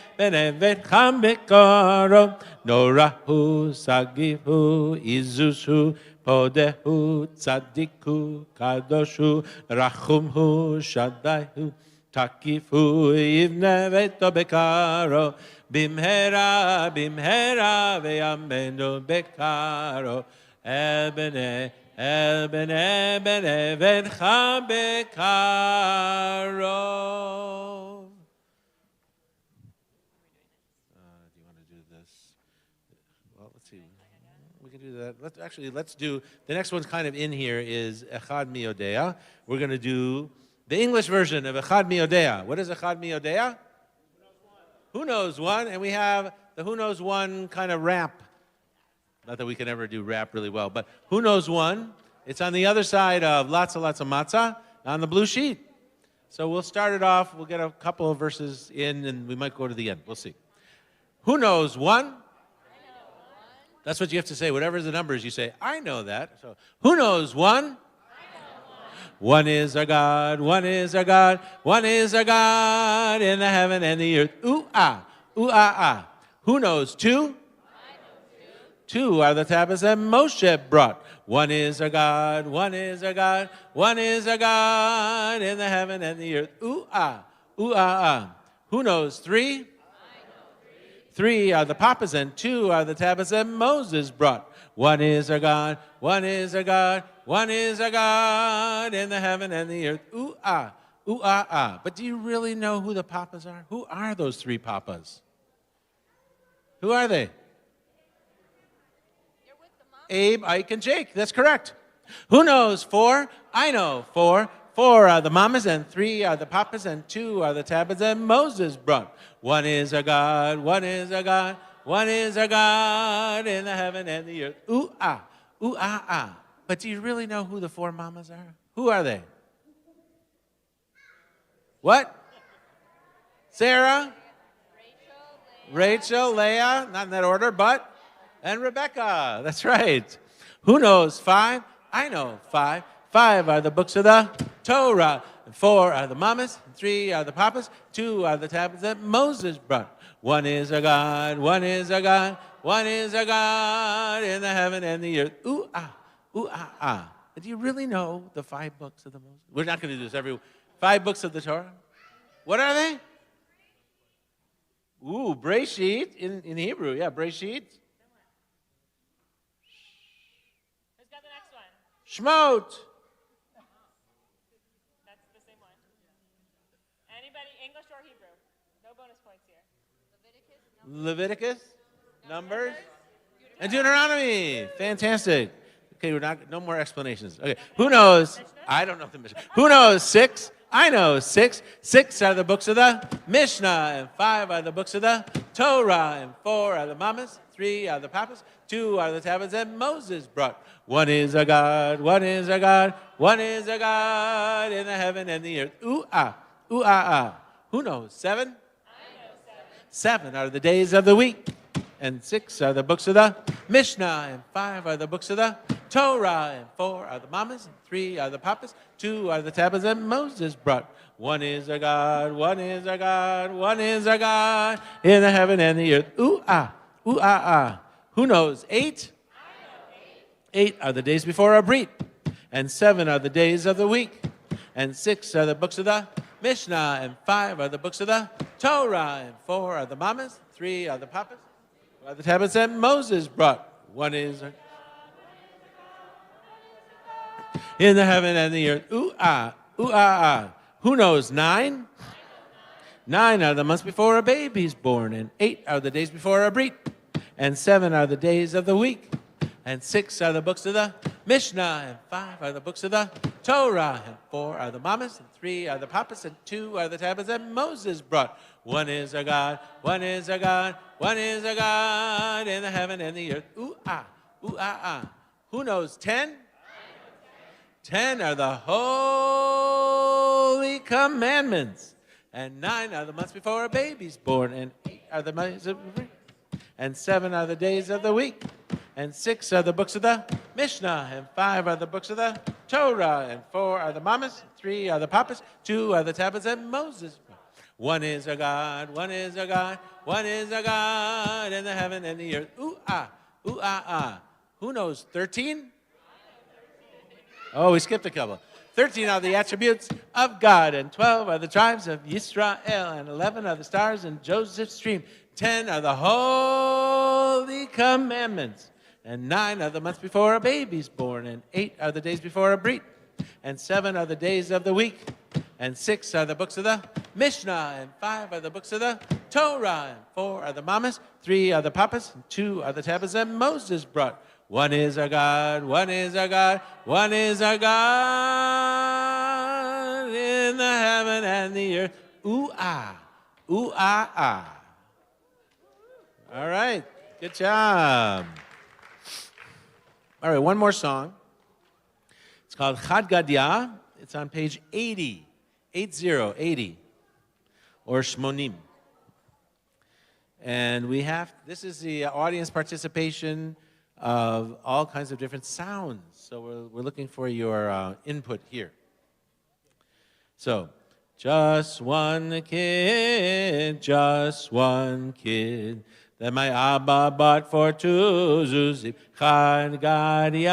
A: Vedcham bekarov, Norahu, Sagihu, Izushu, Podehu, Tzadiku, Kadoshu, Rachumhu, Shaddaihu, Takifu yivne veto bekaro. Bimhera, bimhera, ve'amenu bekaro. Ebene, ebene, ebene, vencha bekaro. Do you want to do this? Well, let's see. We can do that. Let's do, the next one's kind of in here is Echad Mi Yodea. We're going to do the English version of Echad Mi Yodea. What is Echad Mi Yodea? Who knows one? And we have the Who Knows One kind of rap. Not that we can ever do rap really well, but Who Knows One? It's on the other side of Lots of Matzah on the blue sheet. So we'll start it off. We'll get a couple of verses in, and we might go to the end. We'll see. Who knows one? That's what you have to say. Whatever the number is, you say, I know that. So, who knows one? One is our God, one is our God, one is our God in the heaven and the earth. Ooh, ah, ah. Who knows two? Two are the tablets that Moshe brought. One is our God, one is our God, one is our God in the heaven and the earth. Ooh, ah, ah. Who knows three? Three are the papas and two are the tablets that Moses brought. One is our God, one is our God, one is our God in the heaven and the earth. Ooh, ah, ah. But do you really know who the papas are? Who are those three papas? Who are they? Abe, Ike, and Jake. That's correct. Who knows four? I know four. Four are the mamas, and three are the papas, and two are the tablets that Moses brought. One is our God, one is our God, one is our God in the heaven and the earth. Ooh, ah, ah. But do you really know who the four mamas are? Who are they? What? Sarah? Rachel, Leah, not in that order, but, and Rebecca. That's right. Who knows five? I know five. Five are the books of the Torah, and four are the mamas, and three are the papas, two are the tablets that Moses brought. One is our God, one is our God, one is our God in the heaven and the earth. Ooh, ah. Do you really know the five books of the Moses? We're not going to do this every 5 books of the Torah. What are they? Ooh, Breshit in Hebrew. Yeah, Breshit.
C: Who's got the next one?
A: Shmot.
C: That's the same one. Anybody, English or Hebrew? No bonus points here.
A: Leviticus, Numbers, and Deuteronomy. Fantastic. Okay, no more explanations. Okay, who knows? I don't know the Mishnah. Who knows 6? I know 6. 6 are the books of the Mishnah, and 5 are the books of the Torah, and 4 are the mamas, 3 are the papas, 2 are the tablets that Moses brought. One is our God, one is our God, one is our God in the heaven and the earth. Ooh, ah. Who knows 7? I know 7. 7 are the days of the week, and 6 are the books of the Mishnah, and 5 are the books of the Torah, and 4 are the mamas, and 3 are the papas, 2 are the tablets that Moses brought. One is our God, one is our God, one is our God in the heaven and the earth. Ooh, ah. Who knows 8? 8 are the days before our Brit, and 7 are the days of the week, and 6 are the books of the Mishnah, and 5 are the books of the Torah, and 4 are the mamas, 3 are the papas, 2 are the tablets that Moses brought. One is in the heaven and the earth. Ooh, ah. Who knows 9? 9 are the months before a baby's born, and 8 are the days before a Brit, and 7 are the days of the week, and 6 are the books of the Mishnah, and 5 are the books of the Torah, and 4 are the mamas, and 3 are the papas, and 2 are the tablets that Moses brought. One is our God, one is our God, one is our God in the heaven and the earth. Ooh, ah. Who knows 10? 10 are the holy commandments, and 9 are the months before a baby's born, and 8 are the months of the week, and 7 are the days of the week, and 6 are the books of the Mishnah, and 5 are the books of the Torah, and 4 are the mamas, 3 are the papas, 2 are the tablets that Moses brought. One is our God, one is our God, one is our God in the heaven and the earth. Ooh, ah. Who knows 13? Oh, we skipped a couple. 13 are the attributes of God, and 12 are the tribes of Yisrael, and 11 are the stars in Joseph's stream. 10 are the holy commandments, and 9 are the months before a baby's born, and 8 are the days before a brit, and 7 are the days of the week, and 6 are the books of the Mishnah, and 5 are the books of the Torah, and 4 are the mamas, 3 are the papas, and 2 are the tablets that Moses brought. One is our God, one is our God, one is our God in the heaven and the earth. Ooh, ah, ah. All right, good job. All right, one more song. It's called Chad Gadya. It's on page 80, 80, or Shmonim. And this is the audience participation of all kinds of different sounds. So we're looking for your input here. So, just one kid that my Abba bought for 2 zuzim. Chad Gadya.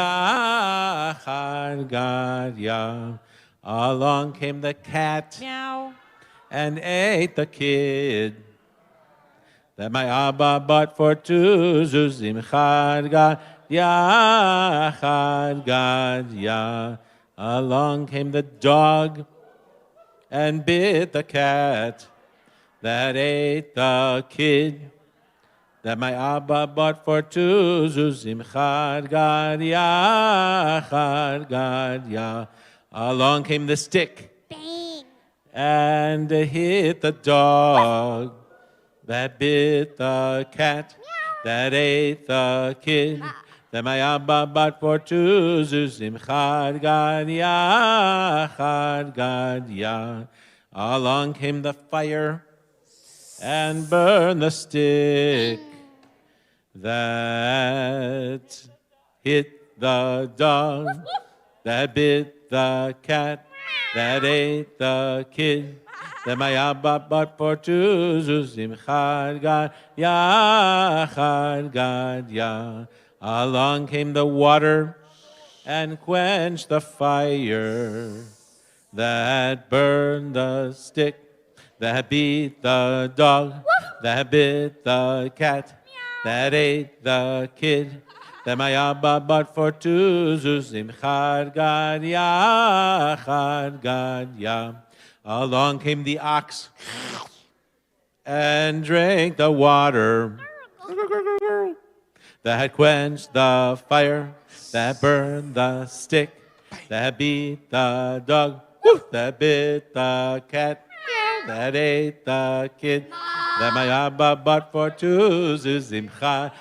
A: Along came the cat.
C: Meow.
A: And ate the kid that my Abba bought for 2 zuzim. Chad Gadya. Along came the dog and bit the cat that ate the kid that my Abba bought for 2 zuzim. Chad Gadya. Along came the stick.
E: Bang.
A: And hit the dog that bit the cat that ate the kid that my Abba bought for 2 zuzim. Chad Gadya. Along came the fire and burned the stick that hit the dog that bit the cat that ate the kid that my Abba bought for 2 zuzim. Chad Gadya. Along came the water and quenched the fire that burned the stick that beat the dog that bit the cat that ate the kid that my Abba bought for 2 zuzim. Chad Gadya. Along came the ox and drank the water that had quenched the fire that burned the stick that beat the dog that bit the cat that ate the kid that my Abba bought for 2 zuzim. Chad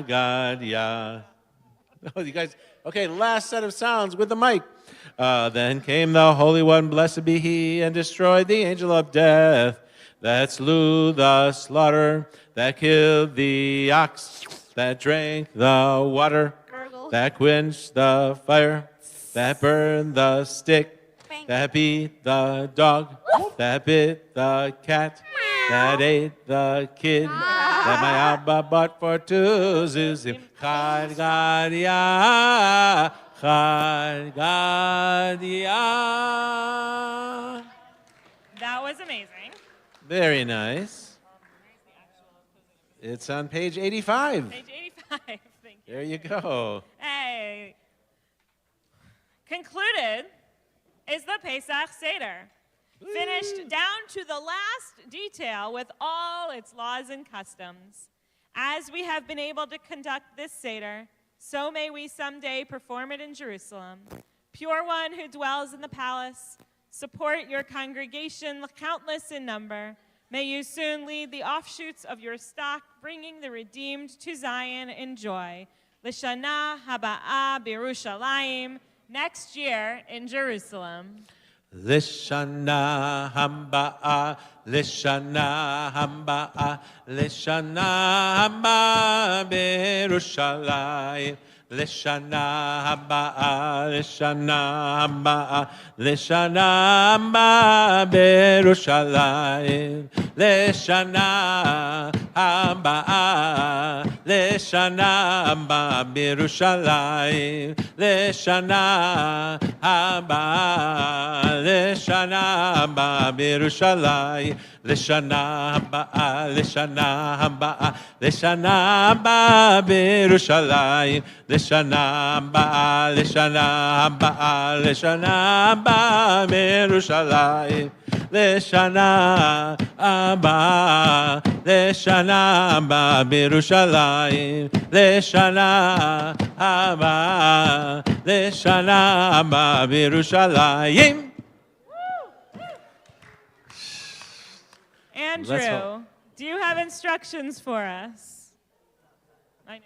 A: Gadya. Oh, you guys, okay, last set of sounds with the mic. Then came the Holy One, blessed be He, and destroyed the angel of death that slew the slaughter, that killed the ox, that drank the water, that quenched the fire, that burned the stick, that beat the dog, that bit the cat, that ate the kid, that my Abba bought for 2 zuzim. Chad Gadya. Chad Gadya.
C: That was amazing.
A: Very nice. It's on page 85.
C: Page 85. Thank you.
A: There you go.
C: Hey. Concluded is the Pesach Seder. Finished down to the last detail with all its laws and customs. As we have been able to conduct this Seder, so may we someday perform it in Jerusalem. Pure One who dwells in the palace, support your congregation, countless in number. May you soon lead the offshoots of your stock, bringing the redeemed to Zion in joy. L'shana haba'a b'Yerushalayim, next year in Jerusalem.
A: Lishana hamba'a, lishana hamba'a, lishana hamba b'Yerushalayim. Lishana hamba'a, lishana hamba'a, lishana hamba b'Yerushalayim. Lishana הבאה, לשנה הבאה בירושלים, לשנה הבאה, לשנה הבאה בירושלים, לשנה הבאה, לשנה הבאה, לשנה הבאה בירושלים, לשנה הבאה, לשנה הבאה, לשנה הבאה בירושלים, לשנה הבאה, לשנה הבאה בירושלים, לשנה הבאה, לשנה הבאה בירושלים.
C: Andrew, do you have instructions for us? I know.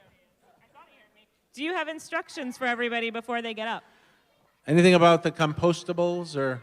C: I thought he heard me. Do you have instructions for everybody before they get up?
A: Anything about the compostables or?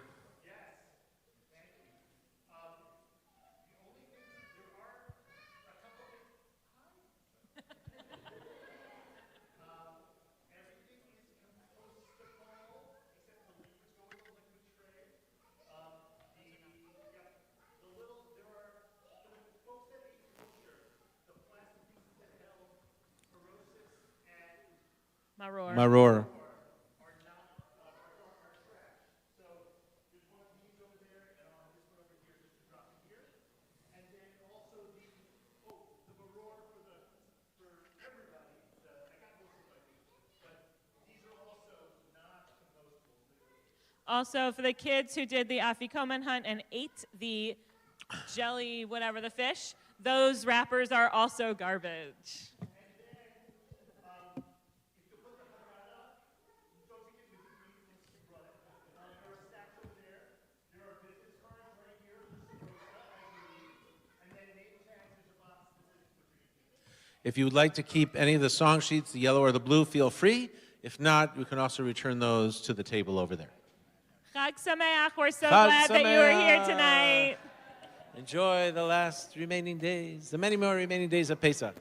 C: Maror.
A: Maror.
C: Also, for the kids who did the afikoman hunt and ate the jelly, whatever, the fish, those wrappers are also garbage.
A: If you would like to keep any of the song sheets, the yellow or the blue, feel free. If not, you can also return those to the table over there.
C: Chag Sameach, we're so
A: Chag
C: glad that you were here
A: Sameach.
C: tonight.
A: Enjoy the last remaining days, the many more remaining days of Pesach.